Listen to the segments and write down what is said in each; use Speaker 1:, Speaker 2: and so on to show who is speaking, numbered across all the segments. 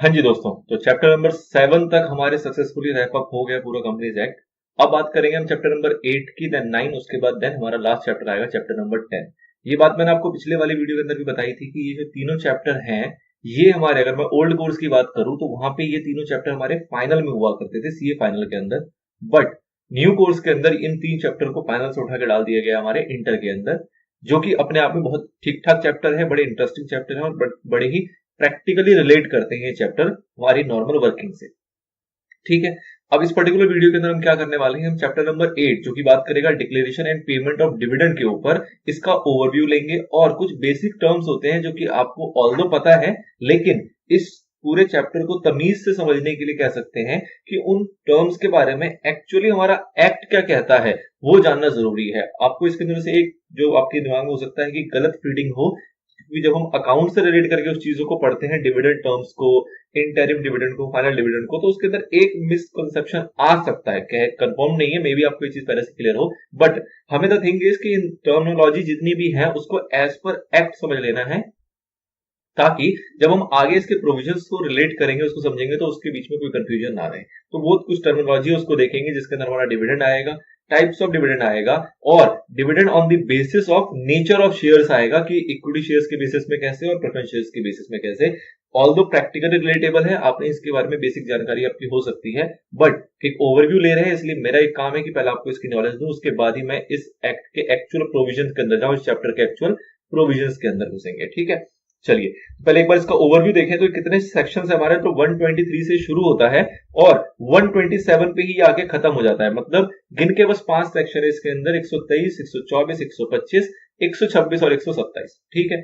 Speaker 1: हाँ जी दोस्तों, तो चैप्टर नंबर 7 तक हमारे सक्सेसफुली रैप अप हो गया पूरा कंपनीज एक्ट। अब बात करेंगे हम चैप्टर नंबर 8 की, देन 9, उसके बाद देन हमारा लास्ट चैप्टर आएगा चैप्टर नंबर 10। ये बात मैंने आपको पिछले वाली वीडियो के अंदर भी बताई थी कि ये जो तीनों चैप्टर हैं, ये हमारे, अगर मैं ओल्ड कोर्स की बात करूं तो वहां पे ये तीनों चैप्टर हमारे फाइनल में हुआ करते थे, सीए फाइनल के अंदर। बट न्यू कोर्स के अंदर इन 3 चैप्टर को फाइनल से उठा के डाल दिया गया हमारे इंटर के अंदर, जो कि अपने आप में बहुत ठीक ठाक चैप्टर है, बड़े इंटरेस्टिंग चैप्टर है और बड़े ही प्रैक्टिकली रिलेट करते हैं ये चैप्टर हमारी नॉर्मल वर्किंग से। ठीक है, अब इस पर्टिकुलर वीडियो के अंदर हम क्या करने वाले हैं, हम चैप्टर नंबर 8 जो कि बात करेगा declaration and payment of dividend के ऊपर, इसका ओवरव्यू लेंगे और कुछ बेसिक टर्म्स होते हैं जो कि आपको ऑल्दो पता है, लेकिन इस पूरे चैप्टर को तमीज से समझने के लिए कह सकते हैं कि उन टर्म्स के बारे में एक्चुअली हमारा एक्ट क्या कहता है वो जानना जरूरी है। आपको इसके अंदर से एक जो आपके दिमाग में हो सकता है कि गलत फीडिंग हो, क्योंकि जब हम अकाउंट से रिलेट करके उस चीजों को पढ़ते हैं, डिविडेंड टर्म्स को, इंटरिम डिविडेंड को, फाइनल डिविडेंड को, तो उसके अंदर एक मिसकंसेप्शन आ सकता है, कंफर्म नहीं है, मे बी आपको ये चीज पहले से क्लियर हो, बट हमें द थिंग इज कि टर्मिनोलॉजी जितनी भी है उसको एज पर एक्ट समझ लेना है, ताकि जब हम आगे इसके प्रोविजंस को रिलेट करेंगे, उसको समझेंगे, तो उसके बीच में कोई कंफ्यूजन ना रहे। तो वो कुछ टर्मिनोलॉजी है उसको देखेंगे, जिसके अंदर हमारा डिविडेंड आएगा, टाइप्स ऑफ डिविडेंड आएगा, और dividend on the basis of nature of shares आएगा कि इक्विटी शेयर्स के बेसिस में कैसे और प्रेफरेंस शेयर्स के बेसिस में कैसे। ऑल्दो प्रैक्टिकली रिलेटेबल है, आपने इसके बारे में बेसिक जानकारी आपकी हो सकती है, बट एक ओवरव्यू ले रहे हैं, इसलिए मेरा एक काम है कि पहले आपको इसकी नॉलेज दूं, उसके बाद ही मैं इस एक्ट के एक्चुअल प्रोविजन के अंदर जाऊं, इस चैप्टर के एक्चुअल प्रोविजन के अंदर घुसेंगे। ठीक है, चलिए पहले एक बार इसका ओवरव्यू देखें तो कितने सेक्शंस है हमारे। तो 123 से शुरू होता है और 127 पे ही आके खत्म हो जाता है, मतलब गिन के बस 5 सेक्शन है इसके अंदर, 123, 124, 125, 126 और 127। ठीक है,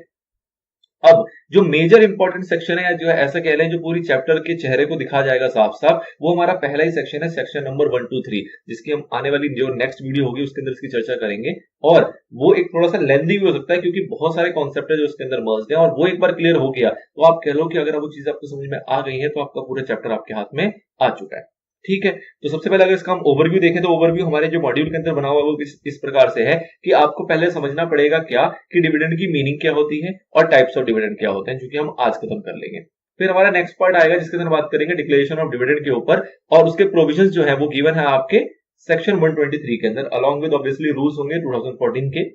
Speaker 1: अब जो मेजर इंपॉर्टेंट सेक्शन है, जो ऐसा कह लें जो पूरी चैप्टर के चेहरे को दिखा जाएगा साफ साफ, वो हमारा पहला ही सेक्शन है, सेक्शन नंबर 1, 2, 3, जिसकी हम आने वाली जो नेक्स्ट वीडियो होगी उसके अंदर इसकी चर्चा करेंगे। और वो एक थोड़ा सा लेंथी भी हो सकता है, क्योंकि बहुत सारे कॉन्सेप्ट है जो उसके अंदर मर्ज्ड है, और वो एक बार क्लियर हो गया तो आप कह लो कि अगर वो चीज आपको समझ में आ गई है तो आपका पूरा चैप्टर आपके हाथ में आ चुका है। ठीक है, तो सबसे पहले अगर इसका हम ओवरव्यू देखें तो ओवरव्यू हमारे जो मॉड्यूल के अंदर बना हुआ है वो इस प्रकार से है कि आपको पहले समझना पड़ेगा क्या कि डिविडेंड की मीनिंग क्या होती है और टाइप्स ऑफ डिविडेंड क्या होते हैं, जो कि हम आज खत्म कर लेंगे। फिर हमारा नेक्स्ट पार्ट आएगा जिसके अंदर बात करेंगे डिक्लेरेशन ऑफ डिविडेंड के ऊपर, और उसके प्रोविजंस जो है वो गिवन है आपके सेक्शन 123 के अंदर, अलॉन्ग विद ऑब्वियसली रूल्स होंगे 2014 के,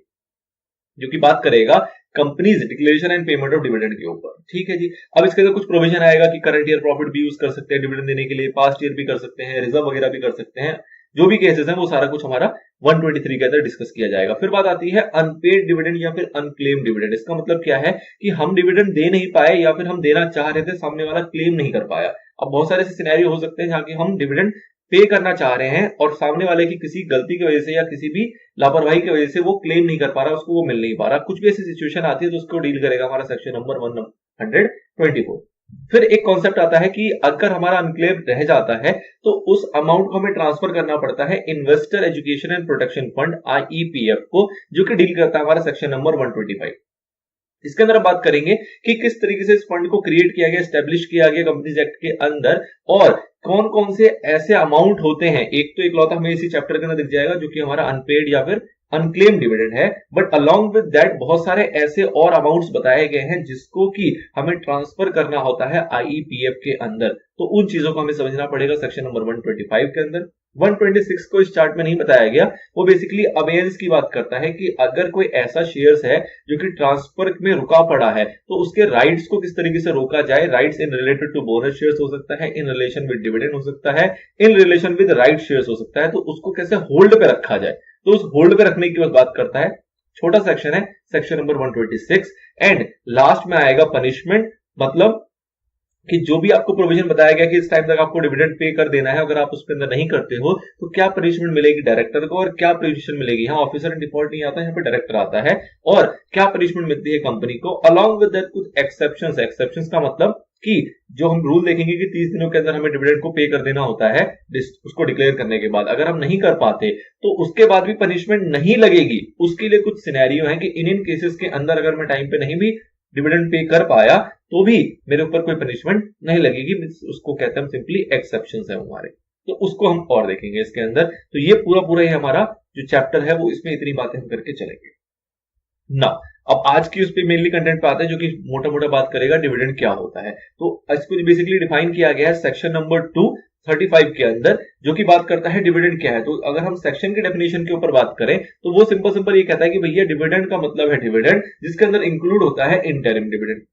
Speaker 1: जो कि बात करेगा companies declaration and payment of dividend के ऊपर। ठीक है जी, अब इसके अंदर कुछ प्रोविजन आएगा कि करंट ईयर प्रॉफिट भी यूज कर सकते हैं डिविडेंड देने के लिए, पास्ट ईयर भी कर सकते हैं, रिजर्व वगैरह भी कर सकते हैं, जो भी केसेस हैं वो सारा कुछ हमारा 123 के अंदर डिस्कस किया जाएगा। फिर बात आती है अनपेड डिविडेंड या फिर अनक्लेम डिविडेंड। इसका मतलब क्या है कि हम डिविडेंड दे नहीं पाए या फिर हम देना चाह रहे थे, सामने वाला क्लेम नहीं कर पाया। अब बहुत सारे ऐसे सिनेरियो हो सकते हैं जहां कि हम डिविडेंड पे करना चाह रहे हैं और सामने वाले की किसी गलती की वजह से या किसी भी लापरवाही की वजह से वो क्लेम नहीं कर पा रहा, उसको वो मिल नहीं पा रहा, कुछ भी ऐसी सिचुएशन आती है तो उसको डील करेगा हमारा सेक्शन नंबर 124। फिर एक कॉन्सेप्ट आता है कि अगर हमारा अनक्लेम रह जाता है तो उस अमाउंट को हमें ट्रांसफर करना पड़ता है investor education and protection fund IEPF को, जो कि डील करता है हमारा सेक्शन नंबर 125। इसके अंदर हम बात करेंगे कि किस तरीके से इस फंड को क्रिएट किया गया, स्टैब्लिश किया गया कंपनीज एक्ट के अंदर, और कौन कौन से ऐसे अमाउंट होते हैं। एक तो इकलौता हमें इसी चैप्टर के अंदर दिख जाएगा जो कि हमारा अनपेड या फिर अनक्लेम डिविडेंड है, बट अलोंग विद दैट बहुत सारे ऐसे और अमाउंट्स बताए गए हैं जिसको कि हमें ट्रांसफर करना होता है IEPF के अंदर, तो उन चीजों को हमें समझना पड़ेगा सेक्शन नंबर 125 के अंदर। 126 को इस चार्ट में नहीं बताया गया, वो बेसिकली अबेयंस की बात करता है कि अगर कोई ऐसा शेयर्स है जो कि ट्रांसफर में रुका पड़ा है तो उसके राइट्स को किस तरीके से रोका जाए। Rights in related to bonus shares हो सकता है, इन रिलेशन विद डिविडेंड हो सकता है, in relation with right shares हो सकता है, तो उसको कैसे होल्ड पे रखा जाए, तो उस होल्ड पे रखने की बात करता है। छोटा सेक्शन है सेक्शन नंबर 126। एंड लास्ट में आएगा पनिशमेंट, मतलब कि जो भी आपको प्रोविजन बताया गया कि इस टाइम तक आपको डिविडेंड पे कर देना है, अगर आप उसके अंदर नहीं करते हो तो क्या पनिशमेंट मिलेगी डायरेक्टर को और क्या पनिशमेंट मिलेगी। यहाँ ऑफिसर इन डिफॉल्ट नहीं आता है, यहाँ पे डायरेक्टर आता है, और क्या पनिशमेंट मिलती है कंपनी को। अलॉन्ग विद दैट कुछ एक्सेप्शंस। एक्सेप्शंस का मतलब कि जो हम रूल देखेंगे कि 30 दिनों के अंदर हमें डिविडेंड को पे कर देना होता है, उसको डिक्लेयर करने के बाद अगर हम नहीं कर पाते तो उसके बाद भी पनिशमेंट नहीं लगेगी। उसके लिए कुछ सिनेरियो है कि इन केसेस के अंदर अगर मैं टाइम पे नहीं भी डिविडेंड पे कर पाया तो भी मेरे ऊपर कोई पनिशमेंट नहीं लगेगी, उसको कहते हैं सिंपली एक्सेप्शंस है हमारे, तो उसको हम और देखेंगे इसके अंदर। तो ये पूरा पूरा ही हमारा जो चैप्टर है वो इसमें इतनी बातें हम करके चलेंगे ना। अब आज की उस पर मेनली कंटेंट पे आते हैं, जो कि मोटा मोटा बात करेगा डिविडेंड क्या होता है। तो इसको बेसिकली डिफाइन किया गया है सेक्शन नंबर 235 के अंदर, जो कि बात करता है डिविडेंड क्या है। तो अगर हम सेक्शन की डेफिनेशन के ऊपर बात करें तो वो सिंपल ये कहता है कि भैया डिविडेंड का मतलब है डिविडेंड जिसके अंदर इंक्लूड होता है इंटरिम डिविडेंड।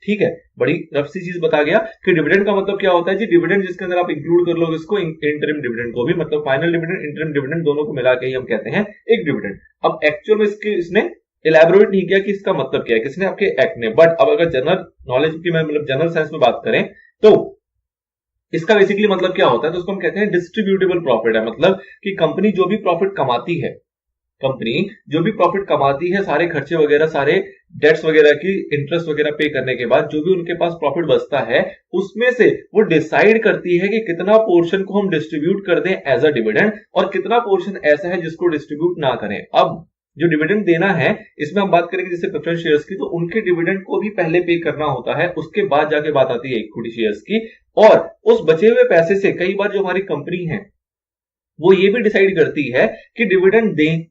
Speaker 1: ठीक है, बड़ी रफ सी चीज बता गया कि डिविडेंड का मतलब क्या होता है जी। डिविडेंड जिसके अंदर आप इंक्लूड कर लो इसको, इंटरिम डिविडेंड को भी, मतलब फाइनल डिविडेंड इंटरिम डिविडेंड दोनों को मिला के ही हम कहते हैं एक डिविडेंड। अब एक्चुअल में इसने इलेबोरेट नहीं किया कि इसका मतलब क्या है, किसने, आपके एक्ट ने। बट अब अगर जनरल नॉलेज की मतलब जनरल सेंस में बात करें तो इसका बेसिकली मतलब क्या होता है, तो उसको हम कहते हैं डिस्ट्रीब्यूटेबल प्रॉफिट है। मतलब कि कंपनी जो भी प्रॉफिट कमाती है, कंपनी जो भी प्रॉफिट कमाती है, सारे खर्चे वगैरह, सारे डेट्स वगैरह की इंटरेस्ट वगैरह पे करने के बाद जो भी उनके पास प्रॉफिट बचता है, उसमें से वो डिसाइड करती है कि कितना पोर्शन को हम डिस्ट्रीब्यूट कर दें एज अ डिविडेंड और कितना पोर्शन ऐसा है जिसको डिस्ट्रीब्यूट ना करें। अब जो डिविडेंड देना है, इसमें हम बात करेंगे जैसे प्रेफरेंस शेयर्स की, तो उनके डिविडेंड को भी पहले पे करना होता है, उसके बाद जाके बात आती है इक्विटी शेयर्स की। और उस बचे हुए पैसे से कई बार जो हमारी कंपनी है वो ये भी डिसाइड करती है कि डिविडेंड दें,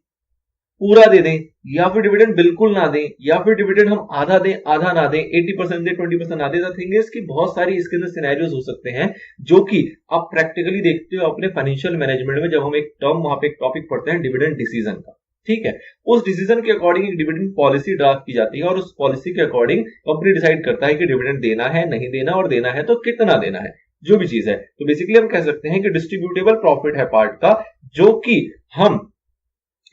Speaker 1: पूरा दे दें, या फिर डिविडेंड बिल्कुल ना दें, या फिर डिविडेंड हम आधा दें आधा ना दें, 80% दें 20% ना दें। थिंग इज कि बहुत सारी इसके अंदर सिनेरियोज हो सकते हैं जो कि आप प्रैक्टिकली देखते हो अपने फाइनेंशियल मैनेजमेंट में, जब हम एक टर्म वहां पे एक टॉपिक पढ़ते हैं डिविडेंड डिसीजन का। ठीक है, उस डिसीजन के अकॉर्डिंग एक डिविडेंड पॉलिसी ड्राफ्ट की जाती है और उस पॉलिसी के अकॉर्डिंग कंपनी डिसाइड करता है कि डिविडेंड देना है, नहीं देना, और देना है तो कितना देना है, जो भी चीज है। तो बेसिकली हम कह सकते हैं कि डिस्ट्रीब्यूटेबल प्रॉफिट है पार्ट का, जो कि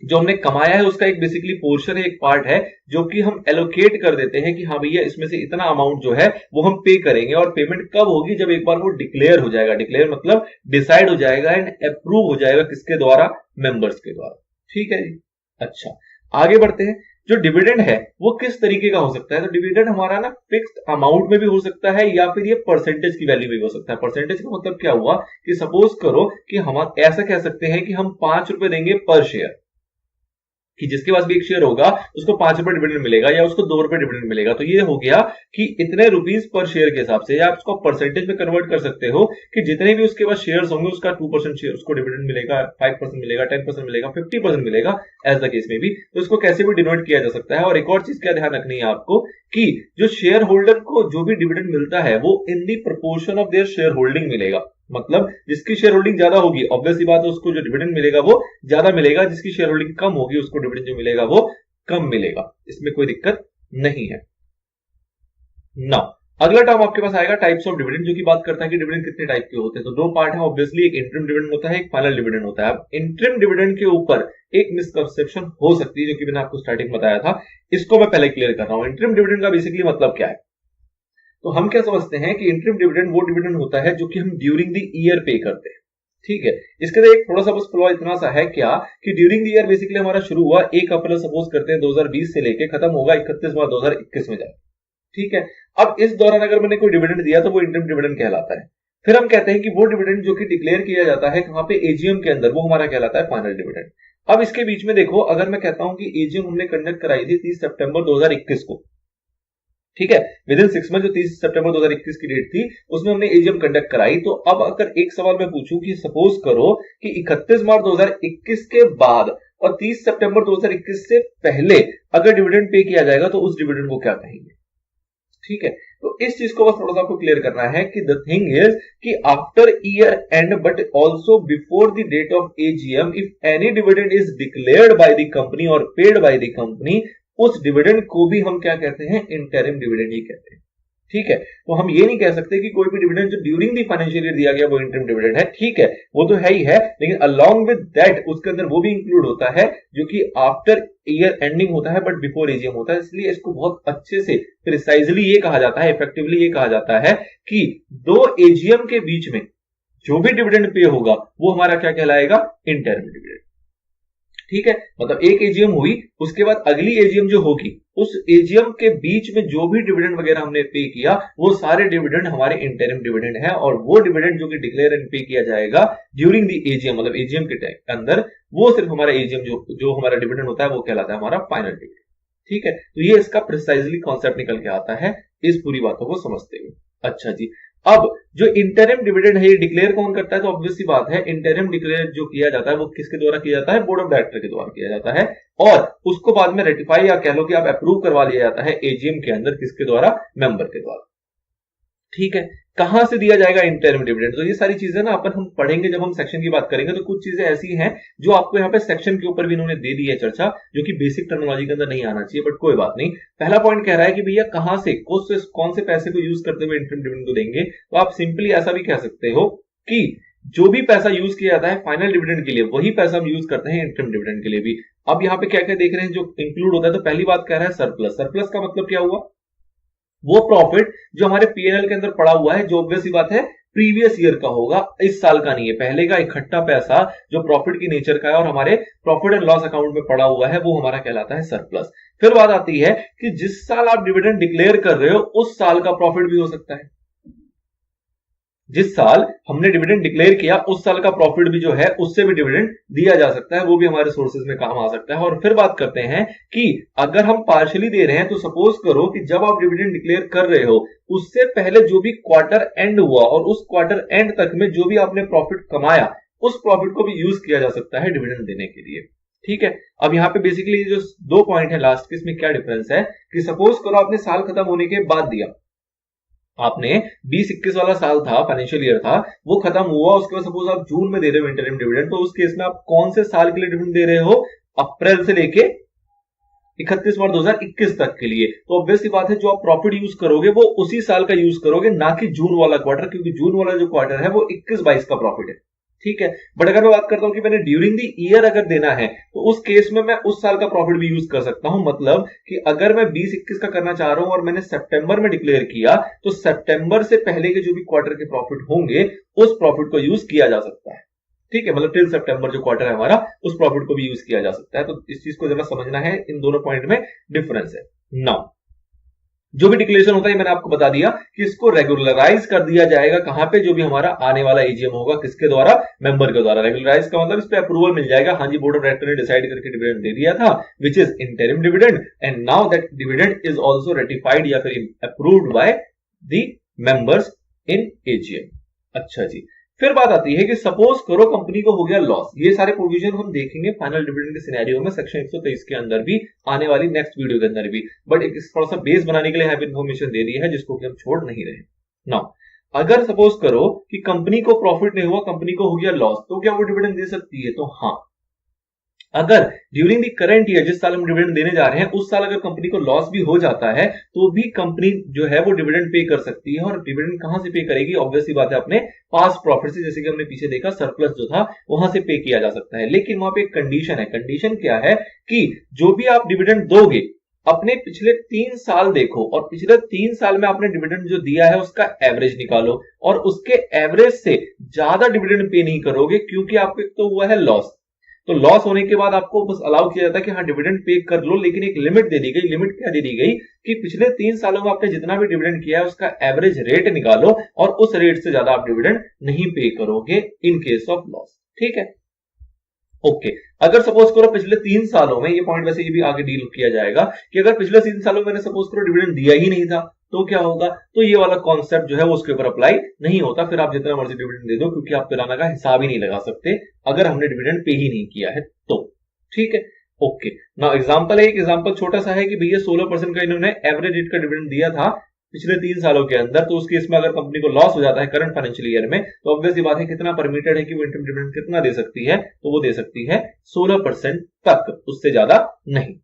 Speaker 1: जो हमने कमाया है उसका एक बेसिकली पोर्शन है, एक पार्ट है जो कि हम एलोकेट कर देते हैं कि हाँ भैया इसमें से इतना अमाउंट जो है वो हम पे करेंगे। और पेमेंट कब होगी, जब एक बार वो डिक्लेयर हो जाएगा। डिक्लेयर मतलब डिसाइड हो जाएगा एंड अप्रूव हो जाएगा, किसके द्वारा, मेंबर्स के द्वारा। ठीक है जी, अच्छा आगे बढ़ते हैं। जो डिविडेंड है वो किस तरीके का हो सकता है, तो डिविडेंड हमारा ना फिक्स्ड अमाउंट में भी हो सकता है या फिर ये परसेंटेज की वैल्यू में भी हो सकता है। परसेंटेज का मतलब क्या हुआ कि सपोज करो कि हम ऐसा कह सकते हैं कि हम 5 रुपए देंगे पर शेयर, कि जिसके पास भी एक शेयर होगा उसको 5 रुपए डिविडेंड मिलेगा या उसको 2 रुपए डिविडेंड मिलेगा। तो ये हो गया कि इतने रुपीस पर शेयर के हिसाब से, या आप उसको परसेंटेज में कन्वर्ट कर सकते हो कि जितने भी उसके पास शेयर्स होंगे उसका 2% शेयर उसको डिविडेंड मिलेगा, 5% मिलेगा, 10% मिलेगा, 50% मिलेगा, एज द केस में भी। तो इसको कैसे भी डिनोट किया जा सकता है। और एक और चीज क्या ध्यान रखनी है आपको कि जो शेयर होल्डर को जो भी डिविडेंड मिलता है वो in the proportion of their shareholding मिलेगा। मतलब जिसकी शेयर होल्डिंग ज्यादा होगी ऑब्वियसली बात है उसको जो डिविडेंड मिलेगा वो ज्यादा मिलेगा, जिसकी शेयर होल्डिंग कम होगी उसको डिविडेंड जो मिलेगा वो कम मिलेगा। इसमें कोई दिक्कत नहीं है ना। अगला टर्म आपके पास आएगा टाइप्स ऑफ डिविडेंड, जो कि बात करता है कि डिविडेंड कितने टाइप के होते हैं। तो दो पार्ट है ऑब्वियसली, एक इंटरिम डिविडेंड होता है, एक फाइनल डिविडेंड होता है। अब इंटरिम डिविडेंड के ऊपर एक मिसकंसेप्शन हो सकती है जो कि मैंने आपको स्टार्टिंग बताया था, इसको मैं पहले क्लियर कर रहा हूं। इंटरिम डिविडेंड का बेसिकली मतलब क्या है, तो हम क्या समझते हैं कि इंटरिम डिविडेंड वो डिविडेंड होता है जो कि हम ड्यूरिंग द ईयर पे करते हैं। ठीक है, इसके लिए एक थोड़ा सा बस फ्लॉ इतना सा है क्या कि ड्यूरिंग द ईयर बेसिकली हमारा शुरू हुआ 1 अप्रैल सपोज करते हैं 2020 से लेके खत्म होगा 31 मार्च 2021 में जाए। ठीक है, अब इस दौरान अगर मैंने कोई डिविडेंड दिया तो वो इंटरिम डिविडेंड कहलाता है। फिर हम कहते हैं कि वो डिविडेंड जो कि डिक्लेयर किया जाता है कहां पे, एजीएम के अंदर, वो हमारा कहलाता है फाइनल डिविडेंड। अब इसके बीच में देखो, अगर मैं कहता हूं कि एजीएम हमने कंडक्ट कराई थी 30 सितंबर 2021 को, ठीक है, विद इन 6 मंथ, जो 30 सितंबर 2021 की डेट थी उसमें हमने एजीएम कंडक्ट कराई। तो अब अगर एक सवाल मैं पूछूं कि सपोज करो कि 31 मार्च 2021 के बाद और 30 सितंबर 2021 से पहले अगर डिविडेंड पे किया जाएगा तो उस डिविडेंड को क्या कहेंगे। ठीक है, तो इस चीज को बस थोड़ा सा आपको क्लियर करना है कि द थिंग इज कि after year end but also before the date of AGM, if any dividend is declared by the company और पेड बाय द कंपनी, उस डिविडेंड को भी हम क्या कहते हैं, इंटरिम डिविडेंड ही कहते हैं। ठीक है, तो हम ये नहीं कह सकते कि कोई भी डिविडेंड जो ड्यूरिंग द फाइनेंशियल ईयर दिया गया वो इंटरिम डिविडेंड है। ठीक है, वो तो है ही है, लेकिन अलोंग विद दैट उसके अंदर वो भी इंक्लूड होता है जो कि आफ्टर ईयर एंडिंग होता है बट बिफोर एजीएम होता है। इसलिए इसको बहुत अच्छे से प्रिसाइजली ये कहा जाता है, इफेक्टिवली ये कहा जाता है कि दो एजीएम के बीच में जो भी डिविडेंड पे होगा वो हमारा क्या कहलाएगा, इंटरिम डिविडेंड। ठीक है, मतलब एक एजीएम हुई, उसके बाद अगली एजीएम जो होगी उस एजीएम के बीच में जो भी डिविडेंड वगैरह हमने पे किया वो सारे डिविडेंड हमारे इंटरिम डिविडेंड है। और वो डिविडेंड जो कि डिक्लेयर एंड पे किया जाएगा ड्यूरिंग द एजीएम, मतलब एजीएम के अंदर, वो सिर्फ हमारा एजीएम जो हमारा डिविडेंड होता है वो कहलाता है हमारा फाइनल डिविडेंड। ठीक है, तो ये इसका प्रिसाइजली कॉन्सेप्ट निकल के आता है इस पूरी बातों को समझते हुए। अच्छा जी, अब जो इंटरिम डिविडेंड है ये डिक्लेयर कौन करता है? तो ऑब्वियस सी बात है, इंटरिम डिक्लेयर जो किया जाता है वो किसके द्वारा किया जाता है? बोर्ड ऑफ डायरेक्टर के द्वारा किया जाता है, और उसको बाद में रेटिफाई या कह लो कि आप अप्रूव करवा लिया जाता है एजीएम के अंदर, किसके द्वारा? मेंबर के द्वारा। ठीक है, कहां से दिया जाएगा इंटरिम डिविडेंड? तो ये सारी चीजें ना अपन हम पढ़ेंगे जब हम सेक्शन की बात करेंगे, तो कुछ चीजें ऐसी हैं जो आपको यहाँ पे सेक्शन के ऊपर भी इन्होंने दे दी है चर्चा, जो कि बेसिक टर्मिनोलॉजी के अंदर नहीं आना चाहिए, बट कोई बात नहीं। पहला पॉइंट कह रहा है कि भैया कहां से कौन से पैसे को यूज करते हुए इंटरिम डिविडेंड को देंगे? तो आप सिंपली ऐसा भी कह सकते हो कि जो भी पैसा यूज किया जाता है फाइनल डिविडेंड के लिए, वही पैसा हम यूज करते हैं इंटरिम डिविडेंड के लिए भी। अब यहाँ पे क्या क्या देख रहे हैं जो इंक्लूड होता है? तो पहली बात कह रहा है सरप्लस। सरप्लस का मतलब क्या हुआ? वो प्रॉफिट जो हमारे पीएनएल के अंदर पड़ा हुआ है, जो ऑब्वियस सी बात है प्रीवियस ईयर का होगा, इस साल का नहीं है, पहले का इकट्ठा पैसा जो प्रॉफिट की नेचर का है और हमारे प्रॉफिट एंड लॉस अकाउंट में पड़ा हुआ है, वो हमारा कहलाता है सरप्लस। फिर बात आती है कि जिस साल आप डिविडेंड डिक्लेयर कर रहे हो उस साल का प्रॉफिट भी हो सकता है। जिस साल हमने डिविडेंड डिक्लेयर किया उस साल का प्रॉफिट भी जो है उससे भी डिविडेंड दिया जा सकता है, वो भी हमारे सोर्सेज में काम आ सकता है। और फिर बात करते हैं कि अगर हम पार्शियली दे रहे हैं, तो सपोज करो कि जब आप डिविडेंड डिक्लेयर कर रहे हो उससे पहले जो भी क्वार्टर एंड हुआ और उस क्वार्टर एंड तक में जो भी आपने प्रॉफिट कमाया, उस प्रॉफिट को भी यूज किया जा सकता है डिविडेंड देने के लिए। ठीक है, अब यहाँ पे बेसिकली जो दो पॉइंट है लास्ट के, इसमें क्या डिफरेंस है कि सपोज करो आपने साल खत्म होने के बाद दिया, आपने 20-21 वाला साल था, फाइनेंशियल ईयर था, वो खत्म हुआ, उसके बाद सपोज आप जून में दे रहे हो इंटरिम डिविडेंड, तो उस केस में आप कौन से साल के लिए डिविडेंड दे रहे हो? अप्रैल से लेके 31 मार्च 2021 तक के लिए। तो ऑब्वियस सी बात है जो आप प्रॉफिट यूज करोगे वो उसी साल का यूज करोगे, ना कि जून वाला क्वार्टर, क्योंकि जून वाला जो क्वार्टर है वो 21-22 का प्रॉफिट है। ठीक है, बट अगर मैं बात करता हूं कि मैंने ड्यूरिंग द ईयर अगर देना है, तो उस केस में मैं उस साल का प्रॉफिट भी यूज कर सकता हूं। मतलब कि अगर मैं 20-21 का करना चाह रहा हूं और मैंने सितंबर में डिक्लेयर किया, तो सितंबर से पहले के जो भी क्वार्टर के प्रॉफिट होंगे उस प्रॉफिट को यूज किया जा सकता है। ठीक है, मतलब टिल सितंबर जो क्वार्टर है हमारा, उस प्रॉफिट को भी यूज किया जा सकता है। तो इस चीज को जरा समझना है, इन दोनों पॉइंट में डिफरेंस है। नाउ जो भी डिक्लेरेशन होता है मैंने आपको बता दिया कि इसको रेगुलराइज कर दिया जाएगा, कहां पे? जो भी हमारा आने वाला एजीएम होगा, किसके द्वारा? मेंबर के द्वारा। रेगुलराइज का मतलब इस पे अप्रूवल मिल जाएगा, हाँ जी बोर्ड ऑफ डायरेक्टर ने डिसाइड करके डिविडेंड दे दिया था, which is interim dividend, and now that dividend is also ratified या फिर approved by the members in AGM. अच्छा जी, फिर बात आती है कि सपोज करो कंपनी को हो गया लॉस। ये सारे प्रोविजन हम देखेंगे फाइनल डिविडेंड के सिनेरियो में, सेक्शन 123 के अंदर भी, आने वाली नेक्स्ट वीडियो के अंदर भी, बट एक थोड़ा सा बेस बनाने के लिए यहाँ पे इन्फॉर्मेशन दे दी है जिसको कि हम छोड़ नहीं रहे। नाउ अगर सपोज करो कि कंपनी को प्रॉफिट नहीं हुआ, कंपनी को हो गया लॉस, तो क्या वो डिविडेंड दे सकती है? तो हाँ, अगर ड्यूरिंग द करंट ईयर, जिस साल हम डिविडेंड देने जा रहे हैं, उस साल अगर कंपनी को लॉस भी हो जाता है, तो भी कंपनी जो है वो डिविडेंड पे कर सकती है। और डिविडेंड कहां से पे करेगी? ऑब्वियसली बात है अपने पास्ट प्रॉफिट से, जैसे कि हमने पीछे देखा सरप्लस जो था वहां से पे किया जा सकता है। लेकिन वहां पे एक कंडीशन है। कंडीशन क्या है कि जो भी आप डिविडेंड दोगे, अपने पिछले 3 साल देखो और पिछले 3 साल में आपने डिविडेंड जो दिया है उसका एवरेज निकालो, और उसके एवरेज से ज्यादा डिविडेंड पे नहीं करोगे, क्योंकि आपको एक तो हुआ है लॉस। तो लॉस होने के बाद आपको बस अलाउ किया जाता है कि हाँ डिविडेंड पे कर लो, लेकिन एक लिमिट दे दी गई। लिमिट क्या दे दी गई कि पिछले 3 सालों में आपने जितना भी डिविडेंड किया है उसका एवरेज रेट निकालो, और उस रेट से ज्यादा आप डिविडेंड नहीं पे करोगे इन केस ऑफ लॉस। ठीक है, ओके। अगर सपोज करो पिछले 3 सालों में, ये पॉइंट वैसे ये भी आगे डील किया जाएगा कि अगर पिछले 3 सालों में मैंने सपोज करो डिविडेंड दिया ही नहीं था, तो क्या होगा? तो ये वाला कॉन्सेप्ट जो है वो उसके ऊपर अप्लाई नहीं होता, फिर आप जितना मर्जी डिविडेंड दे दो, क्योंकि आप किराना का हिसाब ही नहीं लगा सकते अगर हमने डिविडेंड पे ही नहीं किया है तो। ठीक है, ओके। नाउ एग्जांपल है, एक एग्जांपल छोटा सा है कि भैया 16% का इन्होंने एवरेज रेट का डिविडेंड दिया था पिछले 3 सालों के अंदर, तो उस केस में अगर कंपनी को लॉस हो जाता है करंट फाइनेंशियल ईयर में, तो ऑब्वियसली बात है कितना परमिटेड है कि वो इंटरिम डिविडेंड कितना दे सकती है? तो वो दे सकती है 16% तक, उससे ज्यादा नहीं।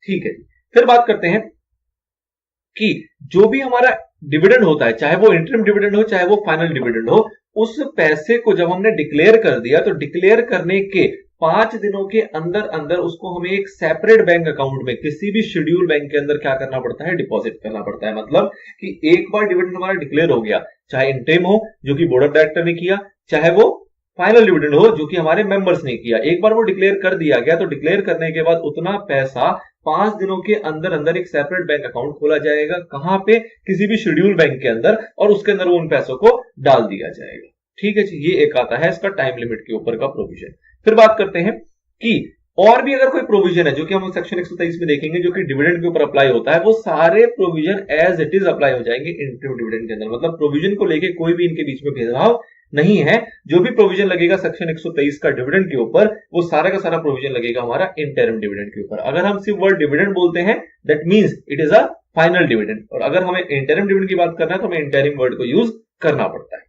Speaker 1: ठीक है, फिर बात करते हैं कि जो भी हमारा डिविडेंड होता है, चाहे वो इंटरिम डिविडेंड हो चाहे वो फाइनल डिविडेंड हो, उस पैसे को जब हमने डिक्लेयर कर दिया, तो डिक्लेयर करने के 5 दिनों के अंदर अंदर उसको हमें एक सेपरेट बैंक अकाउंट में किसी भी शेड्यूल बैंक के अंदर क्या करना पड़ता है? डिपॉजिट करना पड़ता है। मतलब कि एक बार डिविडेंड हमारा डिक्लेयर हो गया, चाहे इंटरिम हो जो कि बोर्ड ऑफ डायरेक्टर ने किया, चाहे वो फाइनल डिविडेंड हो जो कि हमारे मेंबर्स ने किया, एक बार वो डिक्लेयर कर दिया गया, तो डिक्लेयर करने के बाद उतना पैसा 5 दिनों के अंदर अंदर एक सेपरेट बैंक अकाउंट खोला जाएगा। कहां पे? किसी भी शेड्यूल बैंक के अंदर, और उसके अंदर वो उन पैसों को डाल दिया जाएगा। ठीक है जी, ये एक आता है इसका टाइम लिमिट के ऊपर का प्रोविजन। फिर बात करते हैं कि और भी अगर कोई प्रोविजन है जो कि हम सेक्शन 123 में देखेंगे जो कि डिविडेंड के ऊपर अप्लाई होता है, वो सारे provision as it is apply हो जाएंगे इंटरिम डिविडेंड के अंदर। मतलब प्रोविजन को लेके कोई भी इनके बीच में भेदभाव नहीं है। जो भी प्रोविजन लगेगा सेक्शन 123 का डिविडेंड के ऊपर, वो सारा का सारा प्रोविजन लगेगा हमारा इंटरिम डिविडेंड के ऊपर। अगर हम सिर्फ वर्ड डिविडेंड बोलते हैं that means it is a final dividend, और अगर हमें इंटरिम डिविडेंड की बात करना है तो हमें इंटरिम वर्ड को यूज करना पड़ता है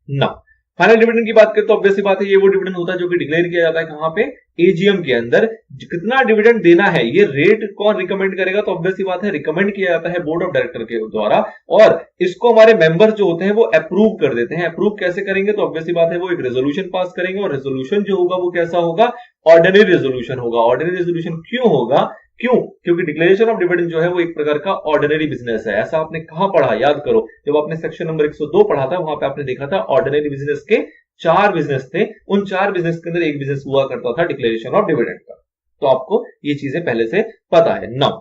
Speaker 1: ना। फाइनल डिविडेंड की बात करें तो ऑब्वियस सी बात है ये वो डिविडेंड होता है जो कि डिक्लेयर किया जाता है कहां पे, एजीएम के अंदर। कितना डिविडेंड देना है ये रेट कौन रिकमेंड करेगा, तो ऑब्वियस सी बात है रिकमेंड किया जाता है बोर्ड ऑफ डायरेक्टर के द्वारा, और इसको हमारे मेंबर्स जो होते हैं वो अप्रूव कर देते हैं। अप्रूव कैसे करेंगे, तो ऑब्वियस सी बात है वो एक रेजोल्यूशन पास करेंगे, और रेजोल्यूशन जो होगा वो कैसा होगा, ऑर्डिनरी रेजोल्यूशन होगा। ऑर्डिनरी रेजोल्यूशन क्यों होगा, क्यों, क्योंकि डिक्लेरेशन ऑफ डिविडेंड जो है वो एक प्रकार का ऑर्डिनरी बिजनेस है। ऐसा आपने कहां पढ़ा, याद करो, जब आपने सेक्शन नंबर 102 पढ़ा था वहां पे आपने देखा था ऑर्डिनरी बिजनेस के 4 बिजनेस थे, उन 4 बिजनेस के अंदर एक बिजनेस हुआ करता था डिक्लेरेशन ऑफ डिविडेंड का। तो आपको ये चीजें पहले से पता है ना।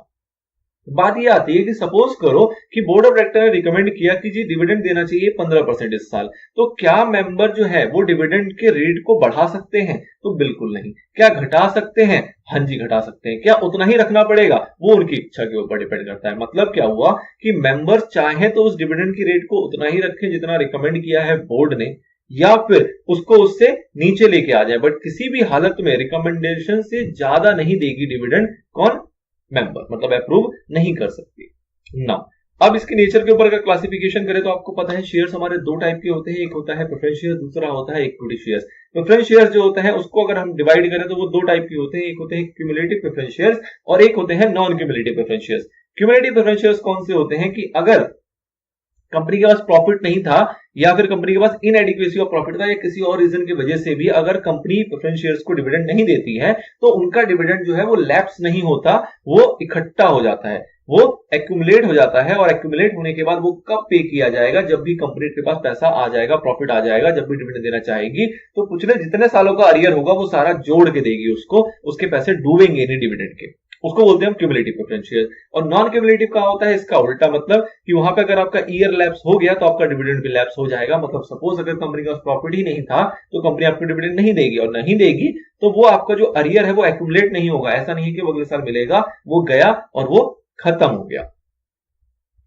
Speaker 1: बात ये आती है कि सपोज करो कि बोर्ड ऑफ डायरेक्टर ने रिकमेंड किया कि जी डिविडेंड देना चाहिए 15% इस साल, तो क्या मेंबर जो है वो डिविडेंड के रेट को बढ़ा सकते हैं, तो बिल्कुल नहीं। क्या घटा सकते हैं, हाँ जी घटा सकते हैं। क्या उतना ही रखना पड़ेगा, वो उनकी इच्छा के ऊपर डिपेंड करता है। मतलब क्या हुआ कि मेंबर्स चाहे तो उस डिविडेंड की रेट को उतना ही रखें जितना रिकमेंड किया है बोर्ड ने, या फिर उसको उससे नीचे लेके आ जाए, बट किसी भी हालत में रिकमेंडेशन से ज्यादा नहीं देगी डिविडेंड कौन, मेंबर, मतलब अप्रूव नहीं कर सकती ना। अब इसके नेचर के ऊपर अगर क्लासिफिकेशन करें तो आपको पता है शेयर्स हमारे 2 टाइप के होते हैं, एक होता है प्रेफरेंस शेयर, दूसरा होता है इक्विटी शेयर्स। प्रेफरेंस शेयर्स जो होते हैं उसको अगर हम डिवाइड करें तो वो 2 टाइप के होते हैं, एक होते हैं क्यूमुलेटिव प्रेफरेंस शेयर्स और एक होते हैं non cumulative preference shares. Cumulative preference shares कौन से होते हैं कि अगर कंपनी के पास प्रॉफिट नहीं था, या फिर कंपनी के पास इनएडिक्वेसी ऑफ प्रॉफिट था, या किसी और रीजन की वजह से भी अगर कंपनी प्रेफरेंस शेयर्स को डिविडेंड नहीं देती है, तो उनका डिविडेंड जो है वो लैप्स नहीं होता, वो इकट्ठा हो जाता है, वो एक्यूमुलेट हो जाता है। और एक्यूमुलेट होने के बाद वो कब पे किया जाएगा, जब भी कंपनी के पास पैसा आ जाएगा, प्रॉफिट आ जाएगा, जब भी डिविडेंड देना चाहेगी तो पिछले जितने सालों का अरियर होगा वो सारा जोड़ के देगी उसको, उसके पैसे डूबेंगे नहीं डिविडेंड के, उसको बोलते हैं हम क्यूमुलेटिव प्रेफरेंस शेयर। और नॉन क्यूमुलेटिव का होता है इसका उल्टा, मतलब कि वहां पे अगर आपका ईयर लैप्स हो गया तो आपका डिविडेंड भी लैप्स हो जाएगा। मतलब सपोज अगर कंपनी का प्रॉफिट ही नहीं था तो कंपनी आपको डिविडेंड नहीं देगी, और नहीं देगी तो वो आपका जो अरियर है वो एक्यूमुलेट नहीं होगा। ऐसा नहीं है कि वो अगले साल मिलेगा, वो गया और वो खत्म हो गया।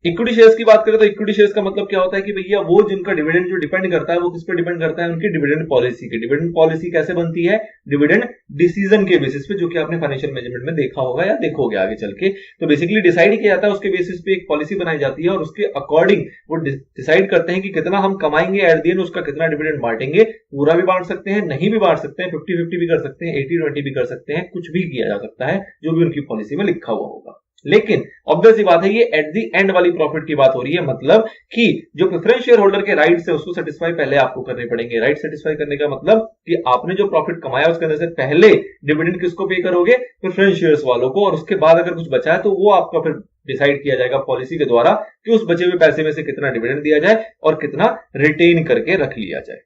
Speaker 1: इक्विटी शेयर्स की बात करें तो इक्विटी शेयर्स का मतलब क्या होता है कि भैया वो जिनका डिविडेंड जो डिपेंड करता है वो किस पे डिपेंड करता है, उनकी डिविडेंड पॉलिसी की। डिविडेंड पॉलिसी कैसे बनती है, डिविडेंड डिसीजन के बेसिस पे, जो कि आपने फाइनेंशियल मैनेजमेंट में देखा होगा या देखोगे आगे चल के। तो बेसिकली डिसाइड किया जाता है, उसके बेसिस पे एक पॉलिसी बनाई जाती है और उसके अकॉर्डिंग वो डिसाइड करते हैं कि कितना हम कमाएंगे, एट द एंड उसका कितना डिविडेंड बांटेंगे। पूरा भी बांट सकते हैं, नहीं भी बांट सकते हैं, 50-50 भी कर सकते हैं, 80-20 भी कर सकते हैं, कुछ भी किया जा सकता है जो भी उनकी पॉलिसी में लिखा हुआ होगा। लेकिन ऑब्वियस बात है ये एट द एंड वाली प्रॉफिट की बात हो रही है, मतलब कि जो प्रेफरेंस शेयर होल्डर के राइट्स है उसको सेटिस्फाई पहले आपको करने पड़ेंगे। राइट सेटिस्फाई करने का मतलब कि आपने जो प्रॉफिट कमाया उसके अंदर से पहले डिविडेंड किसको पे करोगे, प्रेफरेंस शेयर्स वालों को, और उसके बाद अगर कुछ बचा है तो वो आपका फिर डिसाइड किया जाएगा पॉलिसी के द्वारा कि उस बचे हुए पैसे में से कितना डिविडेंड दिया जाए और कितना रिटेन करके रख लिया जाए।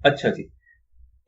Speaker 1: अच्छा जी,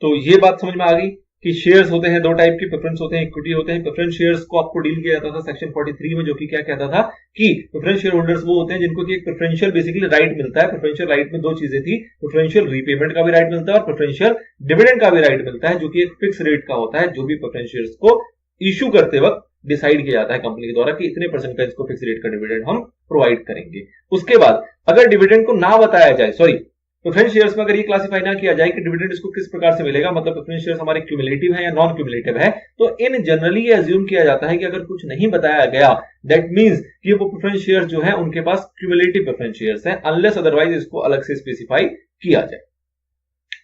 Speaker 1: तो ये बात समझ में आ गई कि शेयर्स होते हैं 2 टाइप के, प्रेफरेंस होते हैं, इक्विटी होते हैं। प्रेफरेंस शेयर्स को आपको डील किया जाता था सेक्शन 43 में, जो कि क्या कहता था कि प्रेफरेंस शेयर होल्डर्स वो होते हैं जिनको कि एक प्रेफरेंशियल बेसिकली राइट मिलता है। प्रेफरेंशियल राइट में 2 चीजें थी, प्रेफरेंशियल रीपेमेंट का भी राइट मिलता है और प्रेफरेंशियल डिविडेंड का भी राइट मिलता है, जो कि एक फिक्स रेट का होता है, जो भी प्रेफरेंस शेयर्स को इश्यू करते वक्त डिसाइड किया जाता है कंपनी के द्वारा कि इतने परसेंट का इसको फिक्स रेट का डिविडेंड हम प्रोवाइड करेंगे। उसके बाद अगर डिविडेंड को ना बताया जाए, सॉरी प्रेफरेंस शेयर्स में अगर ये क्लासिफाई ना किया जाए कि डिविडेंड इसको किस प्रकार से मिलेगा, मतलब प्रेफरेंस शेयर्स हमारे क्यूमुलेटिव है या नॉन क्यूमुलेटिव है, तो इन जनरली ये अज्यूम किया जाता है कि अगर कुछ नहीं बताया गया दैट मींस कि वो प्रेफरेंस शेयर्स जो है उनके पास क्यूमुलेटिव प्रेफरेंस शेयर्स हैं, अनलेस अदरवाइज इसको अलग से स्पेसिफाई किया जाए।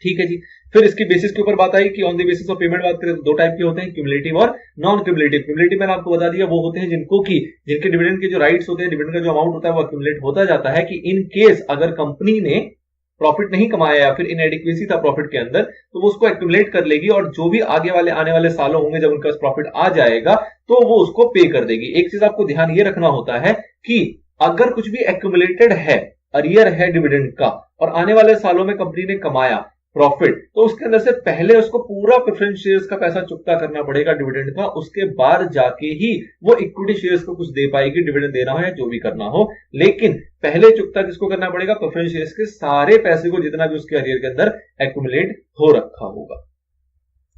Speaker 1: ठीक है जी, फिर इसकी बेसिस के ऊपर बात आई कि on the basis of payment बात करें तो 2 टाइप के होते हैं, क्यूमुलेटिव और नॉन क्यूमुलेटिव। क्यूमुलेटिव मैंने आपको बता दिया वो होते हैं जिनको की जिनके डिविडेंड के जो राइट्स होते हैं, डिविडेंड का जो अमाउंट होता है वो एक्यूमुलेट होता जाता है कि इन केस अगर कंपनी ने प्रॉफिट नहीं कमाया या फिर इनएडिक्वेसी था प्रॉफिट के अंदर, तो वो उसको एक्यूमुलेट कर लेगी और जो भी आगे वाले आने वाले सालों होंगे जब उनका प्रॉफिट आ जाएगा तो वो उसको पे कर देगी। एक चीज आपको ध्यान ये रखना होता है कि अगर कुछ भी एक्यूमुलेटेड है, अरियर है डिविडेंड का, और आने वाले सालों में कंपनी ने कमाया प्रॉफिट, तो उसके अंदर से पहले उसको पूरा प्रेफरेंस शेयर्स का पैसा चुकता करना पड़ेगा डिविडेंड का, उसके बाद जाके ही वो इक्विटी शेयर्स को कुछ दे पाएगी, डिविडेंड देना हो या जो भी करना हो। लेकिन पहले चुकता किसको करना पड़ेगा, प्रेफरेंस शेयर्स के सारे पैसे को, जितना भी उसके अरियर के अंदर एक्यूमुलेट हो रखा होगा।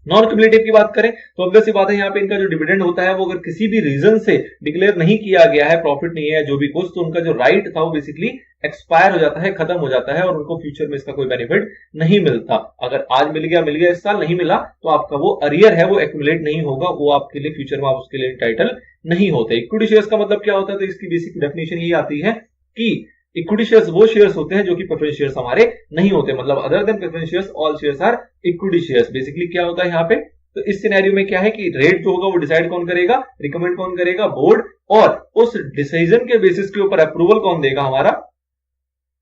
Speaker 1: नॉन क्यूमुलेटिव की बात करें तो ऑब्वियस सी बात है, यहाँ पे इनका जो डिविडेंड होता है वो अगर किसी भी रीजन से डिक्लेयर नहीं किया गया है, प्रॉफिट नहीं है जो भी कुछ, तो उनका जो राइट था वो बेसिकली एक्सपायर हो जाता है, खत्म हो जाता है और उनको फ्यूचर में इसका कोई बेनिफिट नहीं मिलता। अगर आज मिल गया इस साल, नहीं मिला तो आपका वो अरियर है वो एक्यूमुलेट नहीं होगा, वो आपके लिए फ्यूचर में आप उसके लिए टाइटल नहीं होते। इक्विटी शेयर्स का मतलब क्या होता है, तो इसकी बेसिक डेफिनेशन ये आती है कि इक्विटी शेयर्स वो शेयर्स होते हैं जो कि प्रेफरेंस शेयर्स हमारे नहीं होते, मतलब other than preference shares all shares are equity shares. Basically क्या होता है यहाँ पे, तो इस सिनेरियो में क्या है कि रेट जो होगा वो डिसाइड कौन करेगा, रिकमेंड कौन करेगा, बोर्ड, और उस डिसीजन के बेसिस के ऊपर अप्रूवल कौन देगा, हमारा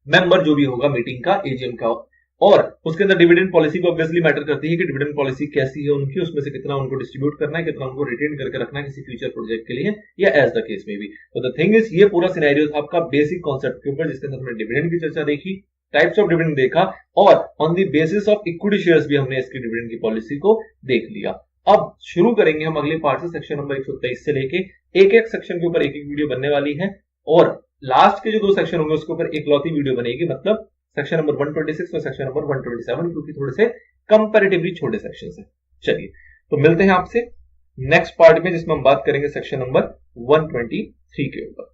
Speaker 1: मेंबर जो भी होगा मीटिंग का, एजीएम का। और उसके अंदर डिविडेंड पॉलिसी को ऑब्वियसली मैटर करती है कि डिविडेंड पॉलिसी कैसी है उनकी, उसमें से कितना उनको डिस्ट्रीब्यूट करना है, कितना उनको रिटेन करके रखना है किसी फ्यूचर प्रोजेक्ट के लिए, या एज द केस में भी। तो द थिंग इज, ये पूरा सिनेरियो था आपका बेसिक कॉन्सेप्ट के ऊपर, जिसके अंदर हमने डिविडेंड की चर्चा देखी, टाइप्स ऑफ डिविडेंड देखा, और on the basis of equity shares भी हमने इसकी डिविडेंड की पॉलिसी को देख लिया। अब शुरू करेंगे हम अगले पार्ट से, सेक्शन नंबर 123 से लेके एक एक सेक्शन के ऊपर एक एक वीडियो बनने वाली है, और लास्ट के जो 2 सेक्शन होंगे उसके ऊपर एक लौती वीडियो बनेगी, मतलब सेक्शन नंबर 126 और सेक्शन नंबर 127, क्योंकि थोड़े से कंपैरेटिवली छोटे सेक्शन हैं। चलिए तो मिलते हैं आपसे नेक्स्ट पार्ट में, जिसमें हम बात करेंगे सेक्शन नंबर 123 के ऊपर।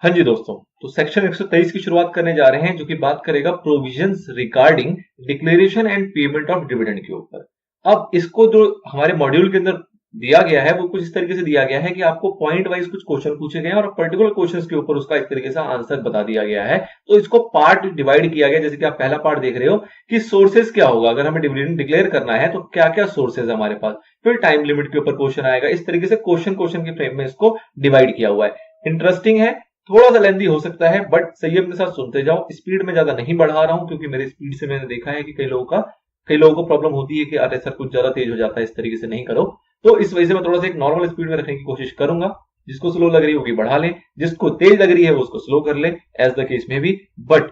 Speaker 1: हाँ जी दोस्तों, तो सेक्शन 123 की शुरुआत करने जा रहे हैं, जो कि बात करेगा provisions regarding declaration and payment of dividend के ऊपर। अब इसको जो हमारे मॉड्यूल के अंदर दिया गया है वो कुछ इस तरीके से दिया गया है कि आपको पॉइंट वाइज कुछ क्वेश्चन पूछे गए हैं और पर्टिकुलर क्वेश्चंस के ऊपर उसका एक तरीके से आंसर बता दिया गया है। तो इसको पार्ट डिवाइड किया गया, जैसे कि आप पहला पार्ट देख रहे हो कि सोर्सेज क्या होगा, अगर हमें डिविडेंड डिक्लेयर करना है तो क्या क्या सोर्सेज है हमारे पास, फिर टाइम लिमिट के ऊपर क्वेश्चन आएगा। इस तरीके से क्वेश्चन के फ्रेम में इसको डिवाइड किया हुआ है। इंटरेस्टिंग है, थोड़ा सा लेंथी हो सकता है, बट संयम के साथ सुनते जाओ। स्पीड में ज्यादा नहीं बढ़ा रहा हूं, क्योंकि मेरी स्पीड से मैंने देखा है कि कई लोगों को प्रॉब्लम होती है कि अरे सर कुछ ज्यादा तेज हो जाता है, इस तरीके से नहीं करो। तो इस वजह से मैं थोड़ा सा एक नॉर्मल स्पीड में रखने की कोशिश करूंगा। जिसको स्लो लग रही होगी बढ़ा ले, जिसको तेज लग रही है वो उसको स्लो कर ले, एज द केस में भी, बट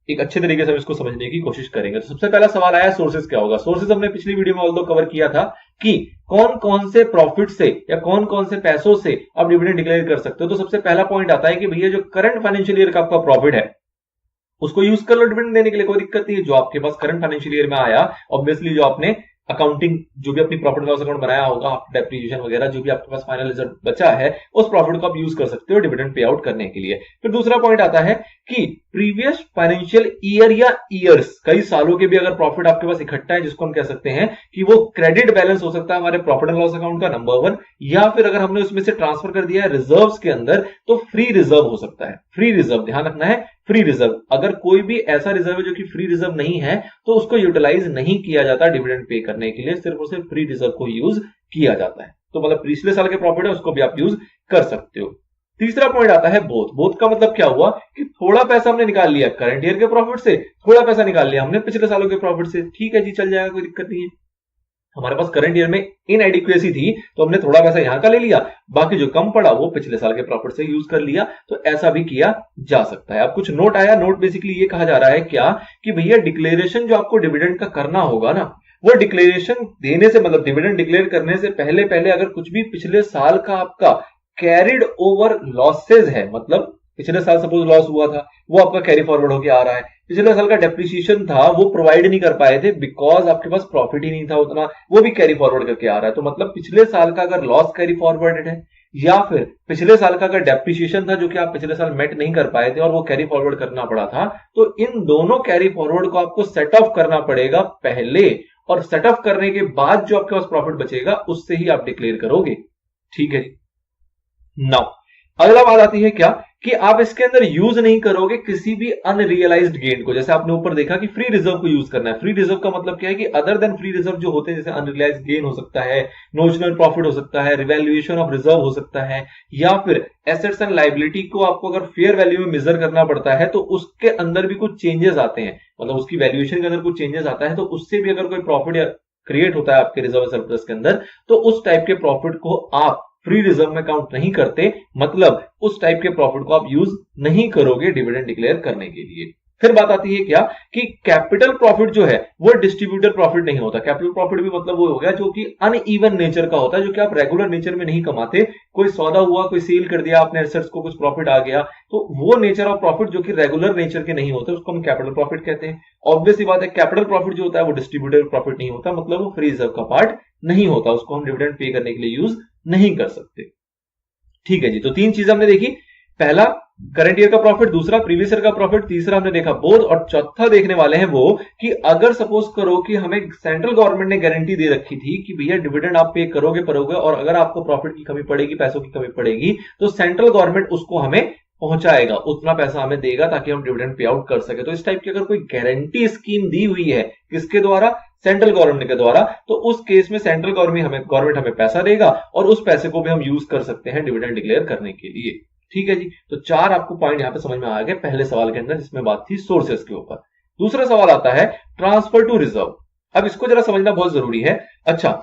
Speaker 1: एक अच्छे तरीके से हम इसको समझने की कोशिश करेंगे। तो सबसे पहला सवाल आया सोर्सेज क्या होगा। सोर्सेज हमने पिछली वीडियो में ऑल्दो कवर किया था कि कौन कौन से प्रॉफिट से या कौन कौन से पैसों से आप डिविडेंड डिक्लेयर कर सकते हो। तो सबसे पहला पॉइंट आता है कि भैया जो करंट फाइनेंशियल ईयर का आपका प्रॉफिट है उसको यूज कर लो डिविडेंड देने के लिए, कोई दिक्कत नहीं है। जो आपके पास करंट फाइनेंशियल ईयर में आया, ऑब्वियसली जो आपने अकाउंटिंग जो भी अपनी प्रॉफिट लॉस अकाउंट बनाया होगा, डेप्रिसिएशन वगैरह जो भी आपके पास फाइनल रिजल्ट बचा है, उस प्रॉफिट को आप यूज कर सकते हो डिविडेंड पे आउट करने के लिए। फिर दूसरा पॉइंट आता है कि प्रीवियस फाइनेंशियल ईयर या ईयर्स, कई सालों के भी अगर प्रॉफिट आपके पास इकट्ठा है, जिसको हम कह सकते हैं कि वो क्रेडिट बैलेंस हो सकता है हमारे प्रॉफिट एंड लॉस अकाउंट का, नंबर 1, या फिर अगर हमने उसमें से ट्रांसफर कर दिया है रिजर्व्स के अंदर तो फ्री रिजर्व हो सकता है। फ्री रिजर्व, ध्यान रखना है, फ्री रिजर्व। अगर कोई भी ऐसा रिजर्व है जो कि फ्री रिजर्व नहीं है तो उसको यूटिलाइज नहीं किया जाता डिविडेंड पे करने के लिए, सिर्फ और सिर्फ फ्री रिजर्व को यूज किया जाता है। तो मतलब पिछले साल के प्रॉफिट है उसको भी आप यूज कर सकते हो। तीसरा पॉइंट आता है बोथ। बोथ का मतलब क्या हुआ कि थोड़ा पैसा हमने निकाल लिया करंट ईयर के प्रॉफिट से, थोड़ा पैसा निकाल लिया हमने पिछले सालों के प्रॉफिट से, ठीक है जी, चल जाएगा, कोई दिक्कत नहीं है। हमारे पास करंट ईयर में इनएडिक्वेसी थी तो हमने थोड़ा पैसा यहां का ले लिया, बाकी जो कम पड़ा वो पिछले साल के प्रॉफिट से यूज कर लिया। तो ऐसा भी किया जा सकता है। अब कुछ नोट आया, नोट बेसिकली ये कहा जा रहा है क्या कि भैया डिक्लेरेशन जो आपको डिविडेंड का करना होगा ना, वो डिक्लेरेशन देने से मतलब डिविडेंड डिक्लेयर करने से पहले अगर कुछ भी पिछले साल का आपका कैरिड ओवर लॉसेज है, मतलब पिछले साल सपोज लॉस हुआ था वो आपका कैरी फॉरवर्ड होकर आ रहा है, पिछले साल का डेप्रिसिएशन था वो प्रोवाइड नहीं कर पाए थे बिकॉज आपके पास प्रॉफिट ही नहीं था उतना, वो भी कैरी फॉरवर्ड करके आ रहा है। तो मतलब पिछले साल का अगर लॉस कैरी फॉरवर्डेड है या फिर पिछले साल का अगर डेप्रिसिएशन था जो कि आप पिछले साल मेट नहीं कर पाए थे और वो कैरी फॉरवर्ड करना पड़ा था, तो इन दोनों कैरी फॉरवर्ड को आपको सेट ऑफ करना पड़ेगा पहले, और सेट ऑफ करने के बाद जो आपके पास प्रॉफिट बचेगा उससे ही आप डिक्लेयर करोगे। ठीक है जी। नाउ अगला बात आती है क्या कि आप इसके अंदर यूज नहीं करोगे किसी भी अनरियलाइज्ड गेन को। जैसे आपने ऊपर देखा कि फ्री रिजर्व को यूज करना है। फ्री रिजर्व का मतलब क्या है कि अदर देन फ्री रिजर्व जो होते हैं, जैसे अनरियलाइज्ड गेन हो सकता है, नोशनल प्रॉफिट हो सकता है, रिवैल्यूएशन ऑफ रिजर्व हो सकता है, या फिर एसेट्स एंड लायबिलिटी को आपको अगर फेयर वैल्यू में मेजर करना पड़ता है तो उसके अंदर भी कुछ चेंजेस आते हैं, मतलब उसकी वैल्यूएशन के अंदर कुछ चेंजेस आता है, तो उससे भी अगर कोई प्रॉफिट क्रिएट होता है आपके रिजर्व सरप्लस के अंदर, तो उस टाइप के प्रॉफिट को आप फ्री रिजर्व में काउंट नहीं करते, मतलब उस टाइप के प्रॉफिट को आप यूज नहीं करोगे डिविडेंड डिक्लेयर करने के लिए। फिर बात आती है क्या कि कैपिटल प्रॉफिट जो है वो डिस्ट्रीब्यूटर प्रॉफिट नहीं होता। कैपिटल प्रॉफिट भी मतलब वो हो गया जो कि अनइवन नेचर का होता है, जो कि आप रेगुलर नेचर में नहीं कमाते। कोई सौदा हुआ, कोई सेल कर दिया आपने एसेट्स को, कुछ प्रॉफिट आ गया, तो वो नेचर ऑफ प्रॉफिट जो कि रेगुलर नेचर के नहीं होते उसको हम कैपिटल प्रॉफिट कहते हैं। ऑब्वियसली बात है, कैपिटल प्रॉफिट जो होता है वो डिस्ट्रीब्यूटर प्रॉफिट नहीं होता, मतलब वो फ्री रिजर्व का पार्ट नहीं होता, उसको हम डिविडेंड पे करने के लिए यूज नहीं कर सकते। ठीक है जी, तो तीन चीजें हमने देखी। पहला करंट ईयर का प्रॉफिट, दूसरा प्रीवियस ईयर का प्रॉफिट, तीसरा हमने देखा बोध, और चौथा देखने वाले हैं वो कि अगर सपोज करो कि हमें सेंट्रल गवर्नमेंट ने गारंटी दे रखी थी कि भैया डिविडेंड आप पे करोगे और अगर आपको प्रॉफिट की कमी पड़ेगी, पैसों की कमी पड़ेगी, तो सेंट्रल गवर्नमेंट उसको हमें पहुंचाएगा, उतना पैसा हमें देगा ताकि हम डिविडेंड पे आउट कर सके। तो इस टाइप की अगर कोई गारंटी स्कीम दी हुई है, किसके द्वारा? सेंट्रल गवर्नमेंट के द्वारा, तो उस केस में सेंट्रल गवर्नमेंट हमें पैसा देगा और उस पैसे को भी हम यूज कर सकते हैं डिविडेंड डिक्लेयर करने के लिए। ठीक है जी, तो चार आपको पॉइंट यहां पे समझ में आ गए पहले सवाल के अंदर, जिसमें बात थी सोर्सेस के ऊपर। दूसरा सवाल आता है ट्रांसफर टू रिजर्व। अब इसको जरा समझना बहुत जरूरी है। अच्छा,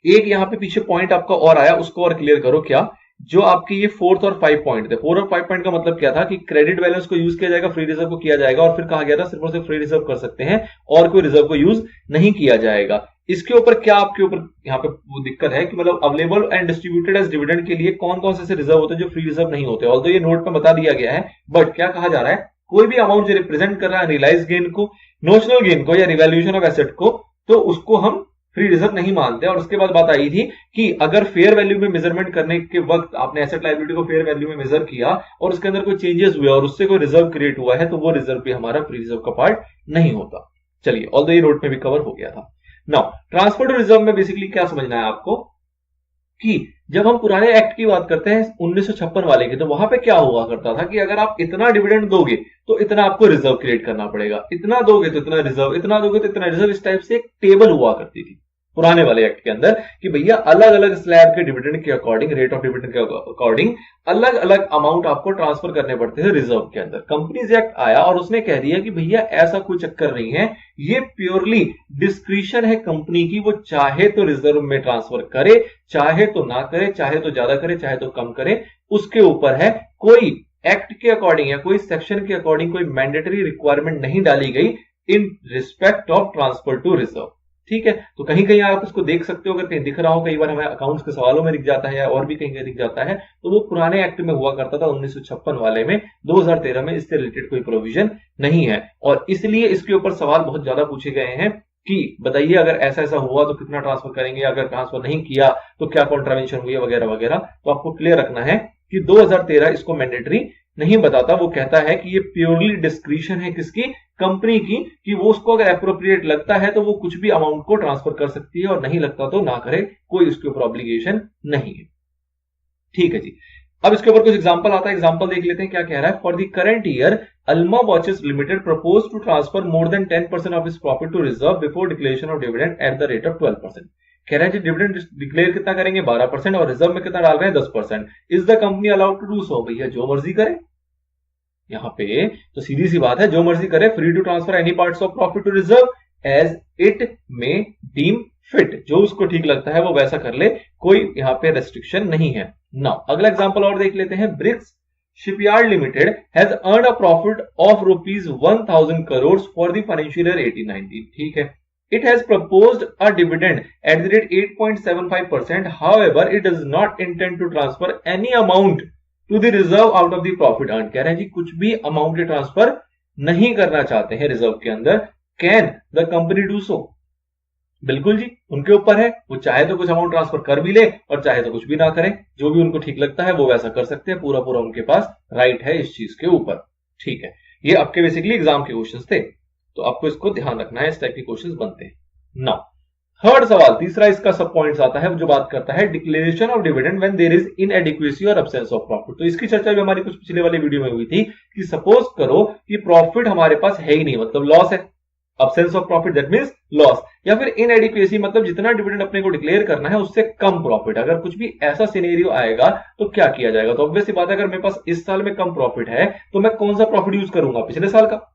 Speaker 1: एक यहां पे पीछे पॉइंट आपका और आया, उसको और क्लियर करो। क्या? जो आपके ये 4th और 5 पॉइंट थे, 4 और 5 पॉइंट का मतलब क्या था कि क्रेडिट बैलेंस को यूज किया जाएगा, फ्री रिजर्व को किया जाएगा, और फिर कहा गया था सिर्फ और सिर्फ फ्री रिजर्व कर सकते हैं और कोई रिजर्व को यूज नहीं किया जाएगा। इसके ऊपर क्या आपके ऊपर यहाँ पे वो दिक्कत है कि मतलब available and distributed as dividend के लिए कौन कौन से रिजर्व होते हैं जो फ्री रिजर्व नहीं होते। ऑल्दो ये नोट में बता दिया गया है, बट क्या कहा जा रहा है, कोई भी अमाउंट जो रिप्रेजेंट कर रहा है रियलाइज गेन को, नोशनल गेन को या रिवैल्यूएशन ऑफ एसेट को, तो उसको हम फ्री रिजर्व नहीं मानते। और उसके बाद बात आई थी कि अगर फेयर वैल्यू में मेजरमेंट करने के वक्त आपने एसेट लायबिलिटी को फेयर वैल्यू में मेजर किया और उसके अंदर कोई चेंजेस हुए और उससे कोई रिजर्व क्रिएट हुआ है, तो वो रिजर्व भी हमारा फ्री रिजर्व का पार्ट नहीं होता। चलिए, ऑल्दो ये नोट में भी कवर हो गया था। नाउ ट्रांसफर टू रिजर्व में बेसिकली क्या समझना है आपको कि जब हम पुराने एक्ट की बात करते हैं 1956 वाले की, तो वहां पे क्या हुआ करता था कि अगर आप इतना डिविडेंड दोगे तो इतना आपको रिजर्व क्रिएट करना पड़ेगा, इतना दोगे तो इतना रिजर्व, इतना दोगे तो इतना रिजर्व। इस टाइप से एक टेबल हुआ करती थी पुराने वाले एक्ट के अंदर कि भैया अलग अलग स्लैब के डिविडेंड के अकॉर्डिंग, रेट ऑफ डिविडेंड के अकॉर्डिंग अलग अलग अमाउंट आपको ट्रांसफर करने पड़ते थे रिजर्व के अंदर। कंपनीज एक्ट आया और उसने कह दिया कि भैया ऐसा कोई चक्कर नहीं है, ये प्योरली डिस्क्रिशन है कंपनी की, वो चाहे तो रिजर्व में ट्रांसफर करे, चाहे तो ना करे, चाहे तो ज्यादा करे, चाहे तो कम करे, उसके ऊपर है। कोई एक्ट के अकॉर्डिंग या कोई सेक्शन के अकॉर्डिंग कोई मैंडेटरी रिक्वायरमेंट नहीं डाली गई in respect of transfer to reserve. ठीक है, तो कहीं कहीं आप इसको देख सकते हो, अगर कहीं दिख रहा हो, कई बार हमें अकाउंट्स के सवालों में दिख जाता है या और भी कहीं कहीं दिख जाता है, तो वो पुराने एक्ट में हुआ करता था 1956 वाले में। 2013 में इससे रिलेटेड कोई प्रोविजन नहीं है और इसलिए इसके ऊपर सवाल बहुत ज्यादा पूछे गए हैं कि बताइए अगर ऐसा ऐसा हुआ तो कितना ट्रांसफर करेंगे, अगर ट्रांसफर नहीं किया तो क्या कॉन्ट्रावेंशन हुई है, वगैरह वगैरह। तो आपको क्लियर रखना है कि 2013 इसको मैंडेटरी नहीं बताता, वो कहता है कि ये प्योरली डिस्क्रिशन है किसकी, कंपनी की, कि वो उसको अगर एप्रोप्रिएट लगता है तो वो कुछ भी अमाउंट को ट्रांसफर कर सकती है और नहीं लगता तो ना करे, कोई उसके ऊपर ऑब्लिगेशन नहीं है। ठीक है जी, अब इसके ऊपर कुछ एग्जांपल आता है, एग्जांपल देख लेते हैं क्या कह रहा है। For the current year Alma Watches Limited propose to transfer more than 10% of its profit to reserve before declaration of dividend at the rate of 12%। कह रहे हैं जी डिविडेंड डिक्लेयर कितना करेंगे, 12%, और रिजर्व में कितना डाल रहे हैं, 10%। Is the company allowed to do so? भैया जो मर्जी करे, यहां पे तो सीधी सी बात है, जो मर्जी करे, free to transfer any parts of profit to reserve as it may deem fit, जो उसको ठीक लगता है वो वैसा कर ले, कोई यहां पे रेस्ट्रिक्शन नहीं है। नाउ अगला एग्जांपल और देख लेते हैं। Bricks shipyard limited has earned a profit of ₹1000 crore for the financial year 18-19। ठीक है, it has proposed a dividend at the rate 8.75%. However, it does not intend to transfer any amount to the reserve out of the profit earned. कह रहे हैं जी कुछ भी amount transfer नहीं करना चाहते हैं रिजर्व के अंदर। Can the company do so? बिल्कुल जी, उनके ऊपर है, वो चाहे तो कुछ अमाउंट ट्रांसफर कर भी ले और चाहे तो कुछ भी ना करें, जो भी उनको ठीक लगता है वो वैसा कर सकते हैं, पूरा पूरा उनके पास राइट है इस चीज के ऊपर। ठीक है, ये आपके बेसिकली एग्जाम के क्वेश्चंस थे, तो आपको इसको ध्यान रखना है, इस टाइप के क्वेश्चंस बनते हैं। नाउ थर्ड सवाल, तीसरा इसका सब पॉइंट्स आता है जो बात करता है declaration of dividend when there is inadequacy और एब्सेंस ऑफ प्रॉफिट। तो इसकी चर्चा भी हमारी कुछ पिछले वाले वीडियो में हुई थी कि सपोज करो कि प्रॉफिट हमारे पास है ही नहीं, मतलब लॉस है, absence of profit that means loss, या फिर इनएडिक्वेसी मतलब जितना डिविडेंड अपने को डिक्लेयर करना है उससे कम प्रॉफिट। अगर कुछ भी ऐसा सिनेरियो आएगा तो क्या किया जाएगा? तो ऑब्वियस सी बात है, अगर मेरे पास इस साल में कम प्रॉफिट है तो मैं कौन सा प्रॉफिट यूज करूंगा, पिछले साल का।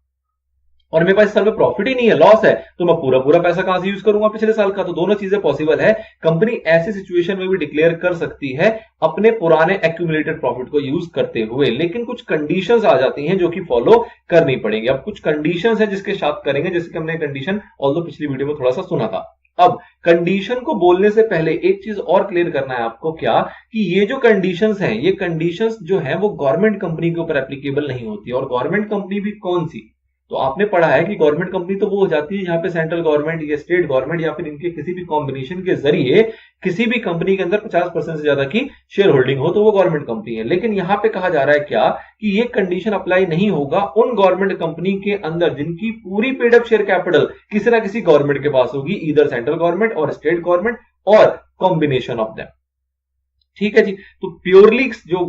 Speaker 1: और मेरे पास इस साल में प्रॉफिट ही नहीं है, लॉस है, तो मैं पूरा पूरा पैसा कहां से यूज करूंगा पिछले साल का। तो दोनों चीजें पॉसिबल है। कंपनी ऐसी सिचुएशन में भी डिक्लेयर कर सकती है अपने पुराने एक्यूमुलेटेड प्रॉफिट को यूज करते हुए, लेकिन कुछ कंडीशंस आ जाती हैं जो कि फॉलो करनी पड़ेगी। अब कुछ कंडीशंस है जिसके साथ करेंगे, जैसे कि हमने कंडीशन ऑल्दो पिछली वीडियो में थोड़ा सा सुना था। अब कंडीशन को बोलने से पहले एक चीज और क्लियर करना है आपको, क्या कि ये जो कंडीशंस हैं, ये कंडीशंस जो है वो गवर्नमेंट कंपनी के ऊपर एप्लीकेबल नहीं होती। और गवर्नमेंट कंपनी भी कौन सी, तो आपने पढ़ा है कि गवर्नमेंट कंपनी तो वो हो जाती है जहां पे सेंट्रल गवर्नमेंट या स्टेट गवर्नमेंट या फिर इनके किसी भी कॉम्बिनेशन के जरिए किसी भी कंपनी के अंदर 50% से ज्यादा की शेयर होल्डिंग हो, तो वो गवर्नमेंट कंपनी है। लेकिन यहां पे कहा जा रहा है क्या कि ये कंडीशन अप्लाई नहीं होगा उन गवर्नमेंट कंपनी के अंदर जिनकी पूरी पेड अप शेयर कैपिटल किसी ना किसी गवर्नमेंट के पास होगी, इधर सेंट्रल गवर्नमेंट और स्टेट गवर्नमेंट और कॉम्बिनेशन ऑफ देम। ठीक है जी, तो प्योरली जो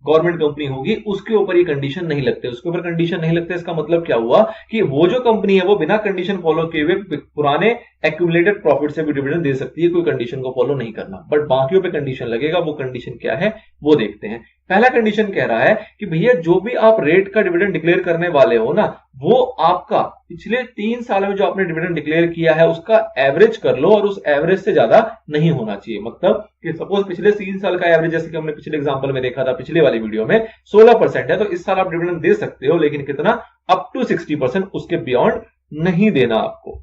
Speaker 1: गवर्नमेंट कंपनी होगी उसके ऊपर ये कंडीशन नहीं लगते, उसके ऊपर कंडीशन नहीं लगते। इसका मतलब क्या हुआ कि वो जो कंपनी है वो बिना कंडीशन फॉलो किए हुए पुराने एक्यूमुलेटेड प्रॉफिट से भी डिविडेंड दे सकती है, कोई कंडीशन को फॉलो नहीं करना। बट बाकियों पे कंडीशन लगेगा, वो कंडीशन क्या है वो देखते हैं। पहला कंडीशन कह रहा है कि भैया जो भी आप रेट का डिविडेंड डिक्लेयर करने वाले हो ना, वो आपका पिछले 3 साल में जो आपने डिविडेंड डिक्लेयर किया है उसका एवरेज कर लो, और उस एवरेज से ज्यादा नहीं होना चाहिए। मतलब कि सपोज पिछले 3 साल का एवरेज, जैसे कि हमने पिछले एग्जांपल में देखा था पिछले वाली वीडियो में, 16% है, तो इस साल आप डिविडेंड दे सकते हो, लेकिन कितना, अप टू 60%, उसके बियॉन्ड नहीं देना आपको।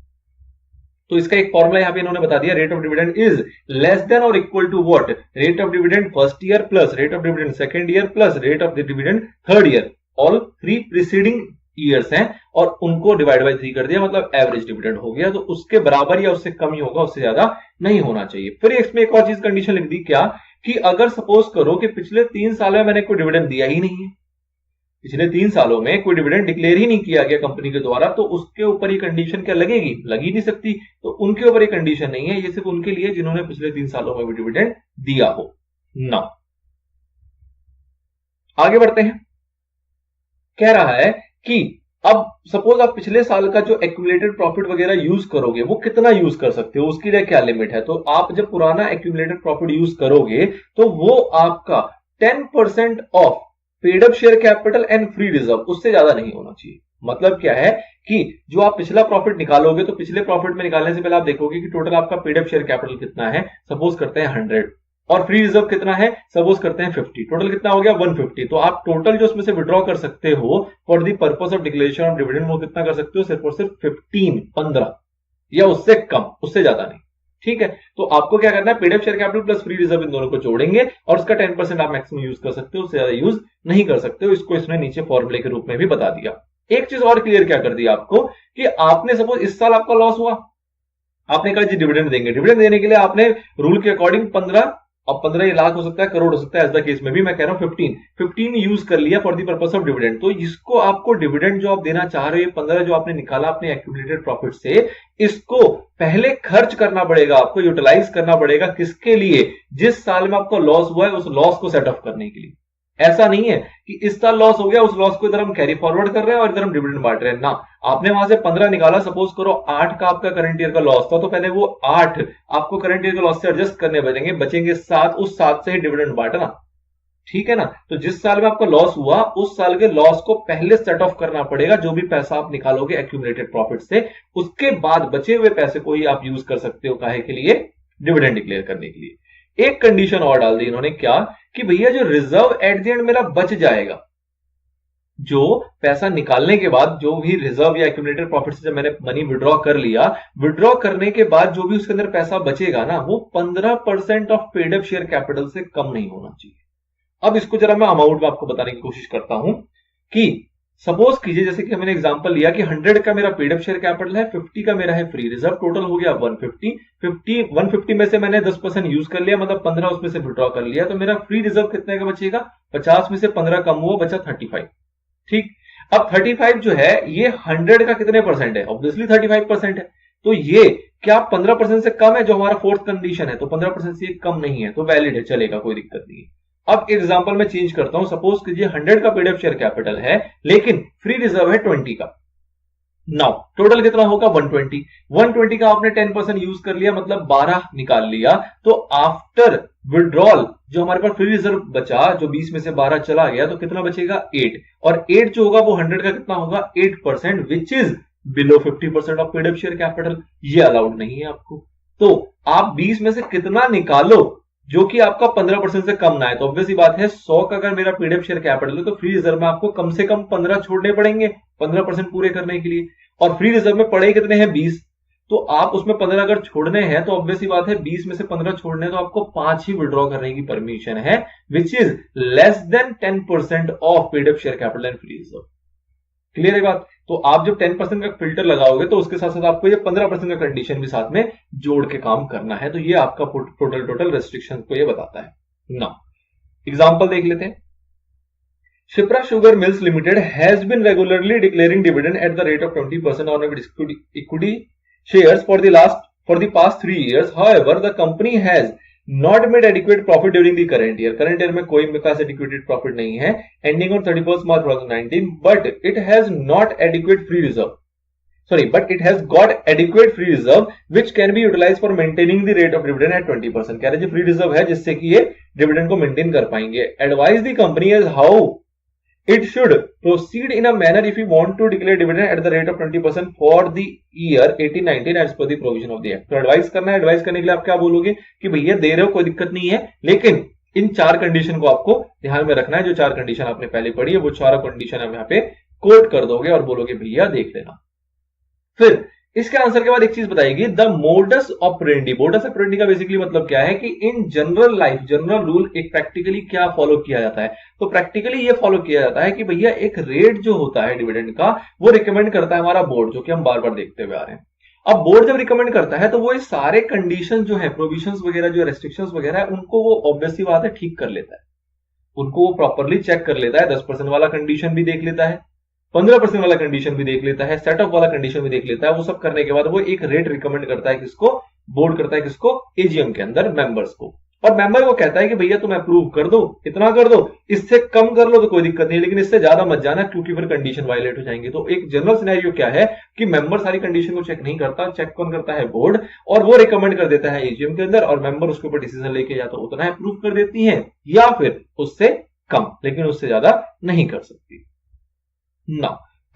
Speaker 1: तो इसका एक फॉर्मूला यहां पे इन्होंने बता दिया, rate of dividend is less than और equal to what, rate of dividend first year plus rate of dividend second year plus rate of the dividend third year, all 3 preceding years हैं, और उनको divide by 3 कर दिया, मतलब average dividend हो गया। तो उसके बराबर या उससे कम ही होगा, उससे ज्यादा नहीं होना चाहिए। फिर इसमें एक और चीज कंडीशन लिख दी, क्या कि अगर सपोज करो कि पिछले 3 साल में मैंने कोई डिविडेंड दिया ही नहीं है, पिछले 3 सालों में कोई डिविडेंड डिक्लेयर ही नहीं किया गया कंपनी के द्वारा, तो उसके ऊपर ये कंडीशन क्या लगेगी, लग ही नहीं सकती। तो उनके ऊपर ये कंडीशन नहीं है, ये सिर्फ उनके लिए जिन्होंने पिछले 3 सालों में भी डिविडेंड दिया हो ना। आगे बढ़ते हैं। कह रहा है कि अब सपोज आप पिछले साल का जो एक्यूमुलेटेड प्रॉफिट वगैरह यूज करोगे, वो कितना यूज कर सकते हो, उसके लिए क्या लिमिट है। तो आप जब पुराना एक्यूमुलेटेड प्रॉफिट यूज करोगे तो वो आपका 10% of paid up share capital and free reserve, उससे ज्यादा नहीं होना चाहिए। मतलब क्या है कि जो आप पिछला प्रॉफिट निकालोगे, तो पिछले प्रॉफिट में निकालने से पहले आप देखोगे कि टोटल आपका पेड अप शेयर कैपिटल कितना है, सपोज करते हैं 100, और फ्री रिजर्व कितना है, सपोज करते हैं 50, टोटल कितना हो गया 150। तो आप टोटल जो उसमें से विड्रॉ कर सकते हो for the purpose of declaration of dividend, वो कितना कर सकते हो, सिर्फ और सिर्फ 15 या उससे कम, उससे ज्यादा नहीं। ठीक है, तो आपको क्या करना है, paid up share capital plus free reserve in दोनों को जोड़ेंगे, और उसका 10% आप मैक्सिमम यूज कर सकते हो, उससे ज्यादा यूज नहीं कर सकते हो। इसको इसने नीचे फॉर्मूले के रूप में भी बता दिया। एक चीज और क्लियर क्या कर दिया आपको, कि आपने सपोज इस साल आपका लॉस हुआ, आपने कहा जी डिविडेंड देंगे, डिविडेंड देने के लिए आपने रूल के अकॉर्डिंग 15, अब 15 लाख हो सकता है, करोड़ हो सकता है, एज द केस में भी मैं कह रहा हूं 15 यूज कर लिया for the purpose of dividend. तो इसको आपको डिविडेंड जो आप देना चाह रहे हो, 15 जो आपने निकाला अपने एक्यूमुलेटेड प्रॉफिट से, इसको पहले खर्च करना पड़ेगा, आपको यूटिलाइज करना पड़ेगा। किसके लिए, जिस साल में आपका लॉस हुआ है उस लॉस को सेट ऑफ करने के लिए। ऐसा नहीं है कि इस साल लॉस हो गया, उस लॉस को इधर हम कैरी फॉरवर्ड कर रहे हैं और इधर हम डिविडेंड बांट रहे हैं ना। आपने वहां से 15 निकाला, सपोज करो 8 का आपका करंट ईयर का लॉस था, तो पहले वो 8 आपको करंट ईयर के लॉस से एडजस्ट करने बचेंगे, बचेंगे 7, उस 7 से ही डिविडेंड बांटना। ठीक है ना, तो जिस साल में आपका लॉस हुआ उस साल के लॉस को पहले सेट ऑफ करना पड़ेगा, जो भी पैसा आप निकालोगे एक्यूमुलेटेड प्रॉफिट से, उसके बाद बचे हुए पैसे को ही आप यूज कर सकते हो, काहे के लिए, डिविडेंड डिक्लेयर करने के लिए। एक कंडीशन और डाल दी इन्होंने, क्या कि भैया जो रिजर्व एट द एंड मेरा बच जाएगा, जो पैसा निकालने के बाद जो भी रिजर्व या एक्यूमुलेटेड प्रॉफिट से जब मैंने मनी विड्रॉ कर लिया, विड्रॉ करने के बाद जो भी उसके अंदर पैसा बचेगा ना, वो 15% of paid up share capital से कम नहीं होना चाहिए। अब इसको जरा मैं अमाउंट में आपको बताने की कोशिश करता हूं कि सपोज कीजिए, जैसे कि मैंने एग्जांपल लिया कि 100 का मेरा पेड अप शेयर कैपिटल है, 50 का मेरा है फ्री रिजर्व, टोटल हो गया 150 में से मैंने 10% यूज कर लिया, मतलब 15 उसमें से विड्रॉ कर लिया, तो मेरा फ्री रिजर्व कितने का बचेगा, 50 में से 15 कम हुआ, बचा 35। ठीक, अब 35 जो है ये 100 का कितने परसेंट है, ऑब्वियसली 35% है। तो ये क्या 15% से कम है, जो हमारा फोर्थ कंडीशन है, तो 15% से कम नहीं है, तो वैलिड है, चलेगा, कोई दिक्कत नहीं है। अब एग्जांपल में चेंज करता हूं, सपोज कीजिए 100 का पेड अप शेयर कैपिटल है, लेकिन फ्री रिजर्व है 20 का। नाउ टोटल कितना होगा, 120 का आपने 10% यूज कर लिया, मतलब 12 निकाल लिया, तो आफ्टर विड्रॉल जो हमारे पास फ्री रिजर्व बचा, जो 20 में से 12 चला गया, तो कितना बचेगा 8, और 8 जो होगा वो 100 का कितना होगा 8%, which is below 50% of paid up share capital, ये अलाउड नहीं है आपको। तो आप 20 में से कितना निकालो जो कि आपका 15% से कम ना है। तो ऑब्वियसली बात है 100 का अगर मेरा पेड अप शेयर कैपिटल है तो फ्री रिजर्व में आपको कम से कम 15 छोड़ने पड़ेंगे 15% पूरे करने के लिए, और फ्री रिजर्व में पड़े कितने हैं 20, तो आप उसमें 15 अगर छोड़ने हैं तो ऑब्वियसली बात है 20 में से 15 छोड़ने तो आपको 5 ही विड्रॉ करने की परमिशन है, which is less then 10% of paid up share capital and free reserve. Clear है बात? तो आप जब 10% का फिल्टर लगाओगे तो उसके साथ साथ आपको ये 15% का कंडीशन भी साथ में जोड़ के काम करना है। तो ये आपका टोटल रेस्ट्रिक्शन को ये बताता है ना। एग्जांपल देख लेते हैं। Shipra sugar mills limited has been regularly declaring dividend at the rate of 20% on equity shares for the past 3 years. However, the company has not made adequate profit during the current year. Current year में कोई खास adequate profit नहीं है, ending on 31st March 2019. But it has not adequate free reserve. But it has got adequate free reserve which can be utilized for maintaining the rate of dividend at 20%. कह रहे जी free reserve है जिससे कि ये dividend को maintain कर पाएंगे. Advise the company as how it should proceed in a manner if you want to declare dividend at the rate of 20% for the year 18-19 as per the provision of the act. तो advice करना है, advice करने के लिए आप क्या बोलोगे कि भैया दे रहे हो कोई दिक्कत नहीं है, लेकिन इन 4 कंडीशन को आपको ध्यान में रखना है। जो 4 कंडीशन आपने पहले पढ़ी है वो 4 कंडीशन हम यहाँ पे कोट कर दोगे और बोलोगे भैया देख लेना। फिर इसके आंसर के बाद एक चीज बताएगी, the modus operandi. Modus operandi का बेसिकली मतलब क्या है कि in general life general rule एक प्रैक्टिकली क्या फॉलो किया जाता है। तो प्रैक्टिकली ये फॉलो किया जाता है कि भैया एक रेट जो होता है डिविडेंड का वो रिकमेंड करता है हमारा बोर्ड, जो कि हम बार बार देखते हुए आ रहे हैं। अब बोर्ड जब रिकमेंड करता है तो वो ये सारे कंडीशन जो है, प्रोविजंस वगैरह जो रेस्ट्रिक्शंस वगैरह है, उनको वो ऑब्वियसली बात है ठीक कर लेता है, उनको वो प्रॉपरली चेक कर लेता है। 10% वाला कंडीशन भी देख लेता है, 15% वाला कंडीशन भी देख लेता है, सेटअप वाला कंडीशन भी देख लेता है। वो सब करने के बाद वो एक रेट रिकमेंड करता है, किसको? बोर्ड करता है, किसको? एजीएम के अंदर मेंबर्स को। और मेंबर को कहता है कि भैया तुम अप्रूव कर दो, इतना कर दो, इससे कम कर लो तो कोई दिक्कत नहीं, लेकिन इससे ज्यादा मत जाना क्योंकि फिर कंडीशन वायलेट हो जाएंगे। तो एक जनरल सिनेरियो क्या है कि मेंबर सारी कंडीशन को चेक नहीं करता, चेक कौन करता है? बोर्ड, और वो रिकमेंड कर देता है एजीएम के अंदर, और मेंबर उसके ऊपर डिसीजन लेके या तो उतना अप्रूव कर देती है या फिर उससे कम, लेकिन उससे ज्यादा नहीं कर सकती ना।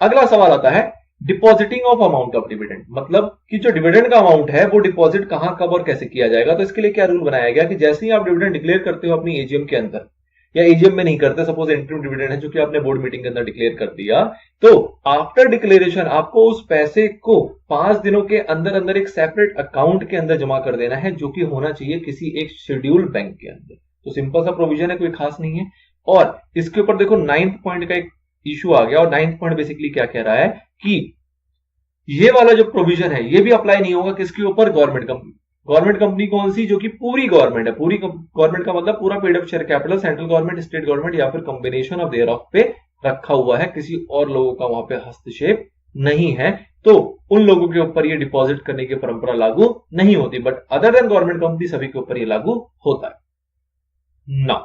Speaker 1: अगला सवाल आता है depositing of amount of dividend, मतलब कि जो डिविडेंड का अमाउंट है वो डिपॉजिट कहां, कब और कैसे किया जाएगा। तो इसके लिए क्या रूल बनाया गया कि जैसे ही आप डिविडेंड डिक्लेयर करते हो अपनी एजीएम के अंदर, या एजीएम में नहीं करते, सपोज इंटरिम डिविडेंड है जो कि आपने बोर्ड मीटिंग के अंदर डिक्लेयर कर दिया, तो आफ्टर डिक्लेरेशन आपको उस पैसे को 5 दिनों के अंदर अंदर एक सेपरेट अकाउंट के अंदर जमा कर देना है, जो कि होना चाहिए किसी एक शेड्यूल्ड बैंक के अंदर। तो सिंपल सा प्रोविजन है, कोई खास नहीं है। और इसके ऊपर देखो 9th पॉइंट का एक इशू आ गया, और 9th पॉइंट बेसिकली क्या कह रहा है कि ये वाला जो प्रोविजन है ये भी अप्लाई नहीं होगा किसके ऊपर? Government company. गवर्नमेंट कंपनी कौन सी? जो कि पूरी गवर्नमेंट है। पूरी गवर्नमेंट का मतलब पूरा paid up share capital central government, state government या फिर कॉम्बिनेशन ऑफ देयर ऑफ पे रखा हुआ है, किसी और लोगों का वहां पे हस्तक्षेप नहीं है, तो उन लोगों के ऊपर ये डिपॉजिट करने की परंपरा लागू नहीं होती। But other than government company सभी के ऊपर ये लागू होता है ना।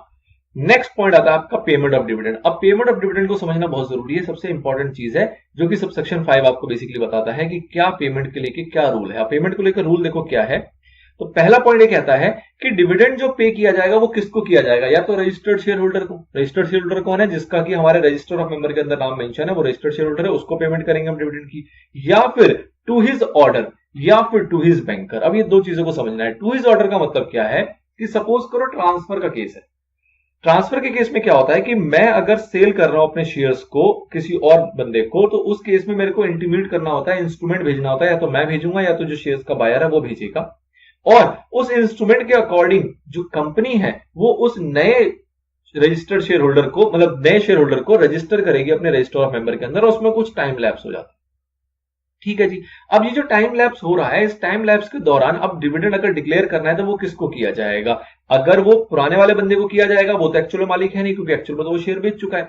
Speaker 1: नेक्स्ट पॉइंट आता है आपका पेमेंट ऑफ डिविडेंड। अब पेमेंट ऑफ डिविडेंड को समझना बहुत जरूरी है, सबसे इंपॉर्टेंट चीज है, जो कि सबसेक्शन 5 आपको बेसिकली बताता है कि क्या पेमेंट के लेके क्या रूल है। पेमेंट को लेकर रूल देखो क्या है। तो पहला पॉइंट ये कहता है कि डिविडेंड जो पे किया जाएगा वो किसको किया जाएगा? या तो रजिस्टर्ड शेयर होल्डर को। रजिस्टर्ड शेयर होल्डर कौन है? जिसका कि हमारे रजिस्टर ऑफ मेंबर के अंदर नाम मेंशन है, वो रजिस्टर्ड शेयर होल्डर है, उसको पेमेंट करेंगे हम डिविडेंड की। या फिर टू हिज ऑर्डर, या फिर टू हिज बैंकर। अब ये दो चीजों को समझना है। टू हिज ऑर्डर का मतलब क्या है कि सपोज करो ट्रांसफर का केस है। ट्रांसफर के केस में क्या होता है कि मैं अगर सेल कर रहा हूं अपने शेयर्स को किसी और बंदे को, तो उस केस में मेरे को इंटीमेट करना होता है, इंस्ट्रूमेंट भेजना होता है, या तो मैं भेजूंगा या तो जो शेयर्स का बायर है वो भेजेगा। और उस इंस्ट्रूमेंट के अकॉर्डिंग जो कंपनी है वो उस नए रजिस्टर्ड शेयर होल्डर को, मतलब नए शेयर होल्डर को रजिस्टर करेगी अपने रजिस्टर ऑफ मेंबर के अंदर, और उसमें कुछ टाइम लैप्स हो जाता है। ठीक है जी। अब ये जो टाइम लैप्स हो रहा है, इस टाइम लैप्स के दौरान अब डिविडेंड अगर डिक्लेयर करना है तो वो किसको किया जाएगा? अगर वो पुराने वाले बंदे को किया जाएगा, वो तो एक्चुअल मालिक है नहीं, क्योंकि एक्चुअल में तो वो शेयर बेच चुका है,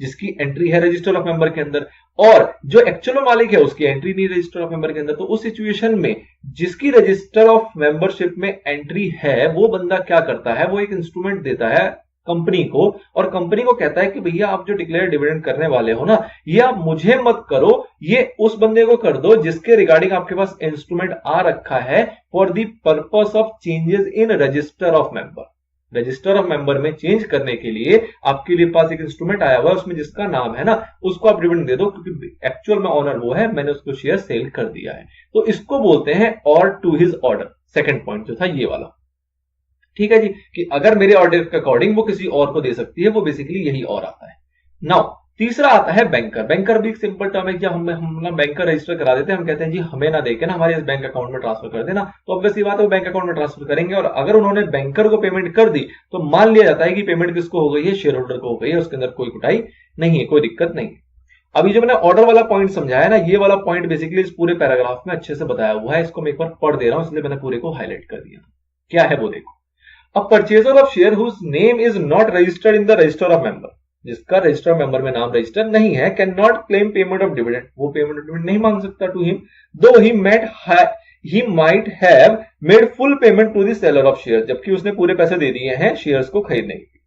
Speaker 1: जिसकी एंट्री है रजिस्टर ऑफ मेंबर के अंदर, और जो एक्चुअल मालिक है उसकी एंट्री नहीं रजिस्टर ऑफ मेंबर के अंदर। तो उस सिचुएशन में जिसकी रजिस्टर ऑफ मेंबरशिप में एंट्री है, वो बंदा क्या करता है? वो एक इंस्ट्रूमेंट देता है कंपनी को, और कंपनी को कहता है कि भैया आप जो डिक्लेयर डिविडेंड करने वाले हो ना, ये आप मुझे मत करो, ये उस बंदे को कर दो जिसके रिगार्डिंग आपके पास इंस्ट्रूमेंट आ रखा है for the purpose of changes in register of member. Register of member में चेंज करने के लिए आपके लिए पास एक इंस्ट्रूमेंट आया हुआ है, उसमें जिसका नाम है ना उसको आप डिविडेंड दे दो, क्योंकि एक्चुअल में ऑनर वो है, मैंने उसको शेयर सेल कर दिया है। तो इसको बोलते हैं और to his order. Second point जो था ये वाला, ठीक है जी, कि अगर मेरे ऑर्डर के अकॉर्डिंग वो किसी और को दे सकती है, वो बेसिकली यही और आता है। नाउ तीसरा आता है बैंकर। बैंकर भी एक सिंपल टर्म है, जब हम बैंकर रजिस्टर करा देते हैं, हम कहते हैं जी हमें ना देके ना हमारे इस बैंक अकाउंट में ट्रांसफर कर देना, तो ऑब्वियस सी बात है वो बैंक अकाउंट में ट्रांसफर करेंगे। और अगर उन्होंने बैंकर को पेमेंट कर दी तो मान लिया जाता है कि पेमेंट किसको हो गई है, शेयर होल्डर को हो गई है, उसके अंदर कोई कुटाई नहीं है, कोई दिक्कत नहीं है। अभी जो मैंने ऑर्डर वाला पॉइंट समझाया ना, ये वाला पॉइंट बेसिकली इस पूरे पैराग्राफ में अच्छे से बताया हुआ है, इसको मैं एक बार पढ़ दे रहा हूं, इसलिए मैंने पूरे को हाईलाइट कर दिया। क्या है वो देखो, a purchaser of share whose name is not registered in the register of member, जिसका रजिस्टर मेंबर में नाम रजिस्टर नहीं है, can not claim payment of dividend, वो पेमेंट ऑफ डिविडेंड नहीं मांग सकता to him, though he might have made full payment to the seller of share, जबकि उसने पूरे पैसे दे दिए हैं शेयर्स को खरीदने के।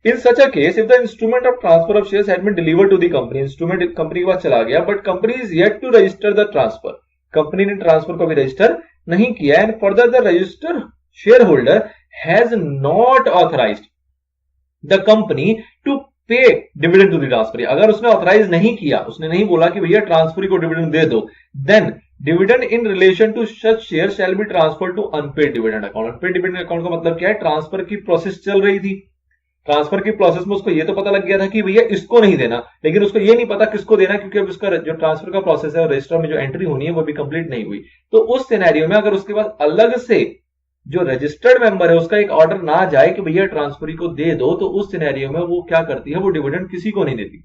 Speaker 1: In such a case if the instrument of transfer of shares had been delivered to the company, instrument company के पास चला गया, but company is yet to register the transfer, company ने ट्रांसफर को भी रजिस्टर नहीं किया, and further the register shareholder has not authorised the company to pay dividend to the transfer, अगर उसने ऑथराइज नहीं किया, उसने नहीं बोला कि भैया ट्रांसफर को डिविडेंड दे दो, then dividend in relation to such share shall be transfer to unpaid dividend account. Unpaid dividend account का मतलब क्या है, ट्रांसफर की प्रोसेस चल रही थी, ट्रांसफर की प्रोसेस में उसको ये तो पता लग गया था कि भैया इसको नहीं देना, लेकिन उसको ये नहीं पता किसको देना, क्योंकि अब उसका जो ट्रांसफर का प्रोसेस है रजिस्टर में जो एंट्री होनी है वो भी कंप्लीट नहीं हुई। तो उस सिनेरियो में अगर उसके पास अलग से जो रजिस्टर्ड मेंबर है उसका एक ऑर्डर ना जाए कि भैया ट्रांसफरी को दे दो, तो उस सिनेरियो में वो क्या करती है, वो डिविडेंड किसी को नहीं देती,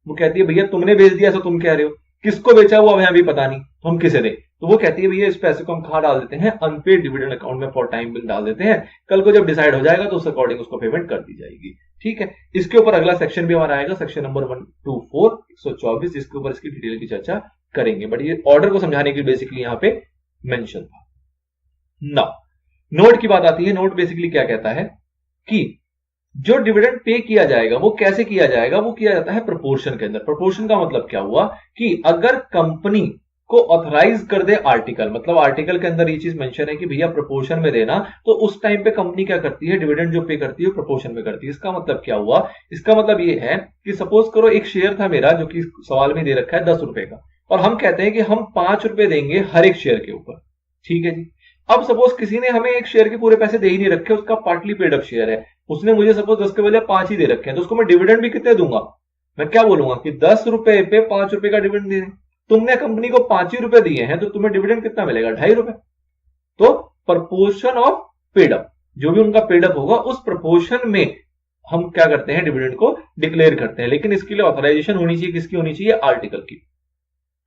Speaker 1: वो कहती है भैया तुमने बेच दिया, ऐसा तुम कह रहे हो, किसको बेचा वो हमें अभी पता नहीं, तो हम किसे दें, तो वो कहती है भैया इस पैसे को हम कहां डाल देते हैं, अनपेड डिविडेंड अकाउंट में फॉर टाइम बिल डाल देते हैं, कल को जब डिसाइड हो जाएगा तो उस अकॉर्डिंग उसको पेमेंट कर दी जाएगी। ठीक है, इसके ऊपर अगला सेक्शन भी हमारा आएगा, सेक्शन नंबर 124 124, इसके ऊपर इसकी डिटेल की चर्चा करेंगे, बट ये ऑर्डर को समझाने के लिए बेसिकली यहां पे मेंशन था। नाउ नोट की बात आती है। नोट बेसिकली क्या कहता है कि जो डिविडेंड पे किया जाएगा वो कैसे किया जाएगा, वो किया जाता है प्रोपोर्शन के अंदर। प्रोपोर्शन का मतलब क्या हुआ कि अगर कंपनी को ऑथराइज कर दे आर्टिकल, मतलब आर्टिकल के अंदर ये चीज मेंशन है कि भैया प्रोपोर्शन में देना, तो उस टाइम पे कंपनी क्या करती है, डिविडेंड जो पे करती है प्रोपोर्शन में करती है। इसका मतलब क्या हुआ, इसका मतलब ये है कि सपोज करो एक शेयर था मेरा जो कि सवाल में दे रखा है 10 रुपए का, और हम कहते हैं कि हम 5 रुपए देंगे हर एक शेयर के ऊपर। ठीक है जी, अब सपोज किसी ने हमें एक शेयर के पूरे पैसे दे ही नहीं रखे, उसका पार्टली पेड अप शेयर है, उसने मुझे सपोज 10 के बजाय 5 ही दे रखे हैं, तो उसको मैं डिविडेंड भी कितने दूंगा, मैं क्या बोलूंगा कि 10 रुपए पे 5 रुपए का डिविडेंड दे। तुमने कंपनी को 5 ही रुपए दिए हैं, तो तुम्हें डिविडेंड कितना मिलेगा, 2.5 रुपए। तो प्रपोर्शन ऑफ पेड अप, जो भी उनका पेड अप होगा उस प्रपोर्शन में हम क्या करते हैं, डिविडेंड को डिक्लेयर करते हैं। लेकिन इसके लिए ऑथराइजेशन होनी चाहिए, किसकी होनी चाहिए, आर्टिकल की।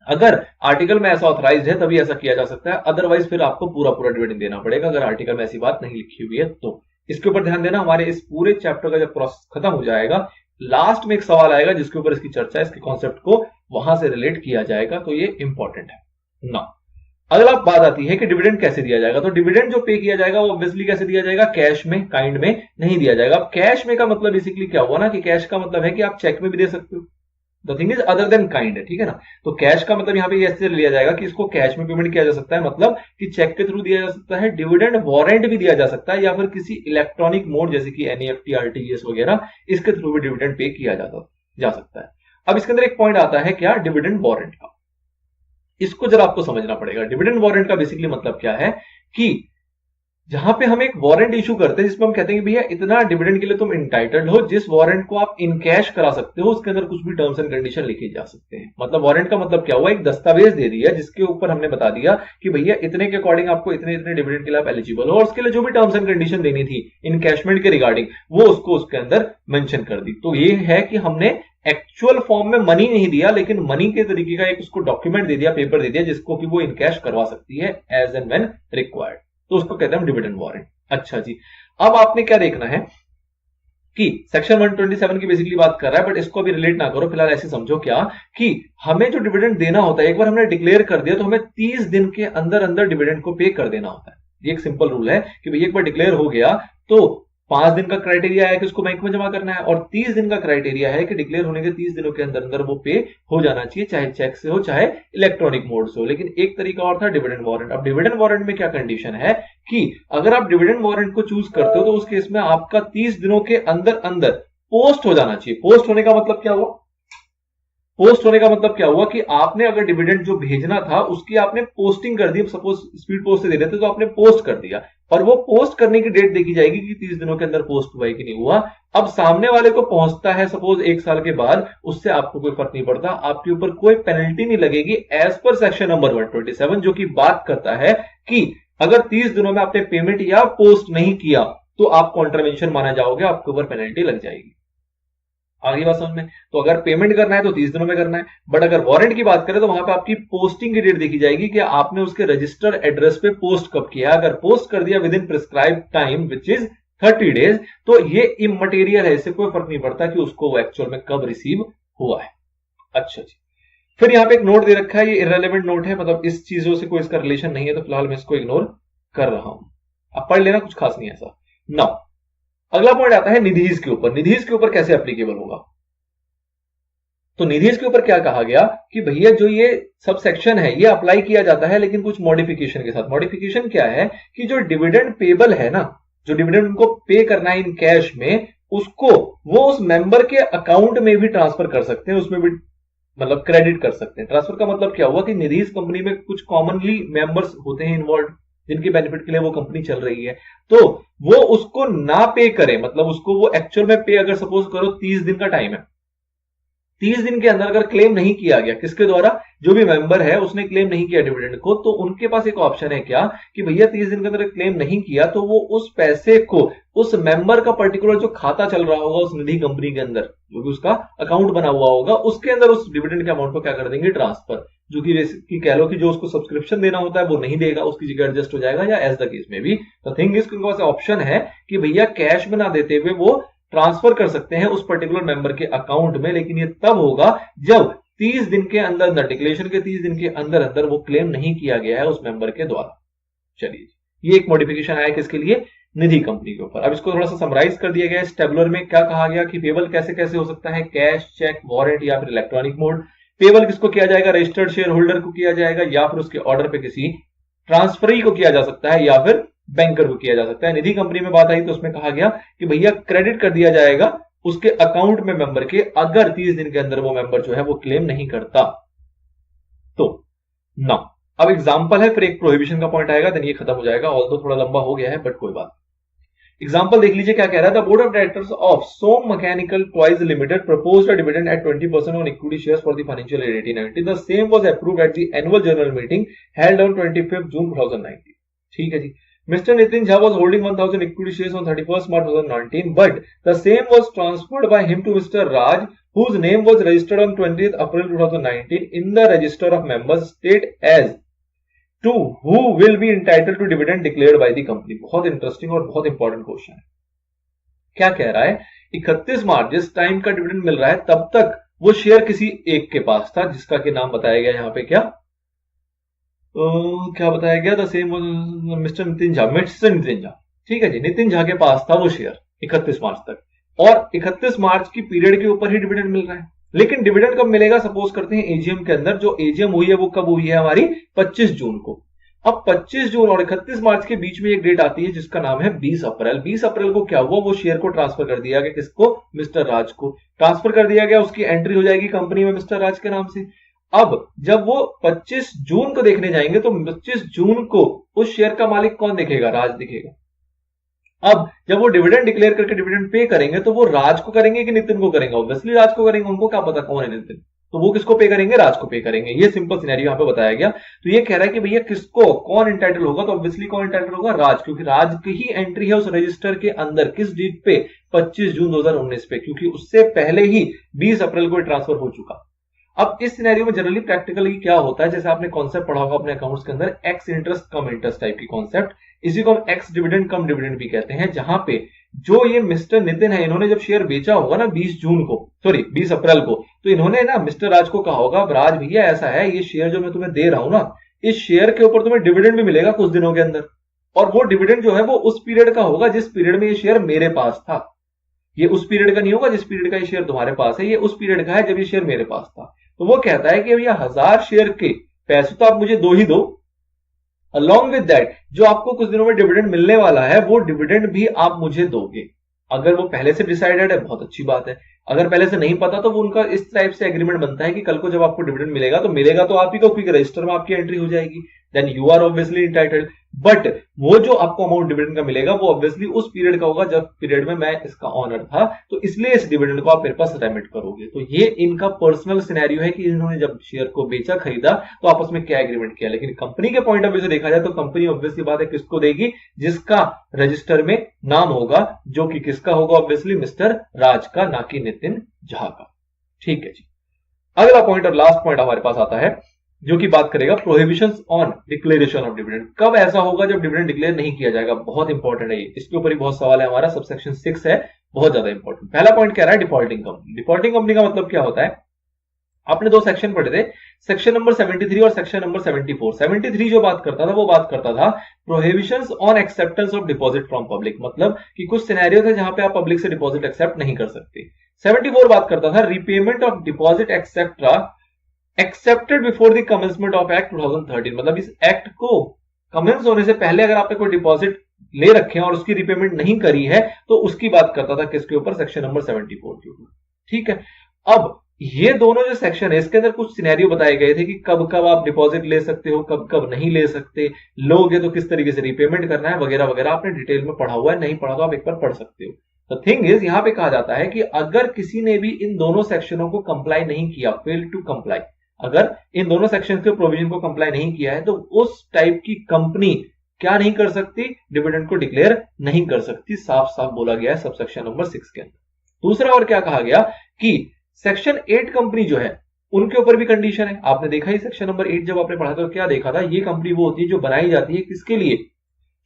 Speaker 1: अगर आर्टिकल में ऐसा ऑथराइज्ड है तभी ऐसा किया जा सकता है, अदरवाइज फिर आपको पूरा पूरा डिविडेंड देना पड़ेगा, अगर आर्टिकल में ऐसी बात नहीं लिखी हुई है तो। इसके ऊपर ध्यान देना, हमारे इस पूरे चैप्टर का जब प्रोसेस खत्म हो जाएगा, लास्ट में एक सवाल आएगा जिसके ऊपर इसकी चर्चा, इसके कॉन्सेप्ट को वहां से रिलेट किया जाएगा, तो ये इंपॉर्टेंट है ना। अगला बात आती है कि डिविडेंड कैसे दिया जाएगा। तो डिविडेंड जो पे किया जाएगा वो ऑब्वियसली कैसे दिया जाएगा, कैश में, काइंड में नहीं दिया जाएगा। अब कैश में का मतलब बेसिकली क्या हुआ ना, कि कैश का मतलब है कि आप चेक में भी दे सकते हो, the thing is other than kind है, ठीक है ना। तो कैश का मतलब यहां पे ऐसे लिया जाएगा कि इसको कैश में पेमेंट किया जा सकता है, मतलब कि चेक के थ्रू दिया जा सकता है, डिविडेंड वारंट भी दिया जा सकता है, या फिर किसी इलेक्ट्रॉनिक मोड जैसे कि एनईएफटी, आरटीजीएस वगैरह, इसके थ्रू भी डिविडेंड पे किया जा सकता है। अब इसके अंदर एक पॉइंट आता है क्या, डिविडेंड वारंट का। इसको जरा आपको समझना पड़ेगा। डिविडेंड वारंट का बेसिकली मतलब क्या है कि जहां पे हम एक वारंट इशू करते हैं जिसमें हम कहते हैं कि भैया इतना डिविडेंड के लिए तुम इंटाइटल्ड हो, जिस वारंट को आप इन कैश करा सकते हो, उसके अंदर कुछ भी टर्म्स एंड कंडीशन लिखे जा सकते हैं। मतलब वारंट का मतलब क्या हुआ, एक दस्तावेज दे दिया जिसके ऊपर हमने बता दिया कि भैया इतने के अकॉर्डिंग आपको इतने इतने डिविडेंड के लिए आप एलिजिबल हो, और उसके लिए जो भी टर्म्स एंड कंडीशन देनी थी इनकैशमेंट के रिगार्डिंग, वो उसको उसके अंदर मेंशन कर दी। तो ये है कि हमने एक्चुअल फॉर्म में मनी नहीं दिया, लेकिन मनी के तरीके का एक उसको डॉक्यूमेंट दे दिया, पेपर दे दिया, जिसको कि वो इनकैश करवा सकती है एज एंड व्हेन रिक्वायर्ड, तो उसको कहते हैं डिविडेंड वारंट। अच्छा जी, अब आपने क्या देखना है कि सेक्शन 127 की बेसिकली बात कर रहा है, बट इसको अभी रिलेट ना करो, फिलहाल ऐसे समझो क्या कि हमें जो डिविडेंड देना होता है, एक बार हमने डिक्लेयर कर दिया तो हमें 30 दिन के अंदर अंदर डिविडेंड को पे कर देना होता है। ये एक सिंपल रूल है कि भैया एक बार डिक्लेयर हो गया तो 5 दिन का क्राइटेरिया है कि उसको बैंक में जमा करना है, और 30 दिन का क्राइटेरिया है कि डिक्लेयर होने के 30 दिनों के अंदर अंदर वो पे हो जाना चाहिए, चाहे चेक से हो चाहे इलेक्ट्रॉनिक मोड से हो। लेकिन एक तरीका और था डिविडेंड वारंट। अब डिविडेंड वारंट में क्या कंडीशन है कि अगर आप डिविडेंड वारंट को चूज करते हो तो उस केस में आपका 30 दिनों के अंदर अंदर पोस्ट हो जाना चाहिए। पोस्ट होने का मतलब क्या हुआ? पोस्ट होने का मतलब क्या हुआ कि आपने अगर डिविडेंड जो भेजना था उसकी आपने पोस्टिंग कर दी। सपोज स्पीड पोस्ट से दे रहे थे तो आपने पोस्ट कर दिया, और वो पोस्ट करने की डेट देखी जाएगी कि 30 दिनों के अंदर पोस्ट हुआ है कि नहीं हुआ। अब सामने वाले को पहुंचता है सपोज 1 साल के बाद, उससे आपको कोई फर्क नहीं पड़ता, आपके ऊपर कोई पेनल्टी नहीं लगेगी एज पर सेक्शन नंबर 127, जो कि बात करता है कि अगर 30 दिनों में आपने पेमेंट या पोस्ट नहीं किया तो आप कॉन्ट्रावेंशन माना जाओगे, आपके ऊपर पेनल्टी लग जाएगी। आगे बात समझ में? तो अगर पेमेंट करना है तो 30 दिनों में करना है, बट अगर वारंट की बात करें तो वहां पे आपकी पोस्टिंग की डेट देखी जाएगी कि आपने उसके रजिस्टर एड्रेस पे पोस्ट कब किया। अगर पोस्ट कर दिया with in prescribe time which is 30 days तो ये इमटेरियल है, इससे कोई फर्क नहीं पड़ता कि उसको वो एक्चुअल में कब रिसीव हुआ है। अच्छा जी, फिर यहाँ पे एक नोट दे रखा है, ये इररेलेवेंट नोट है, मतलब इस चीजों से कोई इसका रिलेशन नहीं है, तो फिलहाल मैं इसको इग्नोर कर रहा हूं। अब पढ़ लेना, कुछ खास नहीं ऐसा। नाउ अगला पॉइंट आता है निधीज के ऊपर। निधीज के ऊपर कैसे एप्लीकेबल होगा? तो निधीज के ऊपर क्या कहा गया कि भैया जो ये सब सेक्शन है ये अप्लाई किया जाता है, लेकिन कुछ मॉडिफिकेशन के साथ। मॉडिफिकेशन क्या है कि जो डिविडेंड पेबल है ना, जो डिविडेंड उनको पे करना है इन कैश में, उसको वो उस मेंबर के अकाउंट में भी ट्रांसफर कर सकते हैं, उसमें भी मतलब क्रेडिट कर सकते हैं। ट्रांसफर का मतलब क्या हुआ कि निधीज कंपनी में कुछ कॉमनली मेंबर्स होते हैं इन्वॉल्व, जिनके बेनिफिट के लिए वो कंपनी चल रही है, तो वो उसको ना पे करे, मतलब उसको वो एक्चुअल में पे, अगर सपोज करो 30 दिन का टाइम है, 30 दिन के अंदर अगर क्लेम नहीं किया गया, किसके द्वारा? जो भी मेंबर है उसने क्लेम नहीं किया डिविडेंड को, तो उनके पास एक ऑप्शन है क्या कि भैया 30 दिन के अंदर क्लेम नहीं किया तो वो उस पैसे को उस मेंबर का पर्टिकुलर जो खाता चल रहा होगा उस निधि कंपनी के अंदर, जो कि उसका अकाउंट बना हुआ होगा, उसके अंदर उस डिविडेंड के अमाउंट को क्या कर देंगे? ट्रांसफर। जो कि कह लो कि जो उसको सब्सक्रिप्शन देना होता है वो नहीं देगा, उसकी जगह एडजस्ट हो जाएगा, या एज द केस में भी द थिंग इज, उनके पास ऑप्शन है कि भैया कैश में ना देते हुए वो ट्रांसफर कर सकते हैं उस पर्टिकुलर मेंबर के अकाउंट में, लेकिन ये तब होगा जब 30 दिन के अंदर अंदर, डिक्लेरेशन के 30 दिन के अंदर अंदर वो क्लेम नहीं किया गया है उस मेंबर के द्वारा। चलिए, ये एक मॉडिफिकेशन आया किसके लिए? निधि कंपनी के ऊपर। अब इसको थोड़ा सा समराइज कर दिया गया है। टेबुलर में क्या कहा गया कि पेबल कैसे कैसे हो सकता है? कैश, चेक, वारंट या फिर इलेक्ट्रॉनिक मोड। पेबल किसको किया जाएगा? रजिस्टर्ड शेयर होल्डर को किया जाएगा, या फिर उसके ऑर्डर पे किसी ट्रांसफरी को किया जा सकता है, या फिर बैंकर को किया जा सकता है। निधि कंपनी में बात आई तो उसमें कहा गया कि भैया क्रेडिट कर दिया जाएगा उसके अकाउंट में मेंबर के, अगर 30 दिन के अंदर वो मेंबर जो है वो क्लेम नहीं करता तो। ना अब एग्जांपल है, फिर एक प्रोहिबिशन का पॉइंट आएगा, देन ये खत्म हो जाएगा। ऑल्दो थोड़ा लंबा हो गया है बट कोई बात। एग्जांपल देख लीजिए क्या कह रहा है। The board of directors of some mechanical toys limited proposed a dividend at 20% on equity shares for the financial year 1890. The same was approved at the annual general meeting held on 25th June 2019. ठीक है जी। Mr. Nitin Jha was holding 1000 equity shares on 31st March 2019, but the same was transferred by him to Mr. Raj, whose name was registered on 20th April 2019 in the register of members state as to who will be entitled to dividend declared by the company. बहुत interesting और बहुत important question है। क्या कह रहा है? 31 मार्च जिस time का डिविडेंड मिल रहा है तब तक वो शेयर किसी एक के पास था, जिसका के नाम बताया गया यहाँ पे क्या क्या बताया गया? The same mister Nitin Jha, mister Nitin Jha. ठीक है जी, नितिन झा के पास था वो शेयर 31 मार्च तक, और 31 मार्च की पीरियड के ऊपर ही डिविडेंड मिल रहा है। लेकिन डिविडेंड कब मिलेगा? सपोज करते हैं एजीएम के अंदर, जो एजीएम हुई है वो कब हुई है? हमारी 25 जून को। अब 25 जून और 31 मार्च के बीच में एक डेट आती है जिसका नाम है 20 अप्रैल। 20 अप्रैल को क्या हुआ? वो शेयर को ट्रांसफर कर दिया गया, किसको? मिस्टर राज को ट्रांसफर कर दिया गया, उसकी एंट्री हो जाएगी कंपनी में मिस्टर राज के नाम से। अब जब वो 25 जून को देखने जाएंगे तो 25 जून को उस शेयर का मालिक कौन दिखेगा? राज दिखेगा। अब जब वो डिविडेंड डिक्लेयर करके डिविडेंड पे करेंगे तो वो राज को करेंगे कि नितिन को करेंगे? ऑब्वियसली राज को करेंगे, उनको क्या पता कौन है नितिन, तो वो किसको पे करेंगे? राज को पे करेंगे। ये सिंपल सिनेरियो यहां पे बताया गया। तो ये कह रहा है कि भैया किसको कौन एंटाइटल होगा? तो ऑब्वियसली कौन एंटाइटल होगा? राज, क्योंकि राज की ही एंट्री है उस रजिस्टर के अंदर। किस डेट पे? 25 जून 2019 पे, क्योंकि उससे पहले ही 20 अप्रैल को ट्रांसफर हो चुका। अब इस सिनेरियो में जनरली प्रैक्टिकली क्या होता है, जैसे आपने कॉन्सेप्ट पढ़ा होगा अपने अकाउंट्स के अंदर, एक्स इंटरेस्ट कम इंटरेस्ट टाइप की कॉन्सेप्ट, इसी को हम एक्स डिविडेंड कम डिविडेंड भी कहते हैं, जहां पे जो ये मिस्टर नितिन है, इन्होंने जब शेयर बेचा होगा ना 20 अप्रैल को, तो इन्होंने ना मिस्टर राज को कहा होगा, राज भैया ऐसा है, ये शेयर जो मैं तुम्हें दे रहा हूं ना, इस शेयर के ऊपर तुम्हें डिविडेंड भी मिलेगा कुछ दिनों के अंदर। और वो डिविडेंड जो है वो उस पीरियड का होगा जिस पीरियड में ये शेयर मेरे पास था। ये उस पीरियड का नहीं होगा जिस पीरियड का ये शेयर तुम्हारे पास है, ये उस पीरियड का है जब ये शेयर मेरे पास था। तो वो कहता है कि भैया 1000 शेयर के पैसे तो आप मुझे दो ही दो, अलॉन्ग विद दैट जो आपको कुछ दिनों में डिविडेंड मिलने वाला है वो डिविडेंड भी आप मुझे दोगे। अगर वो पहले से डिसाइडेड है बहुत अच्छी बात है, अगर पहले से नहीं पता तो वो उनका इस टाइप से एग्रीमेंट बनता है कि कल को जब आपको डिविडेंड मिलेगा तो आप ही को, क्योंकि रजिस्टर में आपकी एंट्री हो जाएगी, then you are obviously entitled. But वो जो आपको अमाउंट डिविडेंड का मिलेगा वो ऑब्वियसली उस पीरियड का होगा जब पीरियड में मैं इसका ऑनर था, तो इसलिए इस डिविडेंड को आप मेरे पास रेमिट करोगे। तो ये इनका पर्सनल सिनेरियो है कि इन्होंने जब शेयर को बेचा खरीदा तो आपस में क्या एग्रीमेंट किया। लेकिन कंपनी के पॉइंट ऑफ व्यू से देखा जाए तो कंपनी ऑब्वियसली बात है किसको देगी, जिसका रजिस्टर में नाम होगा, जो कि किसका होगा, ऑब्वियसली मिस्टर राज का, ना कि नितिन झा का। ठीक है जी। अगला पॉइंट और लास्ट पॉइंट हमारे पास आता है जो कि बात करेगा prohibitions on declaration of dividend. कब ऐसा होगा जब डिविडेंड डिक्लेयर नहीं किया जाएगा, बहुत इंपॉर्टेंट है ये, इसके ऊपर ही बहुत सवाल है हमारा। सबसेक्शन 6 है, बहुत ज्यादा इंपॉर्टेंट। पहला पॉइंट कह रहा है डिफॉल्टिंग कंपनी। डिफॉल्टिंग कंपनी का मतलब क्या होता है, आपने दो सेक्शन पढ़े थे, सेक्शन नंबर 73 और सेक्शन नंबर 74। 73 जो बात करता था वो बात करता था prohibitions on acceptance of deposit from public, मतलब कि कुछ सिनेरियो थे जहां पे आप पब्लिक से डिपॉजिट एक्सेप्ट नहीं कर सकते। 74 बात करता था repayment of deposit et cetera accepted before the commencement of act 2013, मतलब इस एक्ट को कमेंस होने से पहले अगर आपने कोई डिपॉजिट ले रखे हैं और उसकी रीपेमेंट नहीं करी है तो उसकी बात करता था किसके ऊपर, सेक्शन नंबर 74 के ऊपर। ठीक है, अब ये दोनों जो सेक्शन है इसके अंदर कुछ सिनेरियो बताए गए थे कि कब कब आप डिपॉजिट ले सकते हो, कब कब नहीं ले सकते, लोगे तो किस तरीके से रीपेमेंट करना है वगैरह वगैरह। आपने डिटेल में पढ़ा हुआ है, नहीं पढ़ा तो आप एक बार पढ़ सकते हो। द थिंग इज यहां पे कहा जाता है कि अगर किसी ने भी इन दोनों सेक्शनों को कंप्लाई नहीं किया, फेल टू कंप्लाई, अगर इन दोनों सेक्शन के प्रोविजन को कंप्लाई नहीं किया है तो उस टाइप की कंपनी क्या नहीं कर सकती, डिविडेंड को डिक्लेयर नहीं कर सकती। साफ साफ बोला गया है सबसेक्शन नंबर 6 के अंदर। दूसरा और क्या कहा गया कि सेक्शन 8 कंपनी जो है उनके ऊपर भी कंडीशन है। आपने देखा ही सेक्शन नंबर 8 जब आपने पढ़ा था तो क्या देखा था, ये कंपनी वो होती है जो बनाई जाती है किसके लिए,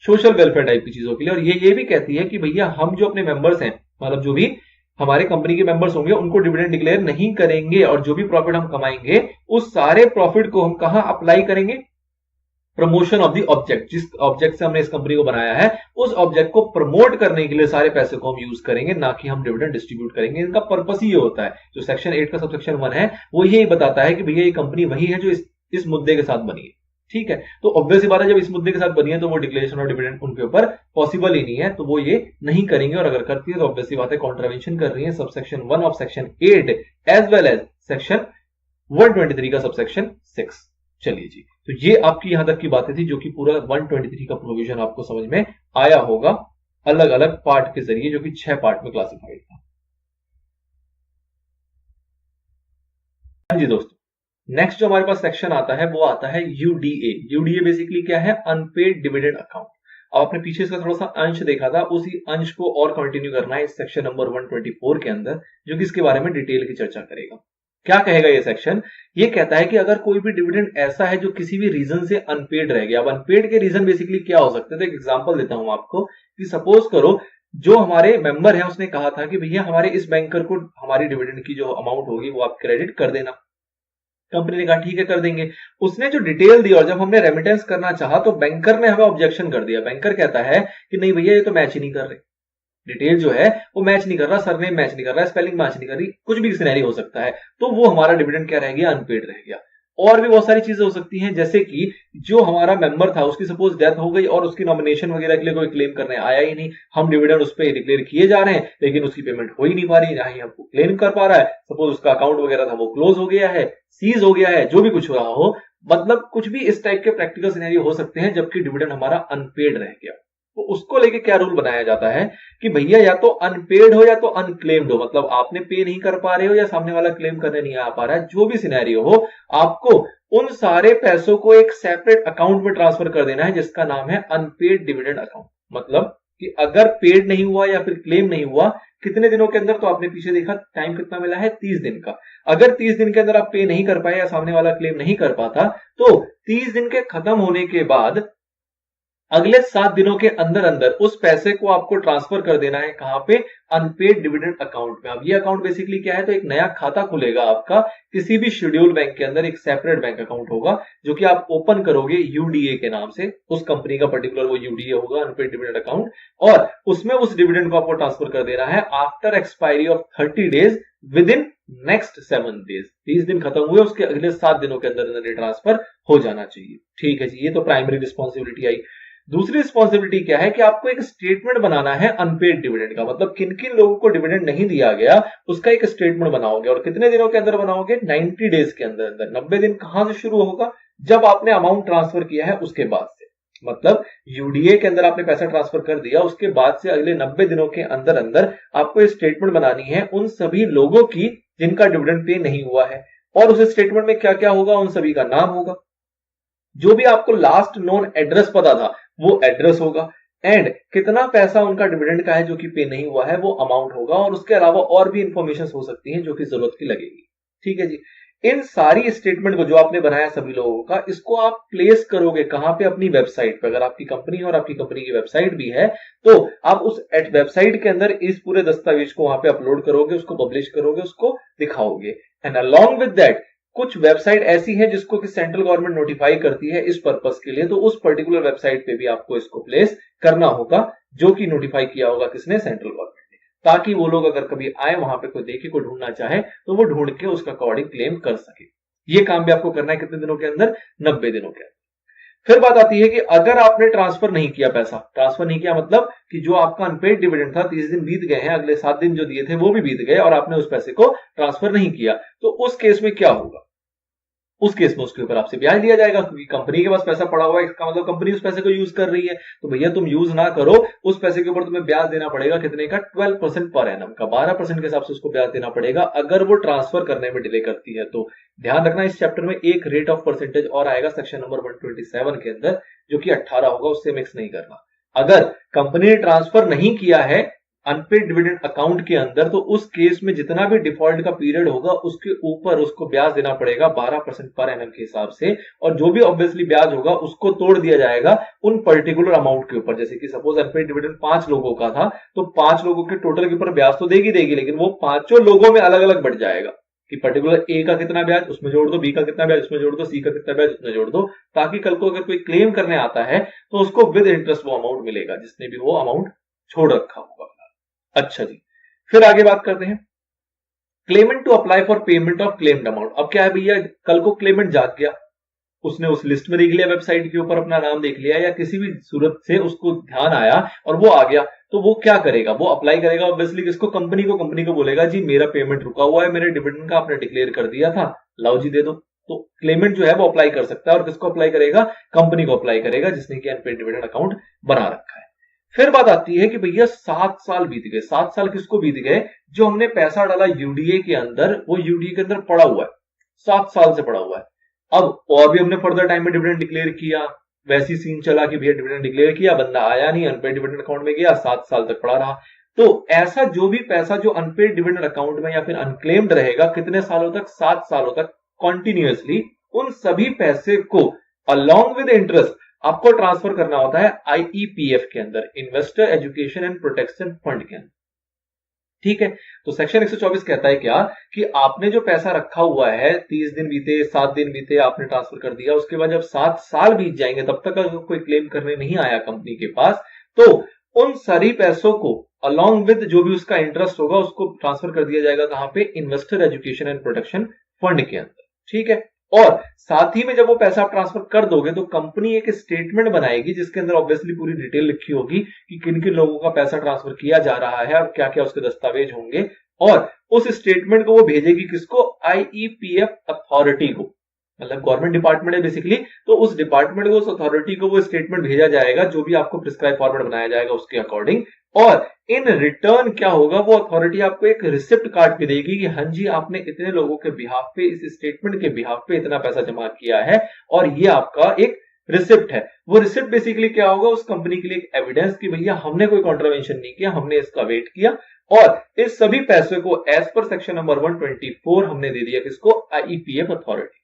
Speaker 1: सोशल वेलफेयर टाइप की चीजों के लिए। और ये भी कहती है कि भैया हम जो अपने मेंबर्स हैं, मतलब जो भी हमारे कंपनी के मेंबर्स होंगे उनको डिविडेंड डिक्लेयर नहीं करेंगे, और जो भी प्रॉफिट हम कमाएंगे उस सारे प्रॉफिट को हम कहां अप्लाई करेंगे, प्रमोशन ऑफ द ऑब्जेक्ट, जिस ऑब्जेक्ट से हमने इस कंपनी को बनाया है उस ऑब्जेक्ट को प्रमोट करने के लिए सारे पैसे को हम यूज करेंगे, ना कि हम डिविडेंड डिस्ट्रीब्यूट करेंगे। इनका पर्पस ही ये होता है। जो सेक्शन 8 का सबसेक्शन 1 है वो यही बताता है कि भैया ये कंपनी वही है जो इस मुद्दे के साथ बनी है। ठीक है, तो ऑब्वियसली बात है जब इस मुद्दे के साथ बनी है तो वो डिक्लेरेशन ऑफ डिविडेंड उनके ऊपर पॉसिबल ही नहीं है, तो वो ये नहीं करेंगे। और अगर करती है तो ऑब्वियसली बात है कॉन्ट्रावेंशन कर रही है subsection 1 of section 8 as well as section 123 का सबसेक्शन 6। चलिए जी, तो ये आपकी यहां तक की बातें थी जो कि पूरा 123 का प्रोविजन आपको समझ में आया होगा अलग अलग पार्ट के जरिए, जो कि 6 पार्ट में क्लासिफाइड था। जी दोस्तों, नेक्स्ट जो हमारे पास सेक्शन आता है वो आता है यूडीए। यूडीए बेसिकली क्या है, अनपेड डिविडेंड अकाउंट। अब आपने पीछे इसका थोड़ा सा अंश देखा था, उसी अंश को और कंटिन्यू करना है इस सेक्शन नंबर 124 के अंदर, जो कि इसके बारे में डिटेल की चर्चा करेगा। क्या कहेगा ये सेक्शन, ये कहता है कि अगर कोई भी डिविडेंड ऐसा है जो किसी भी रीजन से अनपेड रह गया। अब अनपेड के रीजन बेसिकली क्या हो सकते हैं, तो एक एग्जांपल देता हूं आपको कि सपोज करो जो हमारे मेंबर है उसने कहा था कि भैया हमारे इस बैंकर को हमारी डिविडेंड की जो अमाउंट होगी वो आप क्रेडिट कर देना। कंपनी ने कहा ठीक है कर देंगे। उसने जो डिटेल दी और जब हमने रेमिटेंस करना चाहा तो बैंकर ने हमें ऑब्जेक्शन कर दिया। बैंकर कहता है कि नहीं भैया ये तो मैच ही नहीं कर रहे, डिटेल जो है वो मैच नहीं कर रहा, सरनेम मैच नहीं कर रहा, स्पेलिंग मैच नहीं कर रही, कुछ भी सिनेरियो हो सकता है, तो वो हमारा डिविडेंड क्या रह गया, अनपेड रह गया। और भी बहुत सारी चीजें हो सकती हैं, जैसे कि जो हमारा मेंबर था उसकी सपोज डेथ हो गई और उसकी नॉमिनेशन वगैरह के लिए कोई क्लेम करने आया ही नहीं, हम डिविडेंड उस पर डिक्लेयर किए जा रहे हैं लेकिन उसकी पेमेंट हो ही नहीं पा रही, ना ही हमको क्लेम कर पा रहा है। सपोज उसका अकाउंट वगैरह था वो क्लोज हो गया है, सीज हो गया है, जो भी कुछ हो रहा हो, मतलब कुछ भी इस टाइप के प्रैक्टिकल सिनेरियो हो सकते हैं जबकि डिविडेंड हमारा अनपेड रह गया। तो उसको लेके क्या रूल बनाया जाता है कि भैया या तो अनपेड हो या तो अनक्लेम्ड हो, मतलब आपने पे नहीं कर पा रहे हो या सामने वाला क्लेम करने नहीं आ पा रहा है, जो भी सिनेरियो हो आपको उन सारे पैसों को एक सेपरेट अकाउंट में ट्रांसफर कर देना है जिसका नाम है अनपेड डिविडेंड अकाउंट। मतलब कि अगर पेड नहीं हुआ या फिर क्लेम नहीं हुआ कितने दिनों के अंदर, तो आपने पीछे देखा टाइम कितना मिला है, 30 दिन का। अगर 30 दिन के अंदर आप पे नहीं कर पाए या सामने वाला क्लेम नहीं कर पाता तो 30 दिन के खत्म होने के बाद अगले 7 दिनों के अंदर अंदर उस पैसे को आपको ट्रांसफर कर देना है। कहां पे? अनपेड डिविडेंड अकाउंट में। अब ये अकाउंट बेसिकली क्या है, तो एक नया खाता खुलेगा आपका किसी भी शेड्यूल बैंक के अंदर, एक सेपरेट बैंक अकाउंट होगा जो कि आप ओपन करोगे यूडीए के नाम से। उस कंपनी का पर्टिकुलर वो यूडीए होगा, अनपेड डिविडेंड अकाउंट, और उसमें उस डिविडेंड को आपको ट्रांसफर कर देना है after expiry of 30 days with in next 7 days. 30 दिन खत्म हुए उसके अगले 7 दिनों के अंदर अंदर ट्रांसफर हो जाना चाहिए। ठीक है जी, ये तो प्राइमरी रिस्पॉन्सिबिलिटी आई। दूसरी रिस्पॉन्सिबिलिटी क्या है कि आपको एक स्टेटमेंट बनाना है अनपेड डिविडेंड का, मतलब किन किन लोगों को डिविडेंड नहीं दिया गया उसका एक स्टेटमेंट बनाओगे। और कितने दिनों के अंदर बनाओगे? 90 डेज के अंदर अंदर। 90 दिन कहां से शुरू होगा? जब आपने अमाउंट ट्रांसफर किया है उसके बाद से। मतलब यूडीए के अंदर आपने पैसा ट्रांसफर कर दिया, उसके बाद से अगले 90 दिनों के अंदर अंदर आपको एक स्टेटमेंट बनानी है उन सभी लोगों की जिनका डिविडेंड पे नहीं हुआ है। और उस स्टेटमेंट में क्या क्या होगा? उन सभी का नाम होगा, जो भी आपको लास्ट नोन एड्रेस पता था वो एड्रेस होगा, एंड कितना पैसा उनका डिविडेंड का है जो कि पे नहीं हुआ है वो अमाउंट होगा, और उसके अलावा और भी इंफॉर्मेशन हो सकती हैं जो कि जरूरत की लगेगी। ठीक है जी। इन सारी स्टेटमेंट को जो आपने बनाया सभी लोगों का, इसको आप प्लेस करोगे कहां पे? अपनी वेबसाइट पे। अगर आपकी कंपनी है और आपकी कंपनी की वेबसाइट भी है तो आप उस वेबसाइट के अंदर इस पूरे दस्तावेज को वहां पे अपलोड करोगे, उसको पब्लिश करोगे, उसको दिखाओगे। एंड अलॉन्ग विद दैट कुछ वेबसाइट ऐसी है जिसको कि सेंट्रल गवर्नमेंट नोटिफाई करती है इस पर्पस के लिए, तो उस पर्टिकुलर वेबसाइट पे भी आपको इसको प्लेस करना होगा, जो कि नोटिफाई किया होगा किसने? सेंट्रल गवर्नमेंट ने, ताकि वो लोग अगर कभी आए वहां पे कोई देखे, कोई ढूंढना चाहे तो वो ढूंढ के उसका अकॉर्डिंग क्लेम कर सके। ये काम भी आपको करना है कितने दिनों के अंदर? 90 दिनों के अंदर। फिर बात आती है कि अगर आपने ट्रांसफर नहीं किया, पैसा ट्रांसफर नहीं किया, मतलब कि जो आपका अनपेड डिविडेंड था 30 दिन बीत गए हैं, अगले 7 दिन जो दिए थे वो भी बीत गए और आपने उस पैसे को ट्रांसफर नहीं किया, तो उस केस में क्या होगा? उस केस में उसके ऊपर आपसे ब्याज लिया जाएगा, क्योंकि कंपनी के पास पैसा पड़ा हुआ है, इसका मतलब कंपनी उस पैसे को यूज कर रही है। तो भैया तुम यूज ना करो, उस पैसे के ऊपर तुम्हें ब्याज देना पड़ेगा। कितने का? 12% पर एनम का, 12% के हिसाब से उसको ब्याज देना पड़ेगा अगर वो ट्रांसफर करने में डिले करती है। तो ध्यान रखना, इस चैप्टर में एक रेट ऑफ परसेंटेज और आएगा सेक्शन नंबर 127 के अंदर, जो कि 18 होगा, उससे मिक्स नहीं करना। अगर कंपनी ने ट्रांसफर नहीं किया है अनपेड डिविडेंड अकाउंट के अंदर, तो उस केस में जितना भी डिफॉल्ट का पीरियड होगा उसके ऊपर उसको ब्याज देना पड़ेगा 12% पर एनम के हिसाब से, और जो भी ऑब्वियसली ब्याज होगा उसको तोड़ दिया जाएगा उन पर्टिकुलर अमाउंट के ऊपर। जैसे कि सपोज अनपेड डिविडेंड 5 लोगों का था, तो 5 लोगों के टोटल के ऊपर ब्याज तो देगी, लेकिन वो 5 लोगों में अलग अलग बढ़ जाएगा कि पर्टिकुलर ए का कितना ब्याज उसमें जोड़ दो, बी का कितना ब्याज उसमें जोड़ दो, सी का कितना ब्याज उसमें जोड़ दो, ताकि कल को अगर कोई क्लेम करने आता है तो उसको विद इंटरेस्ट वो अमाउंट मिलेगा जिसने भी वो अमाउंट छोड़ रखा होगा। अच्छा जी, फिर आगे बात करते हैं claimant to apply for payment of claimed amount. अब क्या है भैया, कल को क्लेमेंट जाग गया, उसने उस लिस्ट में देख लिया, वेबसाइट के ऊपर अपना नाम देख लिया, या किसी भी सूरत से उसको ध्यान आया और वो आ गया, तो वो क्या करेगा? वो अप्लाई करेगा ऑब्वियसली किसको? कंपनी को बोलेगा जी मेरा पेमेंट रुका हुआ है, मेरे डिविडेंड का आपने डिक्लेयर कर दिया था, लाओ जी दे दो। तो क्लेमेंट जो है वो अप्लाई कर सकता है, और किसको अप्लाई करेगा? कंपनी को अप्लाई करेगा जिसने कि अनपेड डिविडेंड अकाउंट बना रखा है। फिर बात आती है कि भैया 7 साल बीत गए। 7 साल किसको बीत गए? जो हमने पैसा डाला यूडीए के अंदर, वो यूडीए के अंदर पड़ा हुआ है, 7 साल से पड़ा हुआ है। अब और भी हमने फर्दर टाइम में डिविडेंड डिक्लेयर किया, वैसी सीन चला कि भैया डिविडेंड डिक्लेयर किया, बंदा आया नहीं, अनपेड डिविडेंड अकाउंट में गया, 7 साल तक पड़ा रहा। तो ऐसा जो भी पैसा जो अनपेड डिविडेंड अकाउंट में या फिर अनक्लेम्ड रहेगा, कितने सालों तक? 7 सालों तक कंटिन्यूअसली, उन सभी पैसे को अलॉन्ग विद इंटरेस्ट आपको ट्रांसफर करना होता है आईईपीएफ के अंदर, investor education and protection fund के अंदर। ठीक है, तो सेक्शन 124 कहता है क्या कि आपने जो पैसा रखा हुआ है, 30 दिन बीते, 7 दिन बीते, आपने ट्रांसफर कर दिया, उसके बाद जब 7 साल बीत जाएंगे तब तक अगर कोई क्लेम करने नहीं आया कंपनी के पास, तो उन सारी पैसों को अलॉन्ग विद जो भी उसका इंटरेस्ट होगा उसको ट्रांसफर कर दिया जाएगा कहां पे? Investor education and protection fund के अंदर। ठीक है, और साथ ही में जब वो पैसा आप ट्रांसफर कर दोगे तो कंपनी एक स्टेटमेंट बनाएगी जिसके अंदर ऑब्वियसली पूरी डिटेल लिखी होगी कि किन किन लोगों का पैसा ट्रांसफर किया जा रहा है और क्या क्या उसके दस्तावेज होंगे, और उस स्टेटमेंट को वो भेजेगी किसको? आईईपीएफ अथॉरिटी को, मतलब गवर्नमेंट डिपार्टमेंट है बेसिकली, तो उस डिपार्टमेंट को, उस अथॉरिटी को वो स्टेटमेंट भेजा जाएगा जो भी आपको प्रिस्क्राइब फॉर्मेट बनाया जाएगा उसके अकॉर्डिंग, और इन रिटर्न क्या होगा? वो अथॉरिटी आपको एक रिसिप्ट काट के देगी कि हाँ जी आपने इतने लोगों के बिहाफ पे, इस स्टेटमेंट के बिहाफ पे इतना पैसा जमा किया है, और ये आपका एक रिसिप्ट है। वो रिसिप्ट बेसिकली क्या होगा? उस कंपनी के लिए एक एविडेंस कि भैया हमने कोई कॉन्ट्रवेंशन नहीं किया, हमने इसका वेट किया, और इस सभी पैसे को एज पर सेक्शन नंबर 124 हमने दे दिया किसको? आईईपीएफ अथॉरिटी।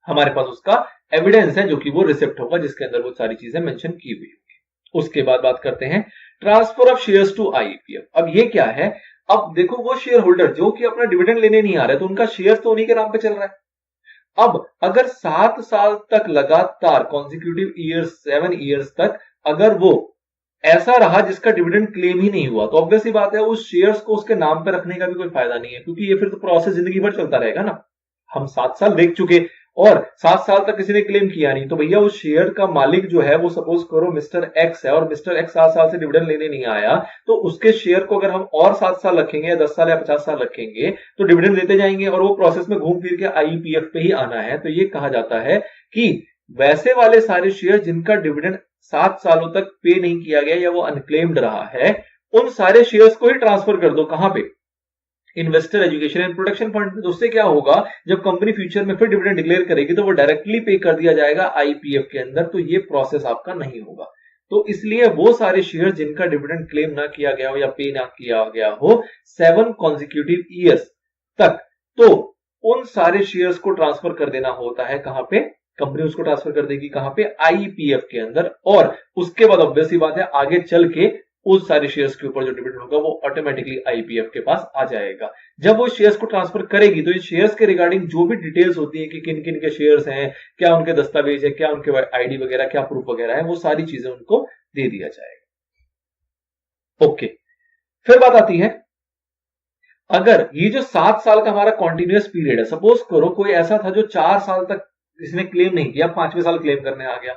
Speaker 1: हमारे पास उसका एविडेंस है जो कि वो रिसिप्ट होगा जिसके अंदर वो सारी चीजें मेंशन की हुई होगी। उसके बाद बात करते हैं transfer of shares to IPF. अब ये क्या है, अब देखो वो शेयर होल्डर जो कि अपना डिविडेंड लेने नहीं आ रहा है तो उनका शेयर तो उन्हीं के नाम पे चल रहा है। अब अगर 7 साल तक लगातार कॉन्जिक्यूटिव ईयर्स 7 ईयर्स तक अगर वो ऐसा रहा जिसका डिविडेंड क्लेम ही नहीं हुआ तो ऑब्वियस सी बात है उस शेयर्स को उसके नाम पे रखने का भी कोई फायदा नहीं है, क्योंकि ये फिर तो प्रोसेस जिंदगी भर चलता रहेगा ना। हम 7 साल देख चुके और 7 साल तक किसी ने क्लेम किया नहीं तो भैया उस शेयर का मालिक जो है वो सपोज करो मिस्टर एक्स है और मिस्टर एक्स 7 साल से डिविडेंड लेने नहीं आया तो उसके शेयर को अगर हम और 7 साल रखेंगे या 10 साल या 50 साल रखेंगे तो डिविडेंड लेते जाएंगे और वो प्रोसेस में घूम फिर के आईपीएफ पे ही आना है। तो ये कहा जाता है कि वैसे वाले सारे शेयर जिनका डिविडेंड 7 सालों तक पे नहीं किया गया या वो अनक्लेम्ड रहा है उन सारे शेयर्स को ही ट्रांसफर कर दो। कहां पे? Investor education and protection fund. तो उससे क्या होगा, जब कंपनी फ्यूचर में फिर डिविडेंड डिक्लेयर करेगी तो वो डायरेक्टली पे कर दिया जाएगा आईपीएफ के अंदर, तो ये प्रोसेस आपका नहीं होगा। तो इसलिए वो सारे शेयर जिनका डिविडेंड क्लेम ना किया गया हो या पे ना किया गया हो 7 कॉन्जिक्यूटिव ईयर्स तक, तो उन सारे शेयर्स को ट्रांसफर कर देना होता है। कहां पे? कंपनी उसको ट्रांसफर कर देगी कहां पे? आईपीएफ के अंदर। और उसके बाद ऑब्वियस सी बात है आगे चल के उस सारे शेयर्स के ऊपर जो डिविडेंड होगा वो ऑटोमेटिकली आईपीएफ के पास आ जाएगा। जब वो शेयर्स को ट्रांसफर करेगी तो इन शेयर्स के रिगार्डिंग जो भी डिटेल्स होती है कि किन किन के शेयर्स हैं, क्या उनके दस्तावेज है, क्या उनके आईडी वगैरह, क्या प्रूफ वगैरह है, वो सारी चीजें उनको दे दिया जाएगा। ओके, फिर बात आती है अगर ये जो 7 साल का हमारा कॉन्टिन्यूअस पीरियड है, सपोज करो कोई ऐसा था जो 4 साल तक इसने क्लेम नहीं किया, 5वें साल क्लेम करने आ गया,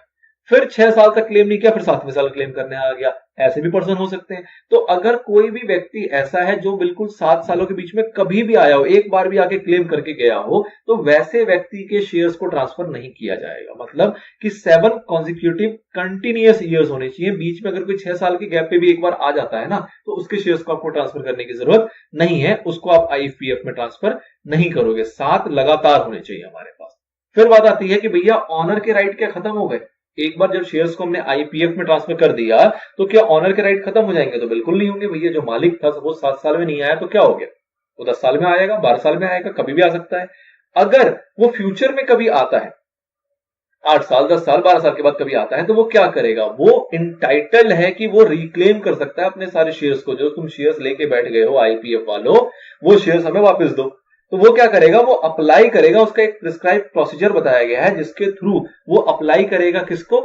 Speaker 1: फिर 6 साल तक क्लेम नहीं किया, फिर 7वें साल क्लेम करने आ गया, ऐसे भी पर्सन हो सकते हैं। तो अगर कोई भी व्यक्ति ऐसा है जो बिल्कुल 7 सालों के बीच में कभी भी आया हो, एक बार भी आके क्लेम करके गया हो, तो वैसे व्यक्ति के शेयर्स को ट्रांसफर नहीं किया जाएगा। मतलब कि 7 कॉन्जिक्यूटिव कंटिन्यूअस ईयर्स होने चाहिए, बीच में अगर कोई 6 साल के गैप पे भी एक बार आ जाता है ना तो उसके शेयर्स को आपको ट्रांसफर करने की जरूरत नहीं है, उसको आप आईपीएफ में ट्रांसफर नहीं करोगे। 7 लगातार होने चाहिए हमारे पास। फिर बात आती है कि भैया ऑनर के राइट क्या खत्म हो गए? एक बार जब शेयर्स को हमने आईपीएफ में ट्रांसफर कर दिया तो क्या ऑनर के राइट खत्म हो जाएंगे? तो बिल्कुल नहीं होंगे भैया। जो मालिक था सपोज 7 साल में नहीं आया तो क्या हो गया, वो 10 साल में आएगा, 12 साल में आएगा, कभी भी आ सकता है। अगर वो फ्यूचर में कभी आता है, 8 साल, 10 साल, 12 साल के बाद कभी आता है, तो वो क्या करेगा? वो इंटाइटल्ड है कि वो रिक्लेम कर सकता है अपने सारे शेयर्स को। जो तुम शेयर्स लेके बैठ गए हो आईपीएफ वालों, वो शेयर्स हमें वापस दो। तो वो क्या करेगा? वो अप्लाई करेगा, उसका एक प्रिस्क्राइब प्रोसीजर बताया गया है जिसके थ्रू वो अप्लाई करेगा किसको?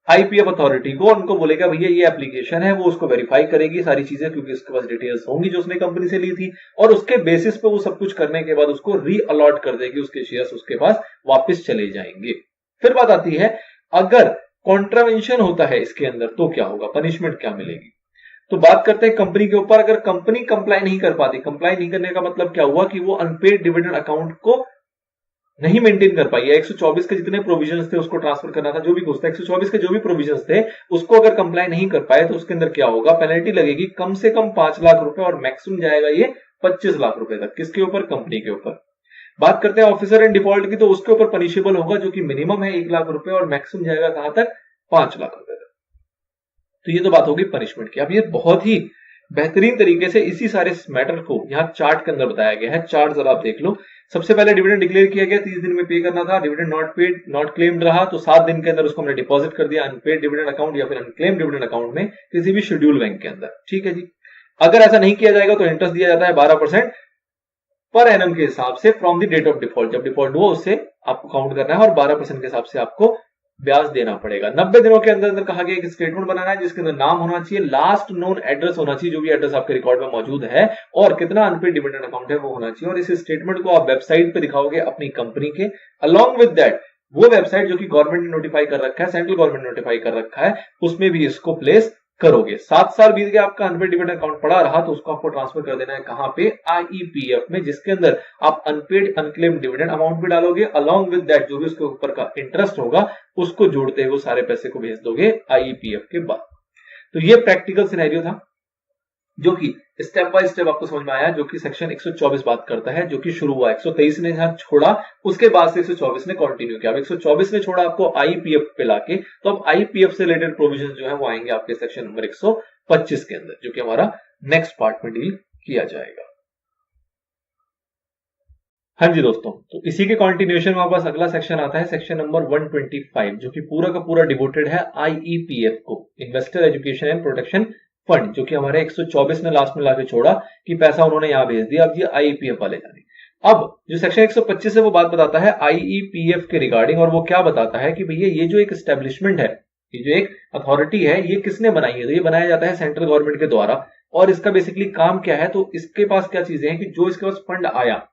Speaker 1: आईपीएफ अथॉरिटी को। उनको बोलेगा भैया ये एप्लीकेशन है, वो उसको वेरीफाई करेगी सारी चीजें, क्योंकि उसके पास डिटेल्स होंगी जो उसने कंपनी से ली थी, और उसके बेसिस पे वो सब कुछ करने के बाद उसको री अलॉट कर देगी, उसके शेयर्स उसके पास वापस चले जाएंगे। फिर बात आती है अगर कॉन्ट्रावेंशन होता है इसके अंदर तो क्या होगा, पनिशमेंट क्या मिलेगी? तो बात करते हैं कंपनी के ऊपर। अगर कंपनी कंप्लाई नहीं कर पाती, कंप्लाई नहीं करने का मतलब क्या हुआ कि वो अनपेड डिविडेंड अकाउंट को नहीं मेंटेन कर पाई है, 124 के जितने प्रोविजंस थे उसको ट्रांसफर करना था, जो भी कुछ था 124 के जो भी प्रोविजंस थे उसको अगर कंप्लाई नहीं कर पाए तो उसके अंदर क्या होगा? पेनल्टी लगेगी कम से कम 5 लाख रुपए और मैक्सिमम जाएगा ये 25 लाख रुपए तक। किसके ऊपर? कंपनी के ऊपर। बात करते हैं ऑफिसर इन डिफॉल्ट की, तो उसके ऊपर पनिशेबल होगा जो कि मिनिमम है 1 लाख रुपए और मैक्सिमम जाएगा कहां तक? 5 लाख रुपए तक। तो ये तो बात होगी पनिशमेंट की। अब ये बहुत ही बेहतरीन तरीके से इसी सारे मैटर को यहाँ चार्ट के अंदर बताया गया है। चार्ट जरा आप देख लो। सबसे पहले डिविडेंड डिक्लेयर किया गया, 30 दिन में पे करना था, dividend not paid, not claimed रहा तो 7 दिन के अंदर उसको हमने डिपॉजिट कर दिया अनपेड डिविडेंड अकाउंट या फिर अनक्लेम्ड डिविडेंड अकाउंट में किसी भी शेड्यूल बैंक के अंदर। ठीक है जी। अगर ऐसा नहीं किया जाएगा तो इंटरेस्ट दिया जाता है 12% पर एनम के हिसाब से from the date of default. जब डिफॉल्ट हुआ उससे आपको काउंट करना है और 12% के हिसाब से आपको ब्याज देना पड़ेगा। 90 दिनों के अंदर अंदर कहा गया एक स्टेटमेंट बनाना है जिसके अंदर नाम होना चाहिए, लास्ट नोन एड्रेस होना चाहिए, जो भी एड्रेस आपके रिकॉर्ड में मौजूद है, और कितना अनपेड डिविडेंड अकाउंट है वो होना चाहिए। और इस स्टेटमेंट को आप वेबसाइट पे दिखाओगे अपनी कंपनी के। अलॉन्ग विद दैट वो वेबसाइट जो कि गवर्नमेंट ने नोटिफाई कर रखा है, सेंट्रल गवर्नमेंट ने नोटिफाई कर रखा है, उसमें भी इसको प्लेस करोगे। 7 साल बीत गया, आपका अनपेड डिविडेंड अकाउंट पड़ा रहा तो उसको आपको ट्रांसफर कर देना है कहां पे? आईपीएफ में, जिसके अंदर आप अनपेड अनक्लेम्ड डिविडेंड अमाउंट भी डालोगे, अलॉन्ग विद दैट जो भी उसके ऊपर का इंटरेस्ट होगा उसको जोड़ते हुए सारे पैसे को भेज दोगे आईपीएफ के बाद। तो ये प्रैक्टिकल सिनेरियो था जो कि स्टेप बाय स्टेप आपको समझ में आया, जो कि सेक्शन 124 बात करता है, जो कि शुरू हुआ 123 ने जहां छोड़ा उसके बाद से 124 ने कंटिन्यू किया। अब 124 ने छोड़ा आपको आईपीएफ पे लाके, तो अब आईपीएफ से रिलेटेड प्रोविजन जो है वो आएंगे आपके सेक्शन नंबर 125 के अंदर, जो कि हमारा नेक्स्ट पार्ट में डील किया जाएगा। हाँ जी दोस्तों, तो इसी के कंटिन्यूएशन में हमारे पास अगला सेक्शन आता है, सेक्शन नंबर 125, जो कि पूरा का पूरा डिवोटेड है आईईपीएफ को, investor education and protection fund, जो कि हमारे 124 ने लास्ट में लाके छोड़ा कि पैसा उन्होंने यहां भेज दिया, अब ये आईईपीएफ वाले जाने। अब जो सेक्शन 125 है वो बात बताता है आईईपीएफ के रिगार्डिंग, और वो क्या बताता है कि भैया ये जो एक एस्टेब्लिशमेंट है, ये जो एक अथॉरिटी है, ये किसने बनाई है? तो ये बनाया जाता है सेंट्रल गवर्नमेंट के द्वारा। और इसका बेसिकली काम क्या है? तो इसके पास क्या चीजें हैं कि जो इसके पास फंड आया,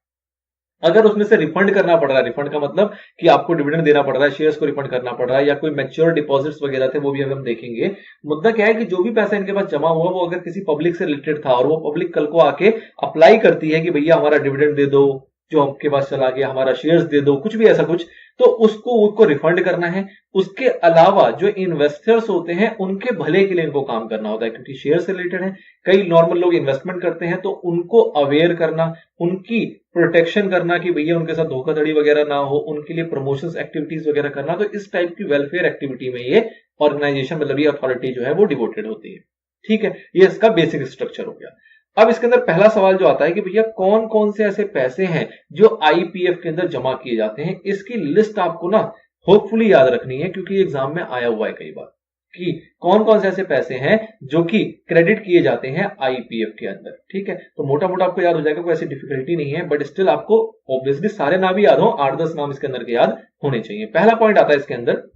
Speaker 1: अगर उसमें से रिफंड करना पड़ रहा है, रिफंड का मतलब कि आपको डिविडेंड देना पड़ रहा है, शेयर्स को रिफंड करना पड़ रहा है, या कोई मैच्योर डिपॉजिट्स वगैरह थे वो भी हम देखेंगे। मुद्दा क्या है कि जो भी पैसा इनके पास जमा हुआ वो अगर किसी पब्लिक से रिलेटेड था और वो पब्लिक कल को आके अप्लाई करती है कि भैया हमारा डिविडेंड दे दो, जो आपके पास चला गया, हमारा शेयर्स दे दो, कुछ भी ऐसा कुछ, तो उसको रिफंड करना है। उसके अलावा जो इन्वेस्टर्स होते हैं उनके भले के लिए इनको काम करना होता है, क्योंकि शेयर से रिलेटेड है। कई नॉर्मल लोग इन्वेस्टमेंट करते हैं तो उनको अवेयर करना, उनकी प्रोटेक्शन करना कि भैया उनके साथ धोखाधड़ी वगैरह ना हो, उनके लिए प्रमोशंस एक्टिविटीज वगैरह करना। तो इस टाइप की वेलफेयर एक्टिविटी में ये ऑर्गेनाइजेशन, मतलब ये अथॉरिटी जो है वो डिवोटेड होती है। ठीक है, ये इसका बेसिक स्ट्रक्चर हो गया। अब इसके अंदर पहला सवाल जो आता है कि भैया कौन कौन से ऐसे पैसे हैं जो आईपीएफ के अंदर जमा किए जाते हैं, इसकी लिस्ट आपको ना होपफुली याद रखनी है, क्योंकि एग्जाम में आया हुआ है कई बार कि कौन कौन से ऐसे पैसे हैं जो कि क्रेडिट किए जाते हैं आईपीएफ के अंदर। ठीक है, तो मोटा मोटा आपको याद हो जाएगा, कोई ऐसी डिफिकल्टी नहीं है, बट स्टिल आपको ऑब्वियसली सारे नाम भी याद हो, 8-10 नाम इसके अंदर के याद होने चाहिए। पहला पॉइंट आता है इसके अंदर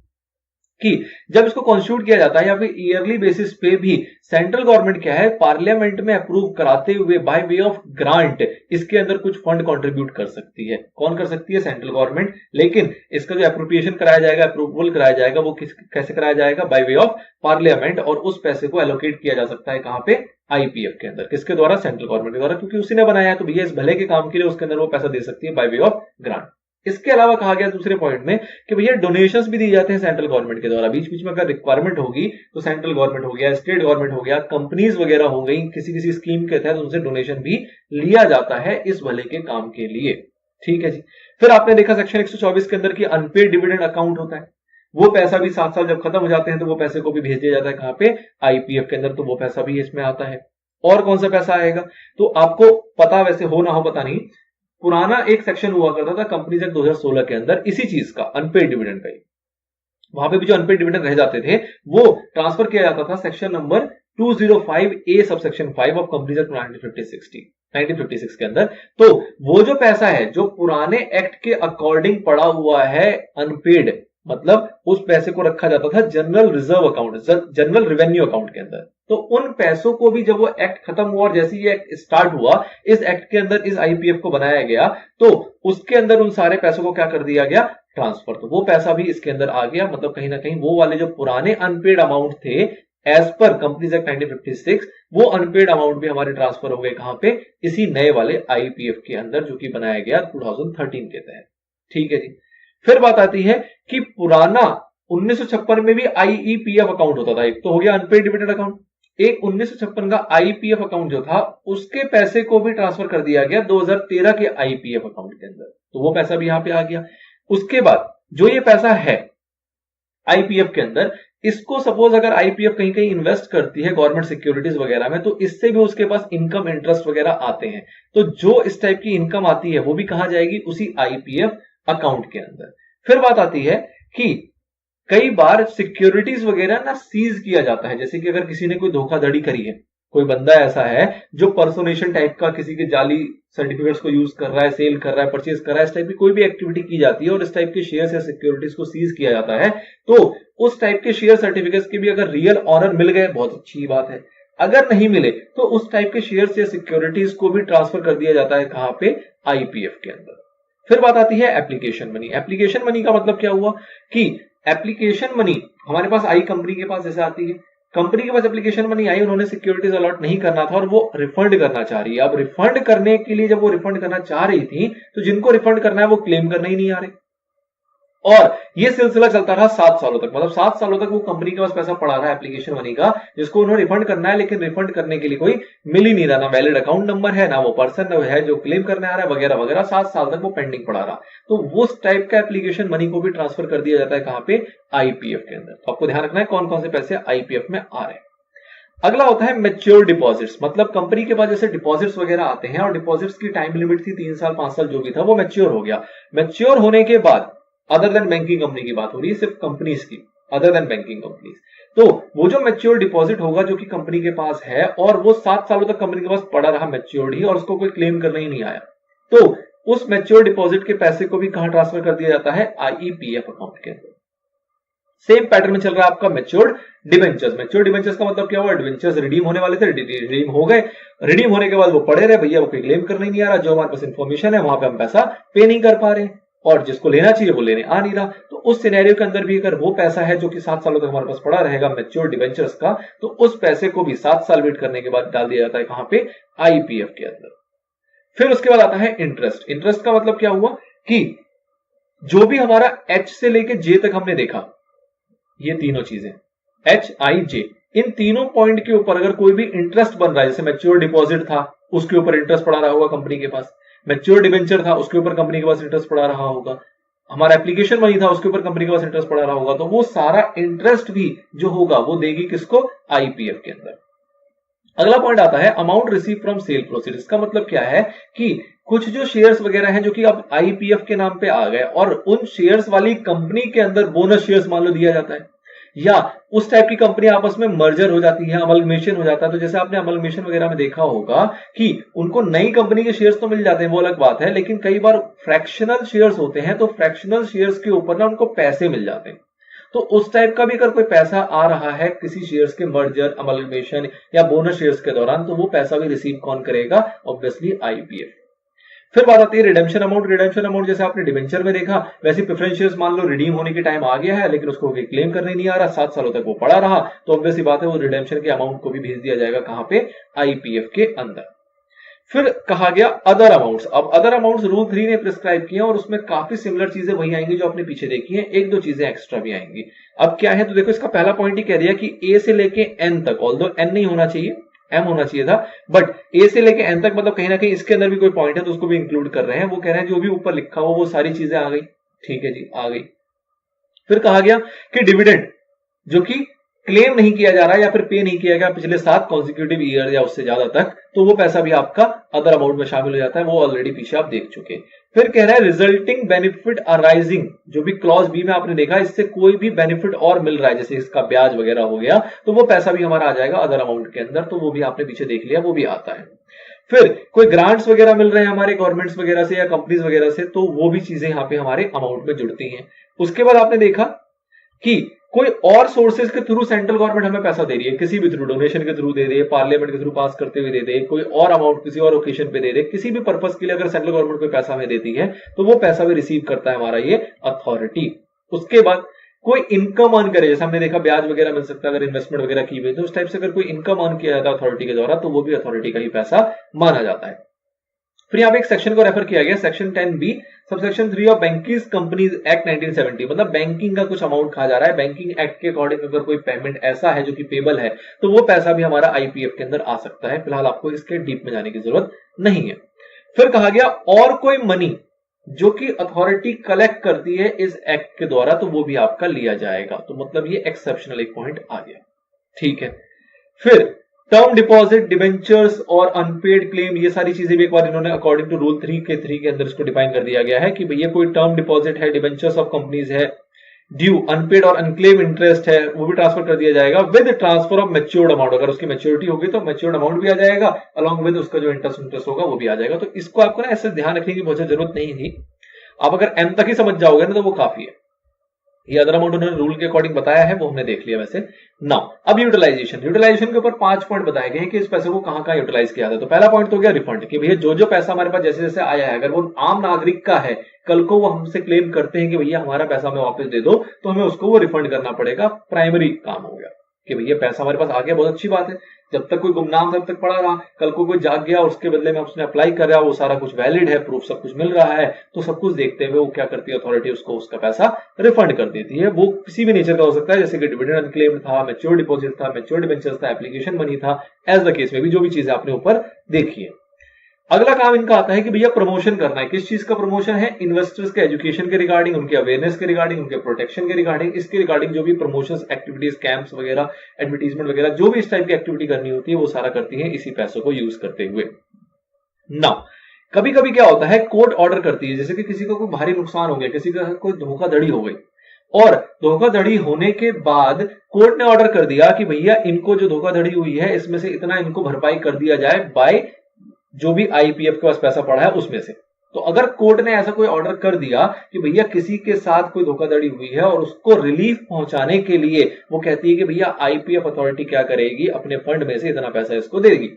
Speaker 1: कि जब इसको कॉन्स्टिट्यूट किया जाता है या फिर ईयरली बेसिस पे भी सेंट्रल गवर्नमेंट क्या है, पार्लियामेंट में अप्रूव कराते हुए बाय वे ऑफ ग्रांट इसके अंदर कुछ फंड कंट्रीब्यूट कर सकती है। कौन कर सकती है? Central government. लेकिन इसका जो अप्रोप्रिएशन कराया जाएगा, अप्रूवल कराया जाएगा, वो कैसे कराया जाएगा? By way of parliament. और उस पैसे को एलोकेट किया जा सकता है कहां पे? आईपीएफ के अंदर। किसके द्वारा? सेंट्रल गवर्नमेंट के द्वारा, क्योंकि उसी ने बनाया है, तो भैया इस भले के काम के लिए उसके अंदर वो पैसा दे सकती है बाय वे ऑफ ग्रांट। इसके अलावा कहा गया दूसरे पॉइंट में कि भैया डोनेशंस भी दी जाते हैं सेंट्रल गवर्नमेंट के द्वारा। बीच बीच में अगर रिक्वायरमेंट होगी तो सेंट्रल गवर्नमेंट हो गया, स्टेट गवर्नमेंट हो गया, कंपनीज वगैरह हो गई, किसी किसी स्कीम के तहत उनसे डोनेशन भी लिया जाता है इस भले के काम के लिए। ठीक है जी। फिर आपने देखा सेक्शन 124 के अंदर की अनपेड डिविडेंड अकाउंट होता है, वो पैसा भी 7 साल जब खत्म हो जाते हैं तो वो पैसे को भी भेज दिया जाता है कहां पे? आईपीएफ के अंदर। तो वो पैसा भी इसमें आता है। और कौन सा पैसा आएगा? तो आपको पता, वैसे हो ना हो पता नहीं, पुराना एक सेक्शन हुआ करता था कंपनीज एक्ट 2016 के अंदर इसी चीज का, अनपेड डिविडेंड का ही। वहां पे भी जो अनपेड डिविडेंड रह जाते थे वो ट्रांसफर किया जाता था section number 205A sub section 5 of companies act 1956 के अंदर। तो वो जो पैसा है जो पुराने एक्ट के अकॉर्डिंग पड़ा हुआ है अनपेड, मतलब उस पैसे को रखा जाता था general reserve account, general revenue account के अंदर। तो उन पैसों को भी जब वो एक्ट खत्म हुआ और जैसे ये एक्ट स्टार्ट हुआ, इस एक्ट के अंदर इस आईपीएफ को बनाया गया, तो उसके अंदर उन सारे पैसों को क्या कर दिया गया? ट्रांसफर। तो वो पैसा भी इसके अंदर आ गया, मतलब कहीं ना कहीं वो वाले जो पुराने अनपेड अमाउंट थे एज पर कंपनीज एक्ट 1956, वो अनपेड अमाउंट भी हमारे ट्रांसफर हो गए कहां पे? इसी नए वाले आईपीएफ के अंदर, जो कि बनाया गया 2013 के तहत। ठीक है जी। फिर बात आती है कि पुराना 1956 में भी आईईपीएफ अकाउंट होता था। एक तो हो गया अनपेड डिविडेंड अकाउंट, एक 1956 का आईपीएफ अकाउंट जो था उसके पैसे को भी ट्रांसफर कर दिया गया 2013 के आईपीएफ अकाउंट के अंदर। तो वो पैसा भी यहां पे आ गया। उसके बाद जो ये पैसा है आईपीएफ के अंदर, इसको सपोज अगर आईपीएफ कहीं कहीं इन्वेस्ट करती है गवर्नमेंट सिक्योरिटीज वगैरह में, तो इससे भी उसके पास इनकम इंटरेस्ट वगैरह आते हैं। तो जो इस टाइप की इनकम आती है वो भी कहां जाएगी? उसी आईपीएफ अकाउंट के अंदर। फिर बात आती है कि कई बार सिक्योरिटीज वगैरह ना सीज किया जाता है, जैसे कि अगर किसी ने कोई धोखाधड़ी करी है, कोई बंदा ऐसा है जो पर्सोनेशन टाइप का किसी के जाली सर्टिफिकेट्स को यूज कर रहा है, सेल कर रहा है, परचेज कर रहा है, इस टाइप की कोई भी एक्टिविटी की जाती है और इस टाइप के शेयर्स या सिक्योरिटीज को सीज किया जाता है, तो उस टाइप के शेयर सर्टिफिकेट्स के भी अगर रियल ऑनर मिल गए बहुत अच्छी बात है, अगर नहीं मिले तो उस टाइप के शेयर्स या सिक्योरिटीज को भी ट्रांसफर कर दिया जाता है कहां पे? आईपीएफ के अंदर। फिर बात आती है एप्लीकेशन मनी। एप्लीकेशन मनी का मतलब क्या हुआ कि एप्लीकेशन मनी हमारे पास आई, कंपनी के पास जैसे आती है, कंपनी के पास एप्लीकेशन मनी आई, उन्होंने सिक्योरिटीज अलॉट नहीं करना था और वो रिफंड करना चाह रही है। अब रिफंड करने के लिए जब वो रिफंड करना चाह रही थी तो जिनको रिफंड करना है वो क्लेम करना ही नहीं आ रहे, और ये सिलसिला चलता रहा 7 सालों तक। मतलब 7 सालों तक वो कंपनी के पास पैसा पड़ा रहा एप्लीकेशन मनी का, जिसको उन्होंने रिफंड करना है, लेकिन रिफंड करने के लिए कोई मिल ही नहीं रहा, ना वैलिड अकाउंट नंबर है, ना वो पर्सन है जो क्लेम करने आ रहा है, वगैरह वगैरह। 7 साल तक वो पेंडिंग पड़ा रहा। तो वो टाइप का एप्लीकेशन मनी को भी ट्रांसफर कर दिया जाता है कहां पे? आईपीएफ के अंदर। तो आपको ध्यान रखना है कौन कौन से पैसे आईपीएफ में आ रहे हैं। अगला होता है मैच्योर डिपॉजिट्स, मतलब कंपनी के पास जैसे डिपॉजिट्स वगैरह आते हैं और डिपॉजिट्स की टाइम लिमिट थी 3 साल 5 साल जो भी था वो मैच्योर हो गया। मैच्योर होने के बाद अदर देन बैंकिंग कंपनी की बात हो रही है, सिर्फ कंपनीज की, अदर देन बैंकिंग कंपनीज, तो वो जो मैच्योर डिपॉजिट होगा जो कि कंपनी के पास है और वो 7 सालों तक कंपनी के पास पड़ा रहा मैच्योर्ड ही और उसको कोई क्लेम करने ही नहीं आया, तो उस मैच्योर डिपॉजिट के पैसे को भी कहां ट्रांसफर कर दिया जाता है, आईईपीएफ अकाउंट के अंदर। सेम पैटर्न में चल रहा है आपका मैच्योर्ड डिबेंचर्स। मैच्योर्ड डिबेंचर्स का मतलब क्या हुआ, डिबेंचर्स रिडीम होने वाले थे, रिडीम हो गए, रिडीम होने के बाद वो पड़े रहे, भैया वो कोई क्लेम करने नहीं आ रहा, जो हमारे पास इंफॉर्मेशन है वहां पे हम पैसा पे नहीं कर पा रहे और जिसको लेना चाहिए वो लेने आ नहीं रहा, तो उस सिनेरियो के अंदर भी अगर वो पैसा है जो कि 7 सालों तक हमारे पास पड़ा रहेगा मैच्योर्ड डिबेंचर्स का, तो उस पैसे को भी 7 साल वेट करने के बाद डाल दिया जाता है कहां पे, आईपीएफ के अंदर। फिर उसके बाद आता है इंटरेस्ट। इंटरेस्ट का मतलब क्या हुआ कि जो भी हमारा एच से लेके जे तक हमने देखा, ये तीनों चीजें एच आई जे, इन तीनों पॉइंट के ऊपर अगर कोई भी इंटरेस्ट बन रहा है, जैसे मैच्योर डिपॉजिट था उसके ऊपर इंटरेस्ट पड़ा रहा होगा कंपनी के पास, मैच्योर डिबेंचर था उसके ऊपर कंपनी के पास इंटरेस्ट पड़ा रहा होगा, हमारा एप्लीकेशन मनी था उसके ऊपर कंपनी के पास इंटरेस्ट पड़ा रहा होगा, तो वो सारा इंटरेस्ट भी जो होगा वो देगी किसको, आईपीएफ के अंदर। अगला पॉइंट आता है amount receive from cell proceed. इसका मतलब क्या है कि कुछ जो शेयर्स वगैरह हैं जो कि अब आईपीएफ के नाम पे आ गए और उन शेयर्स वाली कंपनी के अंदर बोनस शेयर्स मान लो दिया जाता है, या उस टाइप की कंपनी आपस में मर्जर हो जाती है, अमलगमेशन हो जाता है, तो जैसे आपने अमलगमेशन वगैरह में देखा होगा कि उनको नई कंपनी के शेयर्स तो मिल जाते हैं, वो अलग बात है, लेकिन कई बार फ्रैक्शनल शेयर्स होते हैं, तो फ्रैक्शनल शेयर्स के ऊपर ना उनको पैसे मिल जाते हैं, तो उस टाइप का भी अगर कोई पैसा आ रहा है किसी शेयर्स के मर्जर, अमलगमेशन या बोनस शेयर्स के दौरान, तो वो पैसा भी रिसीव कौन करेगा, ऑब्वियसली आईपीएफ। फिर बात आती है रिडेम्पशन अमाउंट। रिडेम्पशन अमाउंट जैसे आपने डिबेंचर में देखा, वैसे प्रेफरेंस शेयर्स मान लो रिडीम होने के टाइम आ गया है लेकिन उसको क्लेम करने नहीं आ रहा, 7 सालों तक वो पड़ा रहा, तो ऑब्वियसली बात है वो रिडेम्पशन के अमाउंट को भी भेज दिया जाएगा कहां पे, आईपीएफ के अंदर। फिर कहा गया अदर अमाउंट्स। अब अदर अमाउंट्स रूल 3 ने प्रिस्क्राइब किया और उसमें काफी सिमिलर चीजें वही आएंगी जो आपने पीछे देखी है, एक दो चीजें एक्स्ट्रा भी आएंगी। अब क्या है, तो देखो इसका पहला पॉइंट ही कह दिया कि ए से लेके एन तक, ऑल्दो एन नहीं होना चाहिए एम होना चाहिए था, बट ए से लेके एन तक मतलब कहीं ना कहीं इसके अंदर भी कोई पॉइंट है तो उसको भी इंक्लूड कर रहे हैं। वो कह रहे हैं जो भी ऊपर लिखा हो वो सारी चीजें आ गई, ठीक है जी, आ गई। फिर कहा गया कि डिविडेंड जो कि क्लेम नहीं किया जा रहा है या फिर पे नहीं किया गया पिछले 7 कॉन्सिक्यूटिव ईयर या उससे ज्यादा तक, तो वो पैसा भी आपका अदर अमाउंट में शामिल हो जाता है, वो ऑलरेडी पीछे आप देख चुके। फिर कह रहा है रिजल्टिंग बेनिफिट अराइजिंग, जो भी क्लॉज बी में आपने देखा, इससे कोई भी बेनिफिट और मिल रहा है जैसे इसका ब्याज वगैरह हो गया, तो वो पैसा भी हमारा आ जाएगा अदर अमाउंट के अंदर, तो वो भी आपने पीछे देख लिया, वो भी आता है। फिर कोई ग्रांट्स वगैरह मिल रहे हैं हमारे गवर्नमेंट्स वगैरह से या कंपनीज वगैरह से, तो वो भी चीजें यहाँ पे हमारे अमाउंट में जुड़ती हैं। उसके बाद आपने देखा कि कोई और सोर्सेज के थ्रू सेंट्रल गवर्नमेंट हमें पैसा दे रही है, किसी भी थ्रू, डोनेशन के थ्रू दे दे, पार्लियामेंट के थ्रू पास करते हुए दे दे, कोई और अमाउंट किसी और ओकेजन पे दे दे, किसी भी पर्पस के लिए अगर सेंट्रल गवर्नमेंट कोई पैसा हमें देती है तो वो पैसा भी रिसीव करता है हमारा ये अथॉरिटी। उसके बाद कोई इनकम अर्न करे, जैसे हमने देखा ब्याज वगैरह मिल सकता है अगर इन्वेस्टमेंट वगैरह की हुई, तो उस टाइप से अगर कोई इनकम अर्न किया जाता है अथॉरिटी के द्वारा, तो वो भी अथॉरिटी का ही पैसा माना जाता है। फिर यहाँ पे एक सेक्शन को रेफर किया गया, section 10B subsection 3 of banking companies act 1970, मतलब बैंकिंग का कुछ अमाउंट कहा जा रहा है, बैंकिंग एक्ट के अकॉर्डिंग अगर कोई पेमेंट ऐसा है जो कि पेबल है तो वो पैसा भी हमारा आईपीएफ के अंदर आ सकता है। फिलहाल आपको इसके डीप में जाने की जरूरत नहीं है। फिर कहा गया और कोई मनी जो कि अथॉरिटी कलेक्ट करती है इस एक्ट के द्वारा, तो वो भी आपका लिया जाएगा, तो मतलब ये एक्सेप्शनल एक पॉइंट आ गया, ठीक है। फिर टर्म डिपॉजिट, डिबेंचर्स और अनपेड क्लेम, ये सारी चीजें भी एक बार इन्होंने अकॉर्डिंग टू रूल 3 के अंदर इसको डिफाइन कर दिया गया है कि भैया कोई टर्म डिपॉजिट है, डिबेंचर्स ऑफ कंपनीज है, ड्यू अनपेड और अनक्लेम इंटरेस्ट है, वो भी ट्रांसफर कर दिया जाएगा with transfer of matured amount. अगर उसकी मैच्योरिटी होगी तो मैच्योर्ड अमाउंट भी आ जाएगा, अलॉन्ग विद उसका जो इंटरेस्ट होगा वो भी आ जाएगा। तो इसको आपको ना ऐसे ध्यान रखने की बहुत जरूरत नहीं थी, आप अगर एम तक ही समझ जाओगे ना तो वो काफी है। ये अदर अमाउंट उन्होंने रूल के अकॉर्डिंग बताया है, वो हमने देख लिया वैसे। नाउ अब यूटिलाइजेशन के ऊपर 5 पॉइंट बताए गए हैं कि इस पैसे को कहां यूटिलाइज किया जाता है। तो पहला पॉइंट तो गया रिफंड, कि भैया जो पैसा हमारे पास जैसे जैसे आया है, अगर वो आम नागरिक का है, कल को वो हमसे क्लेम करते हैं कि भैया हमारा पैसा हमें वापस दे दो, तो हमें उसको वो रिफंड करना पड़ेगा। प्राइमरी काम हो गया कि भैया पैसा हमारे पास आ गया, बहुत अच्छी बात है, जब तक कोई गुमनाम तब तक पड़ा रहा, कल को कोई जाग गया उसके बदले में उसने अप्लाई कर रहा, वो सारा कुछ वैलिड है, प्रूफ सब कुछ मिल रहा है, तो सब कुछ देखते हुए वो क्या करती है अथॉरिटी, उसको उसका पैसा रिफंड कर देती है। वो किसी भी नेचर का हो सकता है, जैसे कि डिविडेंड अनक्लेम्ड था, मैच्योर डिपॉजिट था, मैच्योर डिबेंचर्स था, एप्लीकेशन मनी था, एज द केस में भी जो भी चीजें आपने ऊपर देखी है। अगला काम इनका आता है कि भैया प्रमोशन करना है। किस चीज का प्रमोशन है? इन्वेस्टर्स के एजुकेशन के रिगार्डिंग, उनके अवेयरनेस के रिगार्डिंग, उनके प्रोटेक्शन के रिगार्डिंग, इसके रिगार्डिंग जो भी प्रमोशंस एक्टिविटीज, कैंप्स वगैरह, एडवर्टीजमेंट वगैरह, जो भी इस टाइप की एक्टिविटी करनी होती है वो सारा करती है इसी पैसों को यूज करते हुए। नाउ कभी कभी क्या होता है, कोर्ट ऑर्डर करती है, जैसे कि किसी को कोई भारी नुकसान हो गया, किसी का कोई धोखाधड़ी हो गई, और धोखाधड़ी होने के बाद कोर्ट ने ऑर्डर कर दिया कि भैया इनको जो धोखाधड़ी हुई है इसमें से इतना इनको भरपाई कर दिया जाए बाय जो भी आईपीएफ के पास पैसा पड़ा है उसमें से। तो अगर कोर्ट ने ऐसा कोई ऑर्डर कर दिया कि भैया किसी के साथ कोई धोखाधड़ी हुई है और उसको रिलीफ पहुंचाने के लिए वो कहती है कि भैया आईपीएफ अथॉरिटी क्या करेगी, अपने फंड में से इतना पैसा इसको देगी।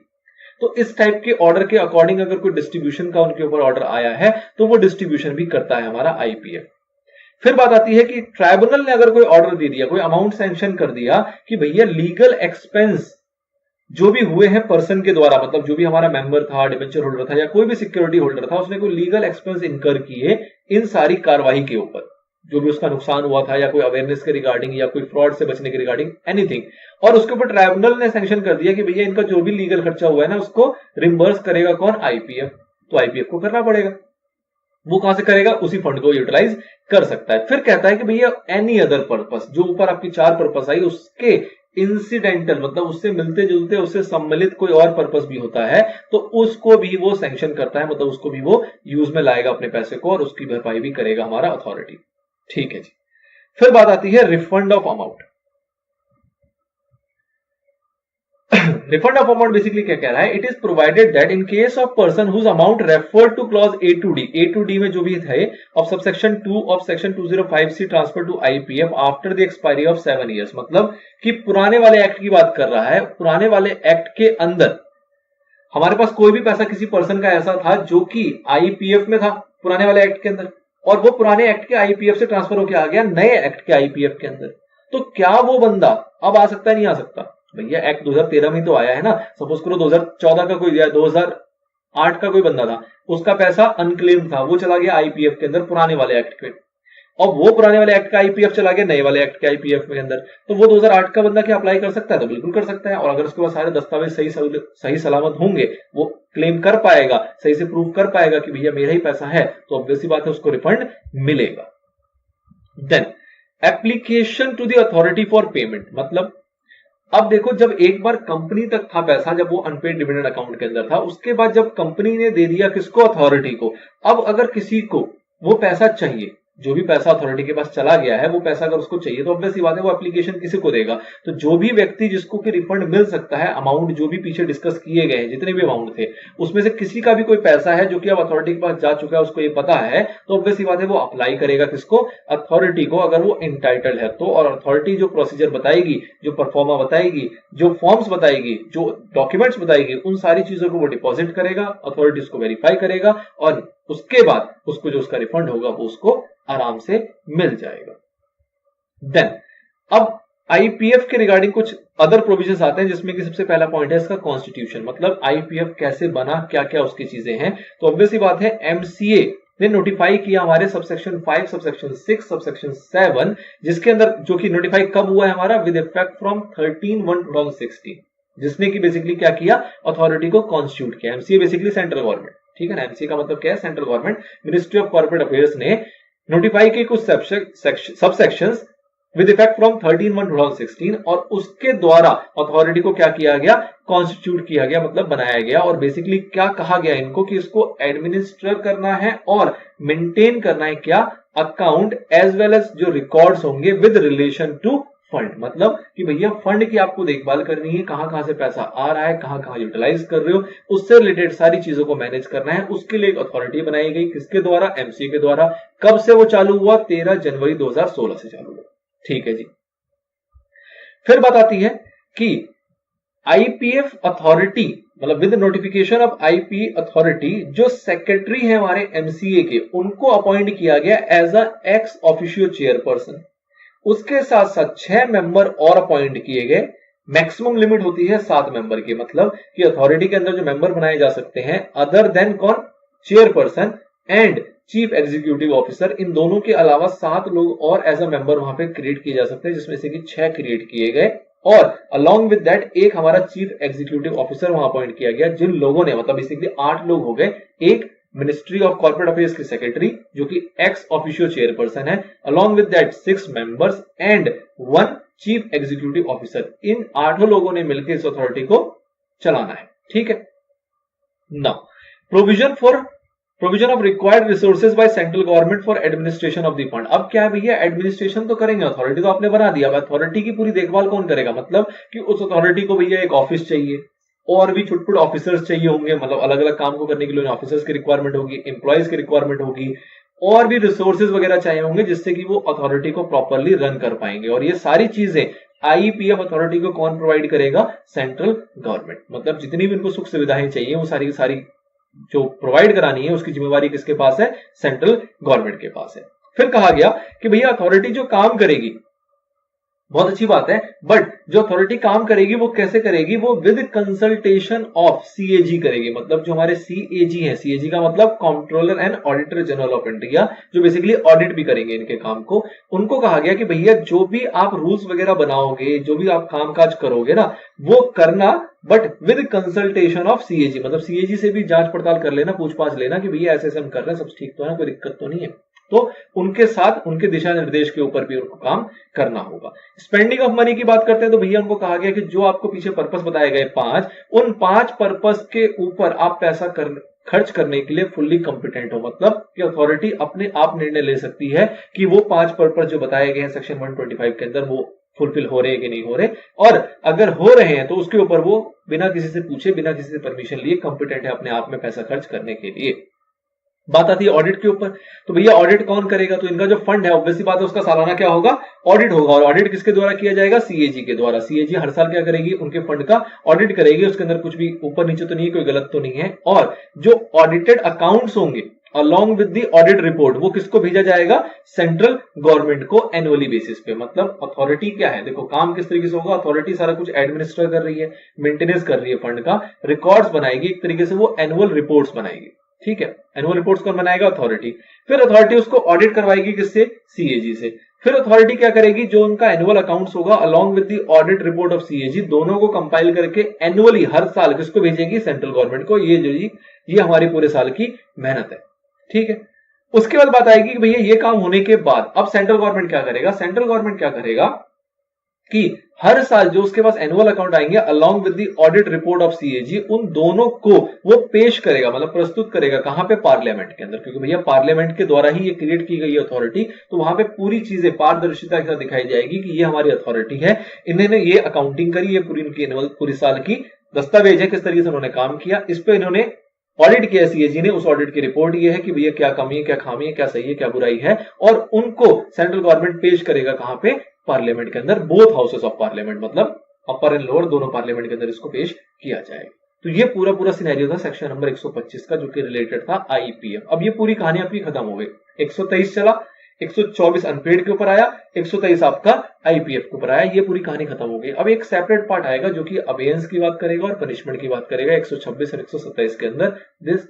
Speaker 1: तो इस टाइप के ऑर्डर के अकॉर्डिंग अगर कोई डिस्ट्रीब्यूशन का उनके ऊपर ऑर्डर आया है तो वो डिस्ट्रीब्यूशन भी करता है हमारा आईपीएफ। फिर बात आती है कि ट्राइब्यूनल ने अगर कोई ऑर्डर दे दिया, कोई अमाउंट सैंक्शन कर दिया कि भैया लीगल एक्सपेंस जो भी हुए हैं पर्सन के द्वारा, मतलब जो भी हमारा मेंबर था, डिबेंचर होल्डर था या कोई भी सिक्योरिटी होल्डर था, उसने कोई लीगल एक्सपेंस इनकर किए इन सारी कार्रवाई के ऊपर, जो भी उसका नुकसान हुआ था या कोई अवेयरनेस के रिगार्डिंग या कोई फ्रॉड से बचने के रिगार्डिंग एनीथिंग, और उसके ऊपर ट्राइब्यूनल ने सैंक्शन कर दिया कि भैया इनका जो भी लीगल खर्चा हुआ है ना उसको रिम्बर्स करेगा कौन? आईपीएफ। तो आईपीएफ को करना पड़ेगा। वो कहां से करेगा? उसी फंड को यूटिलाइज कर सकता है। फिर कहता है कि भैया एनी अदर पर्पस, जो ऊपर आपकी 4 पर्पस आई उसके इंसिडेंटल, मतलब उससे मिलते जुलते, उससे सम्मिलित कोई और पर्पस भी होता है तो उसको भी वो सैंक्शन करता है, मतलब उसको भी वो यूज में लाएगा अपने पैसे को और उसकी भरपाई भी करेगा हमारा अथॉरिटी। ठीक है जी। फिर बात आती है refund of amount. Refund of amount basically क्या कह रहा है? It is provided that in case of person whose amount refer to clause A to D में जो भी थे of subsection 2 of section 205C transfer to IPF after the expiry of 7 years, मतलब कि पुराने वाले एक्ट की बात कर रहा है। पुराने वाले एक्ट के अंदर हमारे पास कोई भी पैसा किसी पर्सन का ऐसा था जो कि आईपीएफ में था पुराने वाले एक्ट के अंदर, और वो पुराने एक्ट के आईपीएफ से ट्रांसफर होकर आ गया नए एक्ट के आईपीएफ के अंदर, तो क्या वो बंदा अब आ सकता है? नहीं आ सकता। भैया एक्ट 2013 में तो आया है ना। सपोज करो 2014 का कोई, 2008 का कोई बंदा था, उसका पैसा अनक्लेम्ड था, वो चला गया आईपीएफ के अंदर पुराने वाले एक्ट पे, और वो पुराने वाले एक्ट का आईपीएफ चला गया नए वाले एक्ट के आईपीएफ के अंदर, तो वो 2008 का बंदा क्या अप्लाई कर सकता है? तो बिल्कुल कर सकता है। और अगर उसके पास सारे दस्तावेज सही सलामत होंगे, वो क्लेम कर पाएगा, सही से प्रूव कर पाएगा कि भैया मेरा ही पैसा है, तो ऑब्वियस सी बात है उसको रिफंड मिलेगा। Then application to the authority for payment, मतलब अब देखो जब एक बार कंपनी तक था पैसा, जब वो अनपेड डिविडेंड अकाउंट के अंदर था, उसके बाद जब कंपनी ने दे दिया किसको? अथॉरिटी को। अब अगर किसी को वो पैसा चाहिए, जो भी पैसा अथॉरिटी के पास चला गया है वो पैसा अगर उसको चाहिए तो ऑब्वियस सी बात है वो एप्लीकेशन किसी को देगा। तो जो भी व्यक्ति जिसको कि रिफंड मिल सकता है, अमाउंट जो भी पीछे डिस्कस किए गए हैं जितने भी अमाउंट थे उसमें से किसी का भी कोई पैसा है जो कि अब अथॉरिटी के पास जा चुका है, उसको ये पता है, तो ऑब्वियस सी बात है वो अप्लाई करेगा किसको? अथॉरिटी को, अगर वो इंटाइटल्ड है तो। और अथॉरिटी जो प्रोसीजर बताएगी, जो परफॉर्मा बताएगी, जो फॉर्म्स बताएगी, जो डॉक्यूमेंट्स बताएगी, उन सारी चीजों को वो डिपॉजिट करेगा, अथॉरिटी उसको वेरीफाई करेगा और उसके बाद उसको जो उसका रिफंड होगा वो उसको आराम से मिल जाएगा। देन अब आईपीएफ के रिगार्डिंग कुछ अदर प्रोविजंस आते हैं, जिसमें कि सबसे पहला पॉइंट है इसका कॉन्स्टिट्यूशन, मतलब आईपीएफ कैसे बना, क्या क्या उसकी चीजें हैं। तो ऑब्वियस ही बात है एमसीए ने नोटिफाई किया हमारे सबसेक्शन 5, सबसेक्शन 6, सबसेक्शन 7, जिसके अंदर जो कि नोटिफाई कब हुआ है हमारा? विद इफेक्ट फ्रॉम 13/1/2016, जिसने कि बेसिकली क्या किया? अथॉरिटी को कॉन्स्टिट्यूट किया। एमसीए बेसिकली सेंट्रल गवर्नमेंट, ठीक है ना। एमसीए का मतलब क्या है? Central government. Ministry of corporate affairs ने नोटिफाई की कुछ सबसेक्शंस विद इफेक्ट फ्रॉम 13/1/2016 और उसके द्वारा अथॉरिटी को क्या किया गया? कॉन्स्टिट्यूट किया गया, मतलब बनाया गया। और बेसिकली क्या कहा गया इनको कि इसको एडमिनिस्टर करना है और मेंटेन करना है क्या? अकाउंट एज वेल एज जो रिकॉर्ड्स होंगे विद रिलेशन टू फंड, मतलब कि भैया फंड की आपको देखभाल करनी है, कहां कहां से पैसा आ रहा है, कहां कहां यूटिलाइज कर रहे हो, उससे रिलेटेड सारी चीजों को मैनेज करना है। उसके लिए एक अथॉरिटी बनाई गई, किसके द्वारा? एमसीए के द्वारा। कब से वो चालू हुआ? 13 जनवरी 2016 से चालू हुआ। ठीक है जी। फिर बात आती है कि आईपीएफ अथॉरिटी, मतलब with notification of IP authority, जो सेक्रेटरी है हमारे एमसीए के, उनको अपॉइंट किया गया as a ex officio chairperson. उसके साथ साथ 6 मेंबर और अपॉइंट किए गए। मैक्सिमम लिमिट होती है 7 मेंबर की, मतलब कि अथॉरिटी के अंदर जो मेंबर बनाए जा सकते हैं अदर देन कौन? Chairperson and chief executive officer, इन दोनों के अलावा 7 लोग और एज अ मेंबर वहां पे क्रिएट किए जा सकते हैं, जिसमें से कि 6 क्रिएट किए गए और अलॉन्ग विद दैट एक हमारा चीफ एग्जीक्यूटिव ऑफिसर वहां अपॉइंट किया गया, जिन लोगों ने मतलब बेसिकली 8 लोग हो गए, एक मिनिस्ट्री ऑफ कॉर्पोरेट अफेयर्स की सेक्रेटरी जो कि एक्स ऑफिशियो चेयरपर्सन है, along with that 6 members and 1 chief executive officer. इन 8 लोगों ने मिलकर इस अथॉरिटी को चलाना है। ठीक है, now provision of required resources by central government for administration of the fund. अब क्या है भैया, एडमिनिस्ट्रेशन तो करेंगे, अथॉरिटी तो आपने बना दिया, अथॉरिटी की पूरी देखभाल कौन करेगा, मतलब कि उस अथॉरिटी को भैया एक ऑफिस चाहिए और भी छुटपुट ऑफिसर्स चाहिए होंगे, मतलब अलग अलग काम को करने के लिए ऑफिसर्स की रिक्वायरमेंट होगी, एम्प्लॉयज की रिक्वायरमेंट होगी और भी रिसोर्सेज वगैरह चाहिए होंगे जिससे कि वो अथॉरिटी को प्रॉपरली रन कर पाएंगे। और ये सारी चीजें आईपीएफ अथॉरिटी को कौन प्रोवाइड करेगा, सेंट्रल गवर्नमेंट। मतलब जितनी भी इनको सुख सुविधाएं चाहिए वो सारी सारी जो प्रोवाइड करानी है उसकी जिम्मेवारी किसके पास है, सेंट्रल गवर्नमेंट के पास है। फिर कहा गया कि भैया अथॉरिटी जो काम करेगी, बहुत अच्छी बात है, बट जो अथॉरिटी काम करेगी वो कैसे करेगी, वो विद कंसल्टेशन ऑफ सीएजी करेगी। मतलब जो हमारे सीएजी है, सीएजी का मतलब controller and auditor general of India, जो बेसिकली ऑडिट भी करेंगे इनके काम को, उनको कहा गया कि भैया जो भी आप रूल्स वगैरह बनाओगे, जो भी आप कामकाज करोगे ना, वो करना but with consultation of CAG. मतलब सीएजी से भी जांच पड़ताल कर लेना, पूछपाछ लेना कि भैया ऐसे हम कर रहे हैं, सब ठीक तो है ना, कोई दिक्कत तो नहीं है। तो उनके साथ उनके दिशा निर्देश के ऊपर भी उनको काम करना होगा। स्पेंडिंग ऑफ मनी की बात करते हैं तो भैया उनको कहा गया कि जो आपको पीछे पर्पस बताए गए 5, उन 5 पर्पस के ऊपर आप पैसा खर्च करने के लिए फुल्ली कॉम्पिटेंट हो। मतलब कि अथॉरिटी अपने आप निर्णय ले सकती है कि वो 5 पर्पस जो बताए गए हैं सेक्शन 125 के अंदर वो फुलफिल हो रहे हैं कि नहीं हो रहे, और अगर हो रहे हैं तो उसके ऊपर वो बिना किसी से पूछे, बिना किसी से परमिशन लिए कॉम्पिटेंट है अपने आप में पैसा खर्च करने के लिए। बात आती है ऑडिट के ऊपर, तो भैया ऑडिट कौन करेगा, तो इनका जो फंड है ऑब्वियसली बात है उसका सालाना क्या होगा, ऑडिट होगा। और ऑडिट किसके द्वारा किया जाएगा, सीएजी के द्वारा। सीएजी हर साल क्या करेगी, उनके फंड का ऑडिट करेगी, उसके अंदर कुछ भी ऊपर नीचे तो नहीं, कोई गलत तो नहीं है। और जो ऑडिटेड अकाउंट्स होंगे along with the audit report, वो किसको भेजा जाएगा, सेंट्रल गवर्नमेंट को एनुअली बेसिस पे। मतलब अथॉरिटी क्या है, देखो काम किस तरीके से होगा, अथॉरिटी सारा कुछ एडमिनिस्टर कर रही है, मेंटेनेंस कर रही है फंड का, रिकॉर्ड्स बनाएगी, एक तरीके से वो एनुअल रिपोर्ट्स बनाएगी। ठीक है, एनुअल रिपोर्ट्स कौन बनाएगा, अथॉरिटी। फिर अथॉरिटी उसको ऑडिट करवाएगी किससे, सीएजी से। फिर अथॉरिटी क्या करेगी, जो उनका एनुअल अकाउंट्स होगा along with the audit report of CAG, दोनों को कंपाइल करके एनुअली हर साल किसको भेजेगी, सेंट्रल गवर्नमेंट को। ये हमारी पूरे साल की मेहनत है। ठीक है, उसके बाद बात आएगी कि भैया ये काम होने के बाद अब सेंट्रल गवर्नमेंट क्या करेगा, सेंट्रल गवर्नमेंट क्या करेगा कि हर साल जो उसके पास एनुअल अकाउंट आएंगे along with the audit report of CAG, उन दोनों को वो पेश करेगा, मतलब प्रस्तुत करेगा कहां पे, पार्लियामेंट के अंदर। क्योंकि भैया पार्लियामेंट के द्वारा ही ये क्रिएट की गई अथॉरिटी, तो वहां पे पूरी चीजें पारदर्शिता के साथ दिखाई जाएगी कि ये हमारी अथॉरिटी है, इन्होंने ये अकाउंटिंग करी, ये पूरी उनकी एनुअल पूरी साल की दस्तावेज है, किस तरीके से उन्होंने काम किया, इस पे इन्होंने ऑडिट किया सीएजी ने। उस ऑडिट की रिपोर्ट ये है कि भैया क्या कमी है, क्या खामी है, क्या सही है, क्या बुराई है, और उनको सेंट्रल गवर्नमेंट पेश करेगा कहां पे, पार्लियामेंट के अंदर, बोथ हाउसेस ऑफ पार्लियामेंट, मतलब अपर एंड लोअर दोनों पार्लियामेंट के अंदर इसको पेश किया जाएगा। तो ये पूरा सिनेरियो था सेक्शन नंबर 125 का, जो कि रिलेटेड था आईपीएफ। अब ये पूरी कहानी आपकी खत्म हो गई। 123 चला, 124 अनपेड के ऊपर आया, 123 आपका आईपीएफ के ऊपर आया, ये पूरी कहानी खत्म हो गई। अब एक सेपरेट पार्ट आएगा जो कि अबेयंस की बात करेगा और पनिशमेंट की बात करेगा 126 और 127 के अंदर। दिस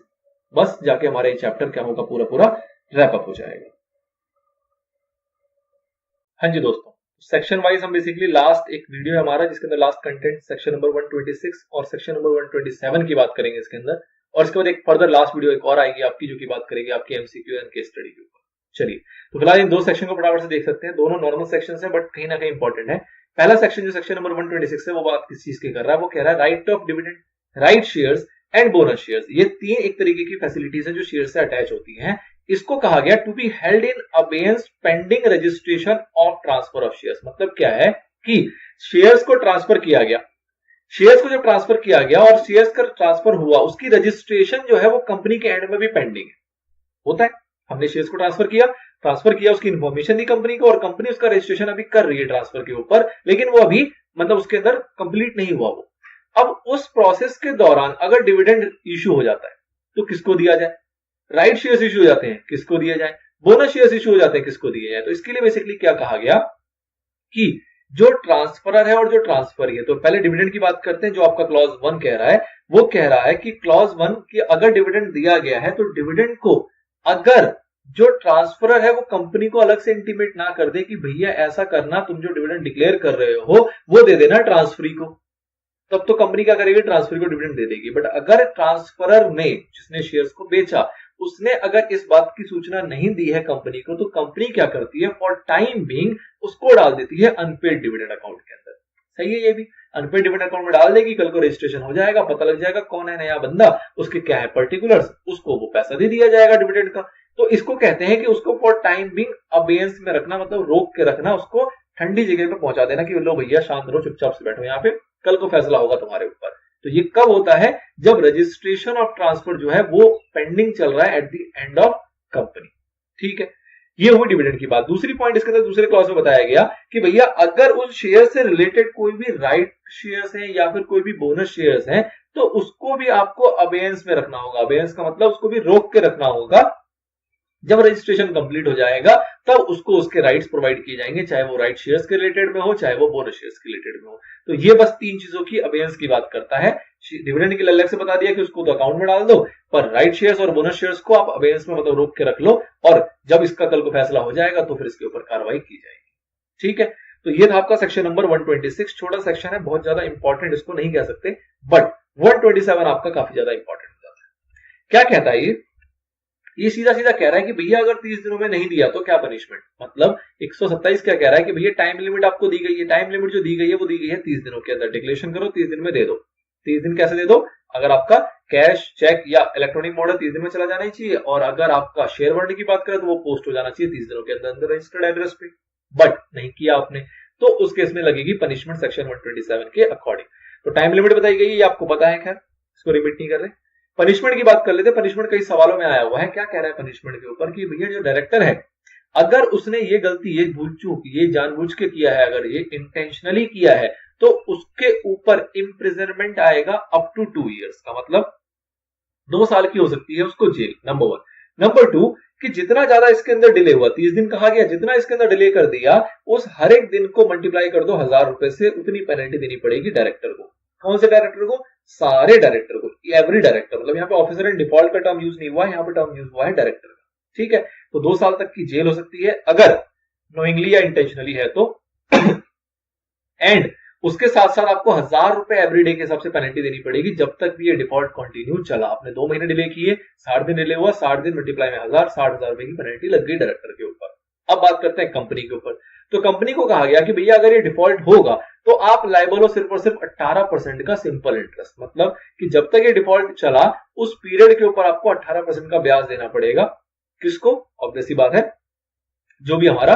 Speaker 1: बस जाके हमारा ये चैप्टर क्या होगा, पूरा रैप अप हो जाएगा। हाँ जी दोस्तों, सेक्शन वाइज हम बेसिकली लास्ट एक वीडियो है हमारा जिसके अंदर लास्ट कंटेंट सेक्शन नंबर 126 और सेक्शन नंबर 127 की बात करेंगे इसके अंदर, और इसके बाद एक फर्दर लास्ट वीडियो एक और आएगी आपकी, जो की बात करेगी आपकी एमसीक्यू एंड केस स्टडी के ऊपर। चलिए, तो फिलहाल इन दो सेक्शन को फटाफट से देख सकते हैं। दोनों नॉर्मल सेक्शन है बट कहीं ना कहीं इंपॉर्टेंट है। पहला सेक्शन जो सेक्शन नंबर 126 है वो बात किस चीज की कर रहा है, वो कह रहा है right of dividend, right shares and bonus shares. ये 3 एक तरीके की फैसिलिटीज है जो शेयर से अटैच होती हैं। इसको कहा गया to be held in abeyance pending registration of transfer of shares. मतलब क्या है कि शेयर्स को ट्रांसफर किया गया, शेयर्स को जब ट्रांसफर किया गया और शेयर्स का ट्रांसफर हुआ, उसकी रजिस्ट्रेशन जो है वो कंपनी के एंड में भी पेंडिंग है, होता है। हमने शेयर्स को ट्रांसफर किया, उसकी इन्फॉर्मेशन दी कंपनी को, और कंपनी उसका रजिस्ट्रेशन अभी कर रही है ट्रांसफर के ऊपर, लेकिन वो अभी मतलब उसके अंदर कंप्लीट नहीं हुआ वो। अब उस प्रोसेस के दौरान अगर डिविडेंड इश्यू हो जाता है तो किसको दिया जाए, राइट शेयर्स इश्यू हो जाते हैं किसको दिया जाए, बोनस शेयर्स इश्यू हो जाते हैं किसको दिया जाए। तो इसके लिए बेसिकली क्या कहा गया कि जो ट्रांसफरर है और जो ट्रांसफर है, तो पहले डिविडेंड की बात करते हैं। जो आपका क्लॉज 1 कह रहा है, वो कह रहा है कि क्लॉज 1 की अगर डिविडेंड दिया गया है तो डिविडेंड को अगर जो ट्रांसफरर है वो कंपनी को अलग से इंटीमेट ना कर दे कि भैया ऐसा करना, तुम जो डिविडेंड डिक्लेयर कर रहे हो वो दे देना ट्रांसफरी को, तब तो कंपनी क्या करेगी, ट्रांसफर को डिविडेंड दे देगी। बट अगर ट्रांसफरर ने, जिसने शेयर्स को बेचा, उसने अगर इस बात की सूचना नहीं दी है कंपनी को, तो कंपनी क्या करती है, फॉर टाइम बीइंग उसको डाल देती है अनपेड डिविडेंड अकाउंट के अंदर। सही है, ये भी अनपेड डिविडेंड अकाउंट में डाल देगी, कल को रजिस्ट्रेशन हो जाएगा, पता लग जाएगा कौन है नया बंदा, उसके क्या है पर्टिकुलर्स, उसको वो पैसा दे दिया जाएगा डिविडेंड का। तो इसको कहते हैं कि उसको फॉर टाइम बीइंग अबेयंस में रखना, मतलब रोक के रखना, उसको ठंडी जगह पे पहुंचा देना कि लो भैया शांत रहो, चुपचाप से बैठो यहाँ पे, कल को फैसला होगा तुम्हारे ऊपर। तो ये कब होता है, जब रजिस्ट्रेशन ऑफ ट्रांसफर जो है वो पेंडिंग चल रहा है at the end of company. ठीक है, ये हुई डिविडेंड की बात। दूसरी पॉइंट इसके अंदर दूसरे क्लॉज में बताया गया कि भैया अगर उस शेयर से रिलेटेड कोई भी राइट शेयर्स हैं या फिर कोई भी बोनस शेयर्स हैं, तो उसको भी आपको अबेयंस में रखना होगा। अबेयंस का मतलब उसको भी रोक के रखना होगा। जब रजिस्ट्रेशन कंप्लीट हो जाएगा तब उसको उसके राइट्स प्रोवाइड किए जाएंगे, चाहे वो राइट शेयर्स के रिलेटेड में हो, चाहे वो बोनस शेयर्स के रिलेटेड में हो। तो ये बस तीन चीजों की अबेयंस की बात करता है। डिविडेंड के लिए अलग से बता दिया कि उसको तो अकाउंट में डाल दो, पर राइट शेयर्स और बोनस शेयर्स को आप अबेयंस में मतलब रोक के रख लो, और जब इसका कल को फैसला हो जाएगा तो फिर इसके ऊपर कार्रवाई की जाएगी। ठीक है, तो ये था आपका सेक्शन नंबर 126। छोटा सेक्शन है, बहुत ज्यादा इंपॉर्टेंट इसको नहीं कह सकते, बट 127 आपका काफी ज्यादा इंपॉर्टेंट हो जाता है। क्या कहता है ये सीधा सीधा कह रहा है कि भैया अगर 30 दिनों में नहीं दिया तो क्या पनिशमेंट, मतलब 127 क्या कह रहा है कि भैया टाइम लिमिट आपको दी गई है, टाइम लिमिट जो दी गई है वो दी गई है 30 दिनों के अंदर, डिक्लेरेशन करो 30 दिन में दे दो। 30 दिन कैसे दे दो, अगर आपका कैश, चेक या इलेक्ट्रॉनिक मॉडल 30 दिन में चला जाना चाहिए, और अगर आपका शेयर होल्डिंग की बात करें तो वो पोस्ट हो जाना चाहिए 30 दिनों के अंदर अंदर रजिस्टर्ड एड्रेस पे। बट नहीं किया आपने, तो उस केस में लगेगी पनिशमेंट सेक्शन 127 के अकॉर्डिंग। तो टाइम लिमिट बताई गई है, ये आपको पता है, खैर इसको रिपीट नहीं कर रहे। पनिशमेंट की बात कर लेते। पनिशमेंट कई सवालों में आया हुआ है, क्या कह रहा है पनिशमेंट के ऊपर कि भैया जो डायरेक्टर है, अगर उसने ये गलती, ये भूल चूक, ये जानबूझ के किया है, अगर ये इंटेंशनली किया है, तो उसके ऊपर इम्प्रिजनमेंट आएगा अप टू 2 ईयर्स का, मतलब 2 साल की हो सकती है उसको जेल, नंबर 1। नंबर 2 कि जितना ज्यादा इसके अंदर डिले हुआ, 30 दिन कहा गया, जितना इसके अंदर डिले कर दिया, उस हर एक दिन को मल्टीप्लाई कर दो 1000 रुपए से, उतनी पेनल्टी देनी पड़ेगी डायरेक्टर को। कौन से डायरेक्टर को, सारे डायरेक्टर को, एवरी डायरेक्टर, मतलब यहाँ पे ऑफिसर एंड डिफॉल्ट का टर्म यूज नहीं हुआ है, यहाँ पे टर्म यूज हुआ है डायरेक्टर का। ठीक है, तो 2 साल तक की जेल हो सकती है अगर नोइंगली या इंटेंशनली है तो। एंड उसके साथ साथ आपको 1000 रुपए एवरीडे के हिसाब से पेनल्टी देनी पड़ेगी जब तक भी ये डिफॉल्ट कंटिन्यू चला। आपने 2 महीने डिले किए, 60 दिन डिले हुआ, 60 दिन मल्टीप्लाई में 1000, 60,000 रुपए की पेनल्टी लग गई डायरेक्टर के ऊपर। अब बात करते हैं कंपनी के ऊपर। तो कंपनी को कहा गया कि भैया अगर ये डिफॉल्ट होगा तो आप लायबल हो सिर्फ और सिर्फ 18% का सिंपल इंटरेस्ट, मतलब कि जब तक ये डिफॉल्ट चला उस पीरियड के ऊपर आपको 18% का ब्याज देना पड़ेगा। किसको, ऑब्वियस सी बात है जो भी हमारा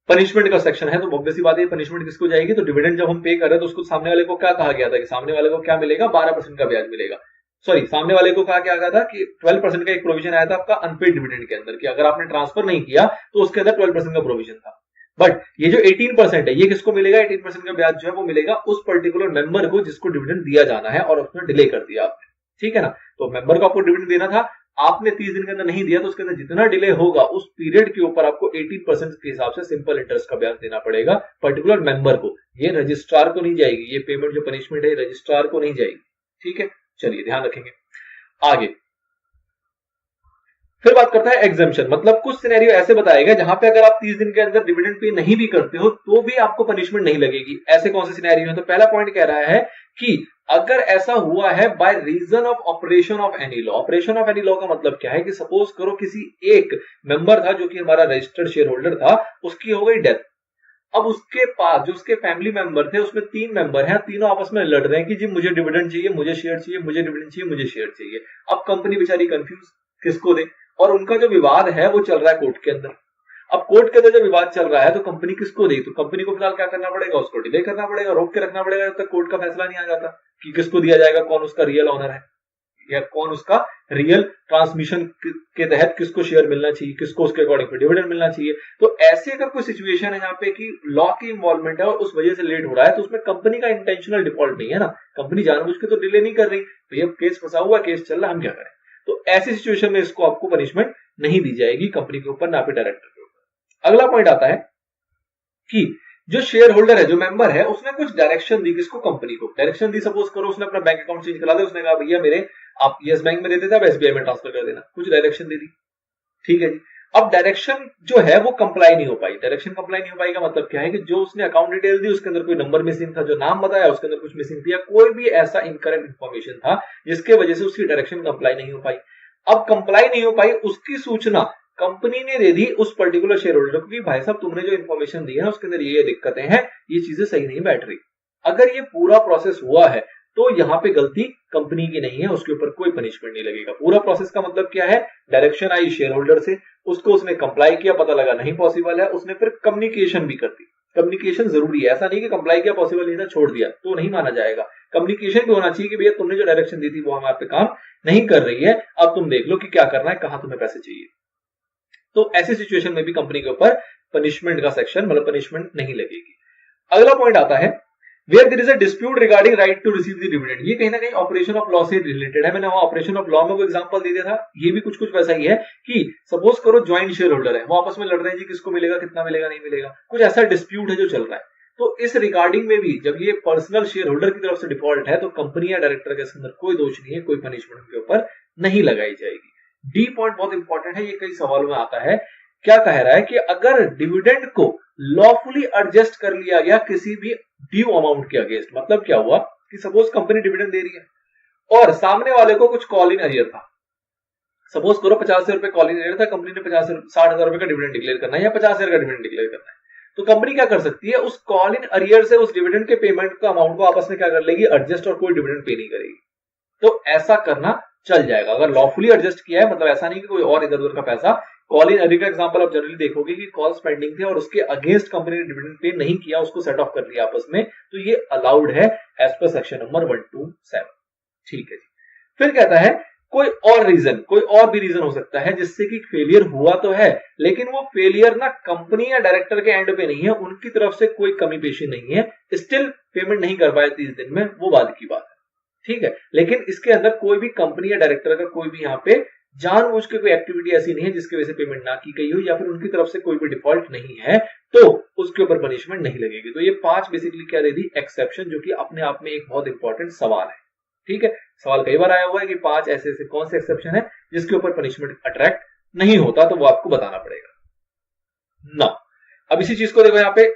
Speaker 1: पनिशमेंट का सेक्शन है, तो ऑब्वियस सी बात है पनिशमेंट किसको जाएगी, तो डिविडेंड जब हम पे कर रहे हैं तो उसको सामने वाले को क्या कहा गया था कि सामने वाले को क्या मिलेगा, 12% का ब्याज मिलेगा। सॉरी, सामने वाले को कहा क्या गया था कि 12% का एक प्रोविजन आया था आपका अनपेड डिविडेंड के अंदर कि अगर आपने ट्रांसफर नहीं किया तो उसके अंदर 12% का प्रोविजन था। बट ये जो 18% है ये किसको मिलेगा, 18% का ब्याज जो है वो मिलेगा उस पर्टिकुलर मेंबर को जिसको डिविडेंड दिया जाना है और उसने डिले कर दिया आपने। ठीक है ना, तो मेंबर को आपको डिविडेंड देना था, आपने 30 दिन के अंदर नहीं दिया तो उसके अंदर जितना डिले होगा उस पीरियड के ऊपर आपको 18% के हिसाब से सिंपल इंटरेस्ट का ब्याज देना पड़ेगा पर्टिकुलर मेंबर को। ये रजिस्ट्रार को नहीं जाएगी, ये पेमेंट जो पनिशमेंट है रजिस्ट्रार को नहीं जाएगी। ठीक है, चलिए ध्यान रखेंगे आगे। फिर बात करता है एग्जेम्पशन, मतलब कुछ सिनेरियो ऐसे बताएगा जहां पे अगर आप 30 दिन के अंदर डिविडेंड पे नहीं भी करते हो तो भी आपको पनिशमेंट नहीं लगेगी। ऐसे कौन से सिनेरियो है, तो पहला पॉइंट कह रहा है कि अगर ऐसा हुआ है by reason of operation of any law. Operation of any law का मतलब क्या है कि सपोज करो किसी एक मेंबर था जो कि हमारा रजिस्टर्ड शेयर होल्डर था, उसकी हो गई डेथ। अब उसके पास जो उसके फैमिली मेंबर थे उसमें 3 मेंबर हैं, तीनों आपस में लड़ रहे हैं कि जी मुझे डिविडेंड चाहिए, मुझे शेयर चाहिए, मुझे डिविडेंड चाहिए, मुझे शेयर चाहिए। अब कंपनी बेचारी कंफ्यूज किसको दे, और उनका जो विवाद है वो चल रहा है कोर्ट के अंदर। अब कोर्ट के अंदर जो विवाद चल रहा है तो कंपनी किसको दे, तो कंपनी को फिलहाल क्या करना पड़ेगा, उसको डिले करना पड़ेगा, रोक के रखना पड़ेगा जब तक कोर्ट का फैसला नहीं आ जाता कि किसको दिया जाएगा, कौन उसका रियल ऑनर है या कौन उसका रियल ट्रांसमिशन के तहत किसको शेयर मिलना चाहिए, किसको उसके अकॉर्डिंग पे डिविडेंड मिलना चाहिए। तो ऐसे अगर कोई सिचुएशन है जहां पे कि लॉ की इन्वॉल्वमेंट है और उस वजह से लेट हो रहा है तो उसमें कंपनी का इंटेंशनल डिफॉल्ट नहीं है ना, कंपनी जानबूझ के तो डिले नहीं कर रही, तो ये केस फंसा हुआ, केस चल रहा है, हम क्या करें। तो ऐसी सिचुएशन में इसको आपको पनिशमेंट नहीं दी जाएगी कंपनी के ऊपर, ना फिर डायरेक्टर के ऊपर। अगला पॉइंट आता है कि जो शेयर होल्डर है, जो मेंबर है, उसने कुछ डायरेक्शन दी, किसको, कंपनी को डायरेक्शन दी। सपोज करो उसने अपना बैंक अकाउंट चेंज करा दिया, उसने कहा भैया मेरे आप यस बैंक में देते थे, अब एसबीआई में ट्रांसफर कर देना, कुछ डायरेक्शन दे दी। ठीक है जी, अब डायरेक्शन जो है वो कंप्लाई नहीं हो पाई। डायरेक्शन कंप्लाई नहीं हो पाई का मतलब क्या है कि जो उसने अकाउंट डिटेल दी उसके अंदर कोई नंबर मिसिंग था, जो नाम बताया उसके अंदर कुछ मिसिंग थी, या कोई भी ऐसा इनकरेक्ट इन्फॉर्मेशन था जिसके वजह से उसकी डायरेक्शन कंप्लाई नहीं हो पाई। अब कंप्लाई नहीं हो पाई, उसकी सूचना कंपनी ने दे दी उस पर्टिकुलर शेयर होल्डर को कि भाई साहब तुमने जो इन्फॉर्मेशन दी है उसके अंदर ये दिक्कतें हैं, ये चीजें सही नहीं बैठ रही। अगर ये पूरा प्रोसेस हुआ है तो यहाँ पे गलती कंपनी की नहीं है, उसके ऊपर कोई पनिशमेंट नहीं लगेगा। पूरा प्रोसेस का मतलब क्या है, डायरेक्शन आई शेयर होल्डर से, उसको उसने कंप्लाई किया, पता लगा नहीं पॉसिबल है, उसने फिर कम्युनिकेशन भी कर दी। कम्युनिकेशन जरूरी है, ऐसा नहीं कि कंप्लाई किया पॉसिबल नहीं था छोड़ दिया तो नहीं माना जाएगा। कम्युनिकेशन भी होना चाहिए कि भैया तुमने जो डायरेक्शन दी थी वो हमारे पे काम नहीं कर रही है, अब तुम देख लो कि क्या करना है, कहां तुम्हें पैसे चाहिए। तो ऐसी सिचुएशन में भी कंपनी के ऊपर पनिशमेंट का सेक्शन मतलब पनिशमेंट नहीं लगेगी। अगला पॉइंट आता है where there is a dispute regarding right to receive the dividend. ये कहीं ना कहीं ऑपरेशन ऑफ लॉ से रिलेटेड है। मैंने वहां ऑपरेशन ऑफ लॉ में वो एग्जांपल दे दिया था, ये भी कुछ कुछ वैसा ही है कि सपोज करो ज्वाइंट शेयर होल्डर है, वो आपस में लड़ रहे हैं जी किसको मिलेगा, कितना मिलेगा, नहीं मिलेगा, कुछ ऐसा डिस्प्यूट है जो चल रहा है। तो इस रिगार्डिंग में भी जब ये पर्सनल शेयर होल्डर की तरफ से डिफॉल्ट है तो कंपनी या डायरेक्टर के अंदर कोई दोष नहीं है, कोई पनिशमेंट उनके ऊपर नहीं लगाई जाएगी। डी पॉइंट बहुत इंपॉर्टेंट है, ये कई सवालों में आता है। क्या कह रहा है कि अगर डिविडेंड को लॉफुली एडजस्ट कर लिया गया किसी भी ड्यू अमाउंट के अगेंस्ट, मतलब क्या हुआ कि सपोज कंपनी डिविडेंड दे रही है और सामने वाले को कुछ कॉल इन अरियर था, सपोज करो 50,000 रुपए कॉल इन अरियर था, कंपनी ने 60,000 रुपए का डिविडेंड डिक्लेयर करना है या 50,000 का डिविडेंड डिक्लेयर करना है, तो कंपनी क्या कर सकती है, उस कॉल इन अरियर से उस डिविडेंड के पेमेंट का अमाउंट को आपस में क्या कर लेगी, एडजस्ट, और कोई डिविडेंड पे नहीं करेगी। तो ऐसा करना चल जाएगा अगर लॉफुली एडजस्ट किया है, मतलब ऐसा नहीं कि कोई और इधर उधर का पैसा। कॉल इन अरियर का एग्जांपल आप जनरली देखोगे कि कॉल्स पेंडिंग थे और उसके अगेंस्ट कंपनी ने डिविडेंड पे नहीं किया, उसको सेट ऑफ कर लिया आपस में, तो ये अलाउड है एज पर सेक्शन नंबर 127। ठीक है जी। फिर कहता है कोई और रीजन, कोई और भी रीजन हो सकता है जिससे कि फेलियर हुआ तो है लेकिन वो फेलियर ना कंपनी या डायरेक्टर के एंड पे नहीं है, उनकी तरफ से कोई कमी पेशी नहीं है, स्टिल पेमेंट नहीं कर पाए 30 दिन में, वो बाद की बात है। ठीक है, लेकिन इसके अंदर कोई भी कंपनी या डायरेक्टर का कोई भी यहाँ पे जानबूझ के कोई एक्टिविटी ऐसी नहीं है जिसकी वजह से पेमेंट ना की गई हो या फिर उनकी तरफ से कोई भी डिफॉल्ट नहीं है, तो उसके ऊपर पनिशमेंट नहीं लगेगी। तो ये 5 बेसिकली क्या दे दी, एक्सेप्शन, जो कि अपने आप में एक बहुत इंपॉर्टेंट सवाल है। ठीक है, सवाल कई बार आया हुआ है कि 5 ऐसे ऐसे कौन से एक्सेप्शन है जिसके ऊपर पनिशमेंट अट्रैक्ट नहीं होता, तो वो आपको बताना पड़ेगा ना। अब इसी चीज को देखो यहाँ पे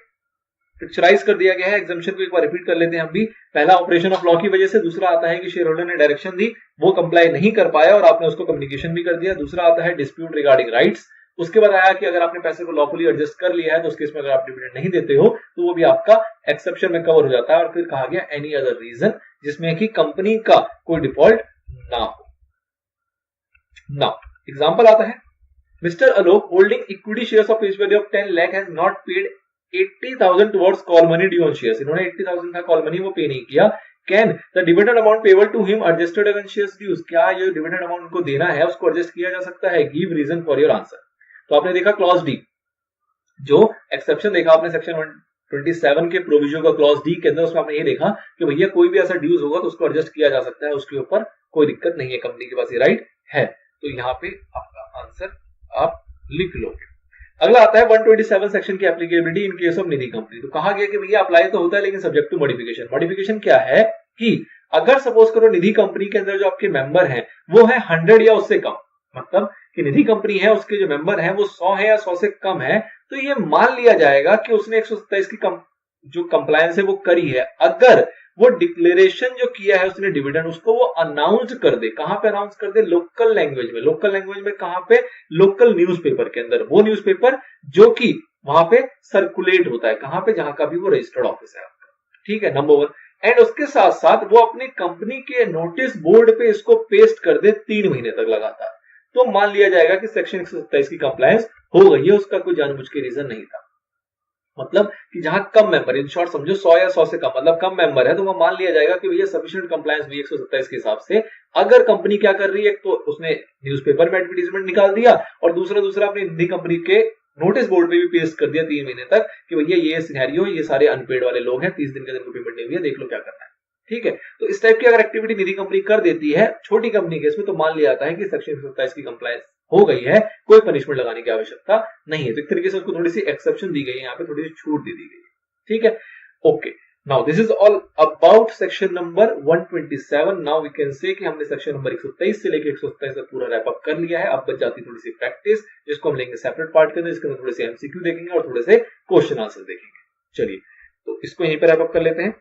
Speaker 1: पिक्चराइज कर दिया गया है, एग्जामिनेशन को एक बार रिपीट कर लेते हैं हम भी। पहला ऑपरेशन ऑफ लॉ की वजह से, दूसरा आता है कि शेयर होल्डर ने डायरेक्शन दी, वो कंप्लाई नहीं कर पाया और आपने उसको कम्युनिकेशन भी कर दिया। दूसरा आता है डिस्प्यूट रिगार्डिंग राइट्स, उसके बाद आया कि अगर आपने पैसे को लॉफुली एडजस्ट कर लिया है तो उस केस में अगर आप डिविडेंड नहीं देते हो तो वो भी आपका एक्सेप्शन में कवर हो जाता है। और फिर कहा गया एनी अदर रीजन जिसमें कि कंपनी का कोई डिफॉल्ट ना हो। नाउ एग्जांपल आता है, mister Alok holding equity shares of face value of 10 lakh has not paid 80,000 towards call money due on shares. इन्होंने 80,000 था कॉल मनी, वो पे नहीं किया। Can the dividend amount payable to him adjusted against shares dues, क्या ये dividend amount उनको देना है उसको एडजस्ट किया जा सकता है? Give reason for your answer. तो आपने देखा क्लॉज डी, जो एक्सेप्शन देखा आपने सेक्शन 127 के प्रोविजन का क्लॉज डी के अंदर, उसमें आपने ये देखा कि भैया कोई भी ऐसा ड्यूज होगा तो उसको एडजस्ट किया जा सकता है, उसके ऊपर कोई दिक्कत नहीं है, कंपनी के पास ये राइट है। तो यहाँ पे आपका आंसर आप लिख लोगे। अगला आता है 127 सेक्शन की applicability in case of Nidhi company. तो कहा गया कि भैया अप्लाई तो होता है लेकिन सब्जेक्ट टू मॉडिफिकेशन। मॉडिफिकेशन क्या है कि अगर सपोज करो निधि कंपनी के अंदर जो आपके मेंबर हैं वो है 100 या उससे कम, मतलब कि निधि कंपनी है उसके जो मेंबर हैं वो 100 है या 100 से कम है, तो ये मान लिया जाएगा कि उसने 127 की जो कंप्लायंस है वो करी है। अगर वो डिक्लेरेशन जो किया है उसने डिविडेंड, उसको वो अनाउंस कर दे। कहां पे अनाउंस कर दे? लोकल लैंग्वेज में। लोकल लैंग्वेज में कहां पे? लोकल न्यूज़पेपर के अंदर, वो न्यूज़पेपर जो कि वहां पे सर्कुलेट होता है, कहां पे? जहां का भी वो रजिस्टर्ड ऑफिस है आपका। ठीक है, नंबर 1। एंड उसके साथ साथ वो अपनी कंपनी के नोटिस बोर्ड पे इसको पेस्ट कर दे 3 महीने तक लगातार, तो मान लिया जाएगा कि सेक्शन 127 की कंप्लायंस हो गई है, उसका कोई जानबूझ के रीजन नहीं था। मतलब कि जहां कम मेंबर, इन शॉर्ट समझो 100 या 100 से कम, मतलब कम मेंबर है, तो वो मान लिया जाएगा कि भैया सफिशिएंट कंप्लायंस हुई 127 के हिसाब से। अगर कंपनी क्या कर रही है, तो उसने न्यूज़पेपर में एडवर्टाइजमेंट निकाल दिया और दूसरा अपनी निधि कंपनी के नोटिस बोर्ड पे भी पेस्ट कर दिया 3 महीने तक कि भैया ये सिनेरियो, ये सारे अनपेड वाले लोग हैं, 30 दिन के दिन को पेमेंट नहीं हुई है, देख लो क्या करना है। ठीक है, तो इस टाइप की अगर एक्टिविटी निधि कंपनी कर देती है छोटी कंपनी के इसमें, तो मान लिया जाता है कि सेक्शन 127 की कंप्लायंस हो गई है, कोई पनिशमेंट लगाने की आवश्यकता नहीं है। तो एक तरीके से उसको थोड़ी सी एक्सेप्शन दी गई है, यहाँ पे थोड़ी सी छूट दे दी गई है। ठीक है, okay. Now this is all about section number 127. Now we can say कि हमने सेक्शन नंबर 123 से लेकर 127 तक पूरा रैप अप कर लिया है. अब बच जाती थोड़ी सी प्रैक्टिस, जिसको हम लेंगे सेपरेट पार्ट के अंदर, जिसके अंदर थोड़े से एमसीक्यू देखेंगे और थोड़े से क्वेश्चन आंसर देखेंगे. चलिए तो इसको यहीं पर रैप अप कर लेते हैं.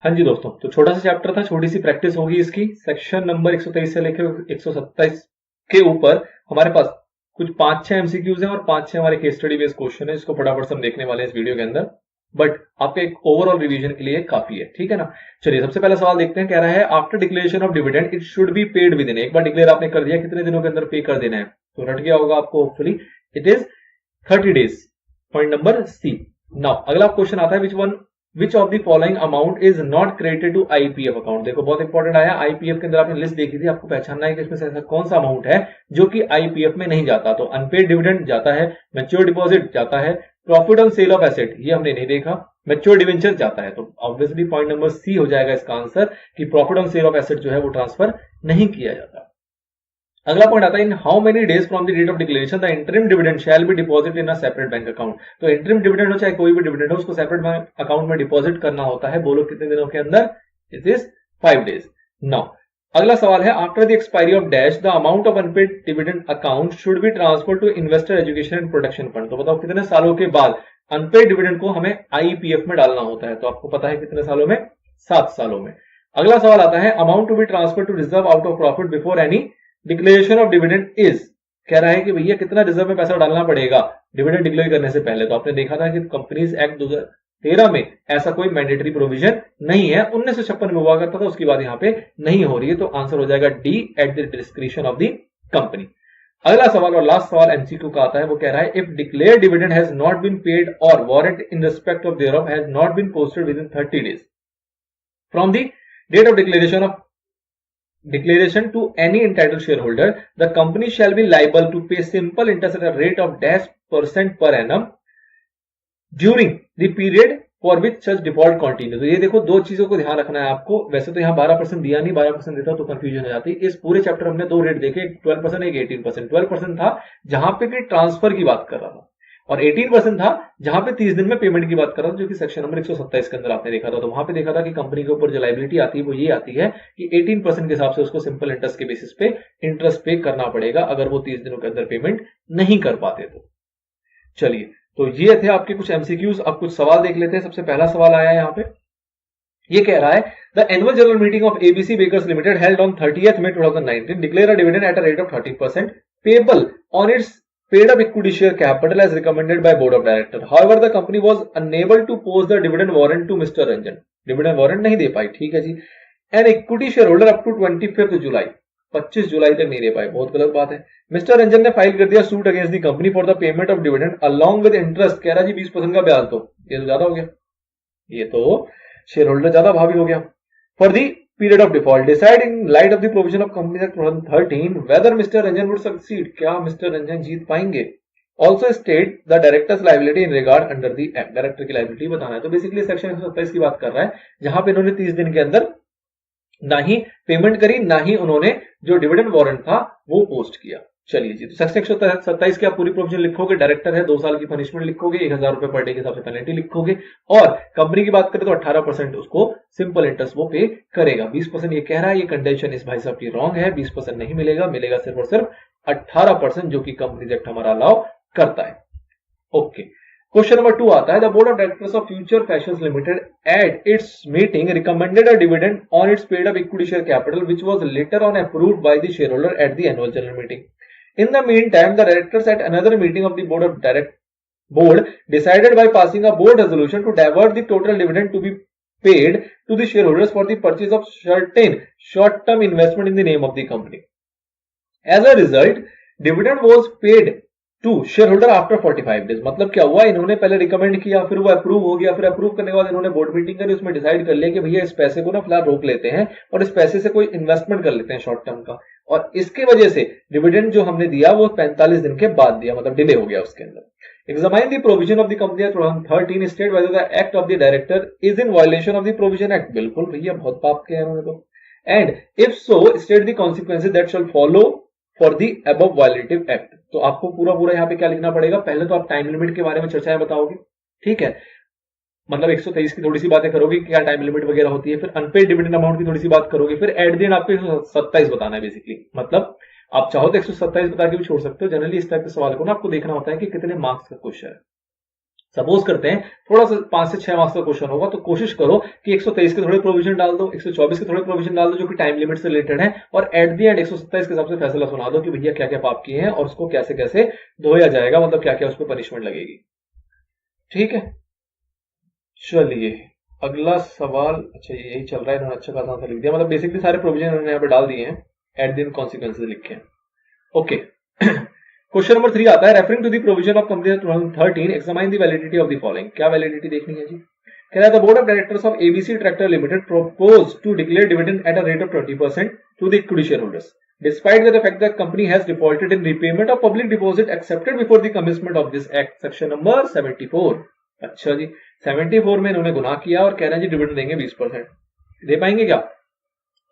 Speaker 1: हाँ जी दोस्तों, तो छोटा सा चैप्टर था, छोटी सी प्रैक्टिस होगी इसकी. सेक्शन नंबर 123 से लेकर 127 के ऊपर हमारे पास कुछ 5-6 एमसीक्यूज हैं और 5-6 हमारे केस स्टडी बेस्ड क्वेश्चन है, जिसको फटाफट से हम देखने वाले हैं इस वीडियो के अंदर. बट आपके एक ओवरऑल रिवीजन के लिए काफी है, ठीक है ना. चलिए सबसे पहला सवाल देखते हैं. कह रहा है after declaration of dividend it should be paid with in. एक बार डिक्लेयर आपने कर दिया, कितने दिनों के अंदर पे कर देना है, तो रट गया होगा आपको hopefully. It is 30 days. Point number C. Now अगला क्वेश्चन आता है which of the following amount is not credited to IPF account. देखो बहुत इंपॉर्टेंट आया. आईपीएफ के अंदर आपने लिस्ट देखी थी, आपको पहचानना है कि इसमें से ऐसा कौन सा अमाउंट है जो कि आईपीएफ में नहीं जाता. तो अनपेड डिविडेंड जाता है, मैच्योर डिपॉजिट जाता है, profit on sale of asset ये हमने नहीं देखा, मैच्योर डिवेंचर जाता है. तो ऑब्वियसली पॉइंट नंबर सी हो जाएगा इसका आंसर कि profit on sale of asset जो है वो ट्रांसफर नहीं किया जाता. अगला पॉइंट आता है in how many days from the date of declaration the interim dividend shall be deposit in a separate bank account. तो इंटरिम डिविडेंड हो चाहे कोई भी डिविडेंड हो, उसको सेपरेट बैंक अकाउंट में डिपॉजिट करना होता है. बोलो कितने दिनों के अंदर. It is 5 days. नाउ अगला सवाल है after the expiry of dash the amount of unpaid dividend account should be transfer to investor education and protection fund. तो बताओ कितने सालों के बाद अनपेड डिविडेंड को हमें आईपीएफ में डालना होता है. तो आपको पता है कितने सालों में, 7 सालों में. अगला सवाल आता है amount to be transfer to reserve out of profit before any declaration of dividend is. कह रहा है कि भैया कितना रिजर्व में पैसा डालना पड़ेगा डिविडेंड डिक्लेयर करने से पहले. तो आपने देखा था कि कंपनीज एक्ट 2013 में ऐसा कोई मैंडेटरी प्रोविजन नहीं है. 1956 में हुआ करता था, उसके बाद यहां पे नहीं हो रही है. तो आंसर हो जाएगा D, at the discretion of the company. अगला सवाल और लास्ट सवाल एमसीक्यू का आता है. वो कह रहा है if declare dividend has not been paid और warrant in respect of thereof has not been posted within 30 days from the date of declaration to any entitled shareholder, the company shall be liable to pay simple interest at a rate of -% per annum during the period for which such default continues. तो ये देखो दो चीजों को ध्यान रखना है आपको. वैसे तो यहाँ 12% दिया नहीं, 12% देता तो कंफ्यूजन हो जाती. इस पूरे चैप्टर हमने 2 रेट देखे, एक 12%, एक 18%. 12% था जहां पे कि ट्रांसफर की बात कर रहा था, और 18% था जहां पे 30 दिन में पेमेंट की बात कर रहा था, जो कि सेक्शन नंबर 127 के अंदर आपने देखा था. तो वहां पे देखा था कि कंपनी के ऊपर जो लायबिलिटी आती है वो ये आती है कि 18% के हिसाब से उसको सिंपल इंटरेस्ट के बेसिस पे इंटरेस्ट पे करना पड़ेगा अगर वो 30 दिनों के अंदर पेमेंट नहीं कर पाते तो. चलिए तो ये थे आपके कुछ एमसीक्यूज. अब कुछ सवाल देख लेते हैं. सबसे पहला सवाल आया है यहाँ पे. ये कह रहा है the annual general meeting of ABC bakers limited held on 30th May 2019 declare a dividend at a rate of 30% payable on its paid up equity share capital as recommended by board of directors. However, the company was unable to post the dividend warrant to Mr. Ranjan. Dividend warrant नहीं दे पाई, ठीक है जी. An equity shareholder up to 25th July, 25 जुलाई तक नहीं दे पाए. बहुत गलत बात है. मिस्टर रंजन ने फाइल कर दिया suit against the company for the payment of dividend along with interest. कह रहा जी 20% का ब्याज दो. ये तो ज्यादा हो गया, ये तो शेयर होल्डर ज्यादा भावी हो गया. For the period of default decide in light of the provision of Companies Act 2013 whether Mr. Ranjan would succeed. क्या Mr. Ranjan जीत पाएंगे. Also state the director's liability in regard under the act. Director की liability बताना है. तो basically section 127 की बात कर रहा है, जहां पे इन्होंने 30 दिन के अंदर ना ही पेमेंट करी, ना ही उन्होंने जो डिविडेंड वारंट था वो पोस्ट किया. चलिए जी, तो सेक्शन 127 की आप पूरी प्रोविजन लिखोगे. डायरेक्टर है, 2 साल की पनिशमेंट लिखोगे, 1000 रुपए पर डे के हिसाब से पेनल्टी लिखोगे. और कंपनी की बात करें तो 18% उसको सिंपल इंटरेस्ट वो पे करेगा. 20% ये कह रहा है, ये कंडीशन इस भाई साहब की रॉन्ग है. 20% नहीं मिलेगा, मिलेगा सिर्फ और सिर्फ 18%, जो कि कंपनी एक्ट हमारा अलाउ करता है. ओके. क्वेश्चन नंबर 2 आता है the board of directors of future fashions limited at its meeting recommended a dividend on it's paid up equity share capital which was later on approved by the share holder at the annual general meeting. In the meantime, the directors at another meeting of the board decided by passing a board resolution to divert the total dividend to be paid to the shareholders for the purchase of certain short-term investment in the name of the company. As a result, dividend was paid to shareholder after 45 days. मतलब क्या हुआ, इन्होंने पहले recommend किया, फिर वो approve हो गया, फिर अप्रूव करने के बाद इन्होंने बोर्ड मीटिंग करी, उसमें डिसाइड कर लिया कि भैया इस पैसे को ना फिलहाल रोक लेते हैं और इस पैसे से कोई इन्वेस्टमेंट कर लेते हैं शॉर्ट टर्म का. और इसके वजह से डिविडेंड जो हमने दिया वो 45 दिन के बाद दिया, मतलब डिले हो गया उसके अंदर. Examine the provision of the Company Act 2013 state whether the act of the director is in violation of the Provision Act. बिल्कुल भैया, बहुत पाप किया उन्होंने तो. And if so, state the consequences that shall follow for the above violative act. तो आपको पूरा यहाँ पे क्या लिखना पड़ेगा. पहले तो आप टाइम लिमिट के बारे में चर्चाएं बताओगे, ठीक है. मतलब 123 की थोड़ी सी बातें करोगे, क्या टाइम लिमिट वगैरह होती है, फिर अनपेड डिविडेंड अमाउंट की थोड़ी सी बात करोगे, फिर एट द एंड आपको 127 बताना है बेसिकली। मतलब आप चाहो तो 127 बता के भी छोड़ सकते हो। जनरली इस टाइप के सवाल को ना आपको देखना होता है कि कितने मार्क्स का क्वेश्चन है। सपोज करते हैं थोड़ा सा 5 से 6 मार्क्स का क्वेश्चन होगा, तो कोशिश करो कि 123 के थोड़े प्रोविजन डाल दो, 124 के थोड़े प्रोविजन डाल दो जो कि टाइम लिमिट से रिलेटेड है, और एट द एंड 127 के हिसाब से फैसला सुना दो कि भैया क्या क्या पाप किए हैं और उसको कैसे कैसे धोया जाएगा, मतलब क्या क्या उस पर पनिशमेंट लगेगी। ठीक है, चलिए अगला सवाल। अच्छा यही चल रहा है, इन्होंने अच्छा खासा आंसर लिख दिया, मतलब बेसिकली सारे प्रोविजन इन्होंने यहाँ पे डाल दिए हैं, एट द एंड कॉन्सिक्वेंसेज लिखे हैं। ओके, क्वेश्चन नंबर 3 आता है, referring to the provision of company 2013 examine the validity of the following. क्या वैलिडिटी देखनी है जी? कह रहा है the board of directors of ABC tractor limited propose to declare dividend at a rate of 20% to the equity shareholders despite the fact that company has defaulted in repayment of public deposit accepted before the commitment of this act, section number 74। अच्छा जी, 74 में इन्होंने गुनाह किया और कह रहे हैं जी dividend देंगे 20%। दे पाएंगे क्या?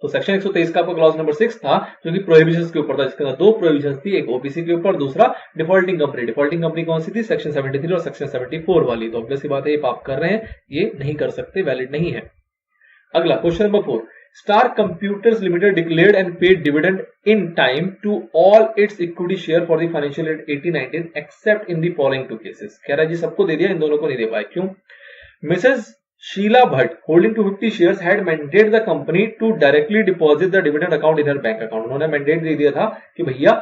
Speaker 1: तो सेक्शन 123 का आपका क्लॉज नंबर 6 था जो कि प्रोहिबिशंस के ऊपर था, जिसके अंदर दो प्रोहिबिशंस थी, एक ओबीसी के ऊपर, दूसरा डिफॉल्टिंग कंपनी। डिफॉल्टिंग कंपनी कौन सी थी? सेक्शन 73 और सेक्शन 74 वाली। तो ऑब्वियस सी बात है ये पाप कर रहे हैं, ये नहीं कर सकते, वैलिड नहीं है। अगला question number 4, star computers limited declared and paid dividend in time to all its equity share for the financial year 18-19 except in the following two cases. कह रहा है जी सबको दे दिया, इन दोनों को नहीं दे पाए, क्यों? Mrs Sheila Bhatt, holding 250 shares, had mandated the company to directly deposit the dividend account in her bank account. उन्होंने mandate दे दिया था कि भैया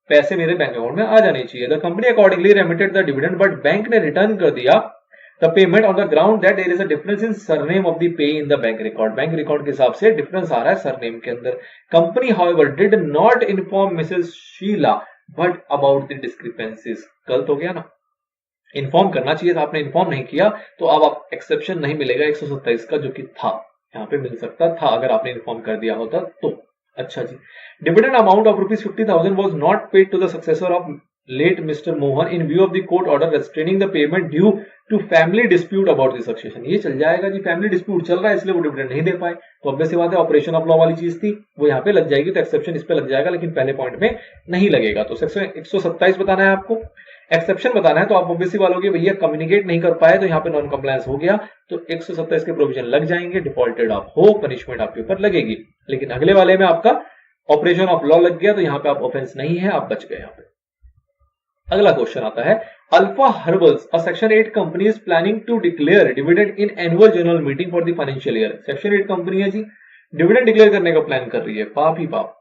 Speaker 1: पैसे मेरे बैंक अकाउंट में आ जाने चाहिए। The company accordingly remitted the dividend, but bank ने रिटर्न कर दिया the payment on the ground that there is a difference in surname of the pay in the bank record. Bank record के हिसाब से difference आ रहा है surname के अंदर। Company, however, did not inform Mrs. Sheila Bhatt about the discrepancies. गलत हो गया ना? इन्फॉर्म करना चाहिए था, आपने इन्फॉर्म नहीं किया, तो अब आप एक्सेप्शन नहीं मिलेगा 127 का जो कि था, यहाँ पे मिल सकता था अगर आपने इन्फॉर्म कर दिया होता तो। अच्छा जी, dividend amount of ₹50,000 was not paid to the successor of late mister Mohan in view of the court order restraining the payment due to family dispute about the succession. ये चल जाएगा जी, फैमिली डिस्प्यूट चल रहा है इसलिए वो डिविडेंड नहीं दे पाए, तो ऑब्वियस सी बात है ऑपरेशन ऑफ लॉ वाली चीज थी वो यहाँ पे लग जाएगी, तो एक्सेप्शन इस पे लग जाएगा, लेकिन पहले पॉइंट में नहीं लगेगा। तो सेक्शन 127 बताना है आपको, एक्सेप्शन बताना है, तो आप ऑब्वियसली बोलोगे भैया कम्युनिकेट नहीं कर पाए तो यहाँ पे नॉन कंप्लायंस हो गया, तो 127 के प्रोविजन लग जाएंगे, डिफॉल्टेड आप हो, पनिशमेंट आपके ऊपर लगेगी। लेकिन अगले वाले में आपका ऑपरेशन ऑफ लॉ लग गया, तो यहाँ पे आप ऑफेंस नहीं है, आप बच गए यहाँ पे। अगला क्वेश्चन आता है, alpha herbals a section 8 company is planning to declare dividend in annual general meeting for the financial year. Section 8 company है जी, डिविडेंड डिक्लेयर करने का प्लान कर रही है, पाप ही पाप।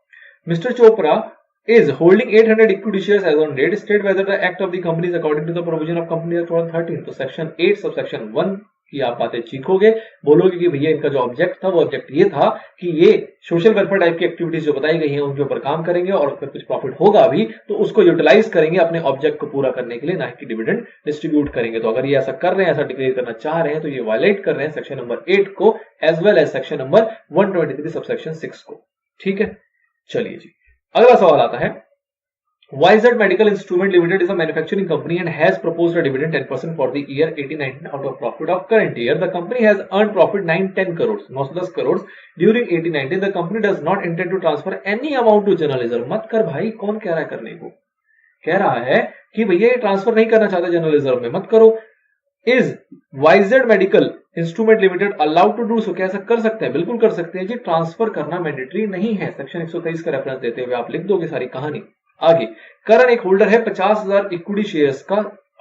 Speaker 1: Mister Chopra is holding 800 equity shares as on date, state whether the act of the company is according to the provision of company act 2013। तो सेक्शन 8 सब सेक्शन 1 की आप बातें चीखोगे, बोलोगे कि भैया इनका जो ऑब्जेक्ट था वो ऑब्जेक्ट ये था कि ये सोशल वेलफेयर टाइप की एक्टिविटीज जो बताई गई हैं उनके ऊपर काम करेंगे और फिर कुछ प्रॉफिट होगा भी तो उसको यूटिलाइज करेंगे अपने ऑब्जेक्ट को पूरा करने के लिए, ना कि डिविडेंड डिस्ट्रीब्यूट करेंगे। तो अगर ये ऐसा कर रहे हैं, ऐसा डिक्लेयर करना चाह रहे हैं, तो ये वायलेट कर रहे हैं सेक्शन नंबर 8 को as well as section number 123 sub section 6 को। ठीक है, चलिए जी अगला सवाल आता है, YZ Medical Instrument Limited is a manufacturing company and has proposed a dividend 10% for the year 18-19 out of profit of current year. The company has earned profit 910 crores, 910 crores during 18-19. The company does not intend to transfer any amount to general reserve. मत कर भाई, कौन कह रहा है करने को? कह रहा है कि भैया ये ट्रांसफर नहीं करना चाहता जनरल रिजर्व में, मत करो। Is YZ Medical Instrument Limited allowed to do so? क्या ऐसा कर सकते हैं? बिल्कुल कर सकते हैं जी, ट्रांसफर करना मैंडेटरी नहीं है। सेक्शन 123 का रेफरेंस देते हुए आप लिख दोगे सारी कहानी। आगे, करण एक होल्डर है 50,000 इक्विटी शेयर्स का,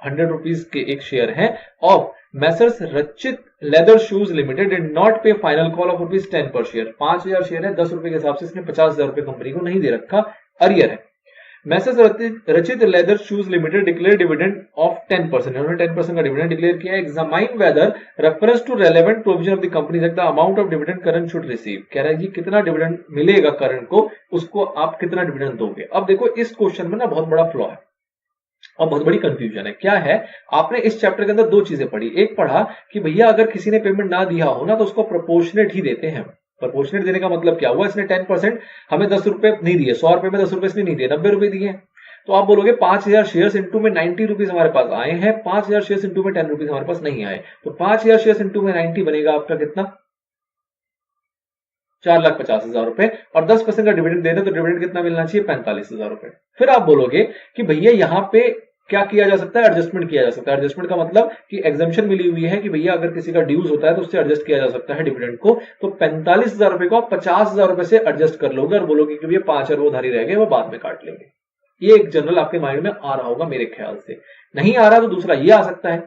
Speaker 1: 100 रुपीज के एक शेयर है of Messrs Rachit leather shoes limited, did not पे फाइनल कॉल ऑफ ₹10 पर शेयर। 5,000 शेयर है, 10 रुपए के हिसाब से इसने 50,000 रुपए कंपनी को नहीं दे रखा, अरियर है। Messrs Rachit leather shoes limited declare dividend of 10%, उन्होंने 10% का डिविडेंड डिक्लेयर किया। Examine whether reference to relevant provision of the company the amount of dividend current should receive. कह रहा है जी कितना डिविडेंड मिलेगा करंट को, उसको आप कितना डिविडेंड दोगे। अब देखो इस क्वेश्चन में ना बहुत बड़ा फ्लॉ है और बहुत बड़ी कंफ्यूजन है। क्या है, आपने इस चैप्टर के अंदर दो चीजें पढ़ी, एक पढ़ा कि भैया अगर किसी ने पेमेंट ना दिया हो ना तो उसको प्रोपोर्शनेट ही देते हैं। प्रोपोर्शनेट देने का मतलब क्या हुआ, इसने 10% हमें 10 रुपए नहीं दिए, 100 रुपए में 10 रुपए इसने नहीं दिए, 90 रुपए दिए। तो आप बोलोगे 5,000 शेयर्स इंटू में 90 रुपीज हमारे पास आए हैं, 5,000 शेयर्स इंटू में 10 रुपीज हमारे पास नहीं आए, तो 5,000 शेयर्स इंटू में 90 बनेगा आपका कितना, 4,50,000 रुपए, और 10% का डिविडेंड देना तो डिविडेंड कितना मिलना चाहिए, 45,000 रुपए। फिर आप बोलोगे कि भैया यहाँ पे क्या किया जा सकता है, एडजस्टमेंट किया जा सकता है। एडजस्टमेंट का मतलब कि एग्जाम्पशन मिली हुई है कि भैया अगर किसी का ड्यूज होता है तो उससे एडजस्ट किया जा सकता है डिविडेंड को, तो 45,000 रुपए को आप 50,000 रुपए से एडजस्ट कर लोगे और बोलोगे कि भैया 5 अरब उधारी रह गए, वो बाद में काट लेंगे। ये एक जनरल आपके माइंड में आ रहा होगा मेरे ख्याल से। नहीं आ रहा तो दूसरा ये आ सकता है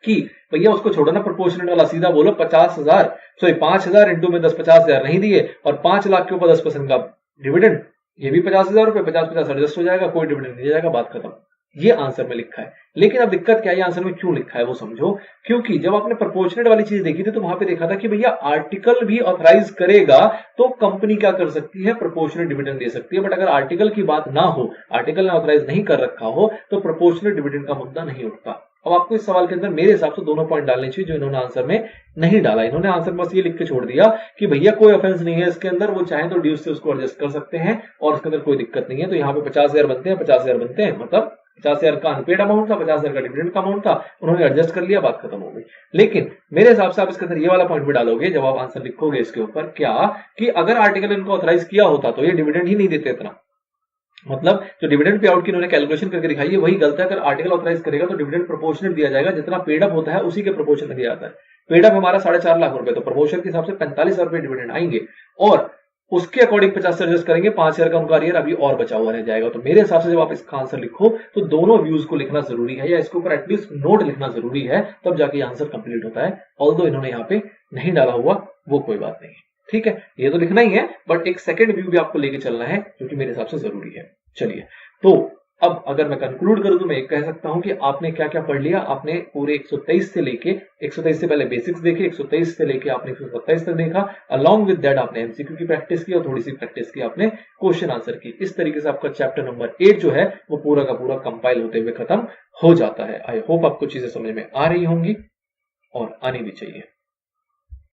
Speaker 1: कि भैया उसको छोड़ो ना, प्रोपोर्शनेट वाला, सीधा बोलो 50,000 सॉरी 5,000 इंटू में 10 50,000 नहीं दिए और 5 लाख के ऊपर 10% का डिविडेंड, ये भी 50,000 रुपए, 50-50 एडजस्ट हो जाएगा, कोई डिविडेंड नहीं जाएगा, बात खत्म। ये आंसर में लिखा है। लेकिन अब दिक्कत क्या है, आंसर में क्यों लिखा है वो समझो। क्योंकि जब आपने प्रोपोर्शनेट वाली चीज देखी थी तो वहां पे देखा था कि भैया आर्टिकल भी ऑथराइज करेगा तो कंपनी क्या कर सकती है, प्रोपोर्शनेट डिविडेंड दे सकती है। बट अगर आर्टिकल की बात ना हो, आर्टिकल ने ऑथराइज नहीं कर रखा हो, तो प्रोपोर्शनेट डिविडेंड का मुद्दा नहीं उठता। अब आपको इस सवाल के अंदर मेरे हिसाब से दोनों पॉइंट डालने चाहिए जो इन्होंने आंसर में नहीं डाला। इन्होंने आंसर में बस ये लिख के छोड़ दिया कि भैया कोई ऑफेंस नहीं है इसके अंदर, वो चाहे तो ड्यूज से उसको एडजस्ट कर सकते हैं और उसके अंदर कोई दिक्कत नहीं है। तो यहाँ पे 50,000 बनते हैं, 50,000 बनते हैं, मतलब 50,000 का अनपेड अमाउंट था, 50,000 का डिविडेंड का अमाउंट था, उन्होंने एडजस्ट कर लिया, बात खत्म हो गई। लेकिन मेरे हिसाब से आप इसके अंदर ये वाला पॉइंट भी डालोगे जब आप आंसर लिखोगे इसके ऊपर, क्या कि अगर आर्टिकल इनको ऑथराइज किया होता तो ये डिविडेंड ही नहीं देते इतना। मतलब जो डिविडेंड पे आउट की इन्होंने कैलकुलेशन करके दिखाई है वही गलत है। अगर आर्टिकल ऑथराइज करेगा तो डिविडेंड प्रोपोर्शनेट दिया जाएगा, जितना पेड अप होता है उसी के प्रोपोर्शन में दिया जाता है। पेड अप हमारा 4.5 लाख रुपए, तो प्रमोशन के हिसाब से 45,000 रुपए डिविडेंड आएंगे और उसके अकॉर्डिंग 50 से एडजस्ट करेंगे, 5,000 का उनका अरियर अभी और बचा हुआ रह जाएगा। तो मेरे हिसाब से जब आप इसका आंसर लिखो तो दोनों व्यूज को लिखना जरूरी है, या इसके ऊपर एटलीस्ट नोट लिखना जरूरी है, तब जाके आंसर कंप्लीट होता है। ऑल्दो इन्होंने यहाँ पे नहीं डाला हुआ वो कोई बात नहीं है, ठीक है, ये तो लिखना ही है, बट एक सेकंड व्यू भी आपको लेके चलना है जो कि मेरे हिसाब से जरूरी है। चलिए, तो अब अगर मैं कंक्लूड करूं तो मैं एक कह सकता हूं कि आपने क्या क्या पढ़ लिया। आपने पूरे 123 से लेके 123 से पहले बेसिक्स देखे, 123 से लेके आपने 127 तक देखा। अलॉन्ग विद दैट आपने एमसीक्यू की प्रैक्टिस की और थोड़ी सी प्रैक्टिस की आपने क्वेश्चन आंसर की। इस तरीके से आपका चैप्टर नंबर 8 जो है वो पूरा का पूरा कंपाइल होते हुए खत्म हो जाता है। आई होप आपको चीजें समझ में आ रही होंगी और आनी भी चाहिए।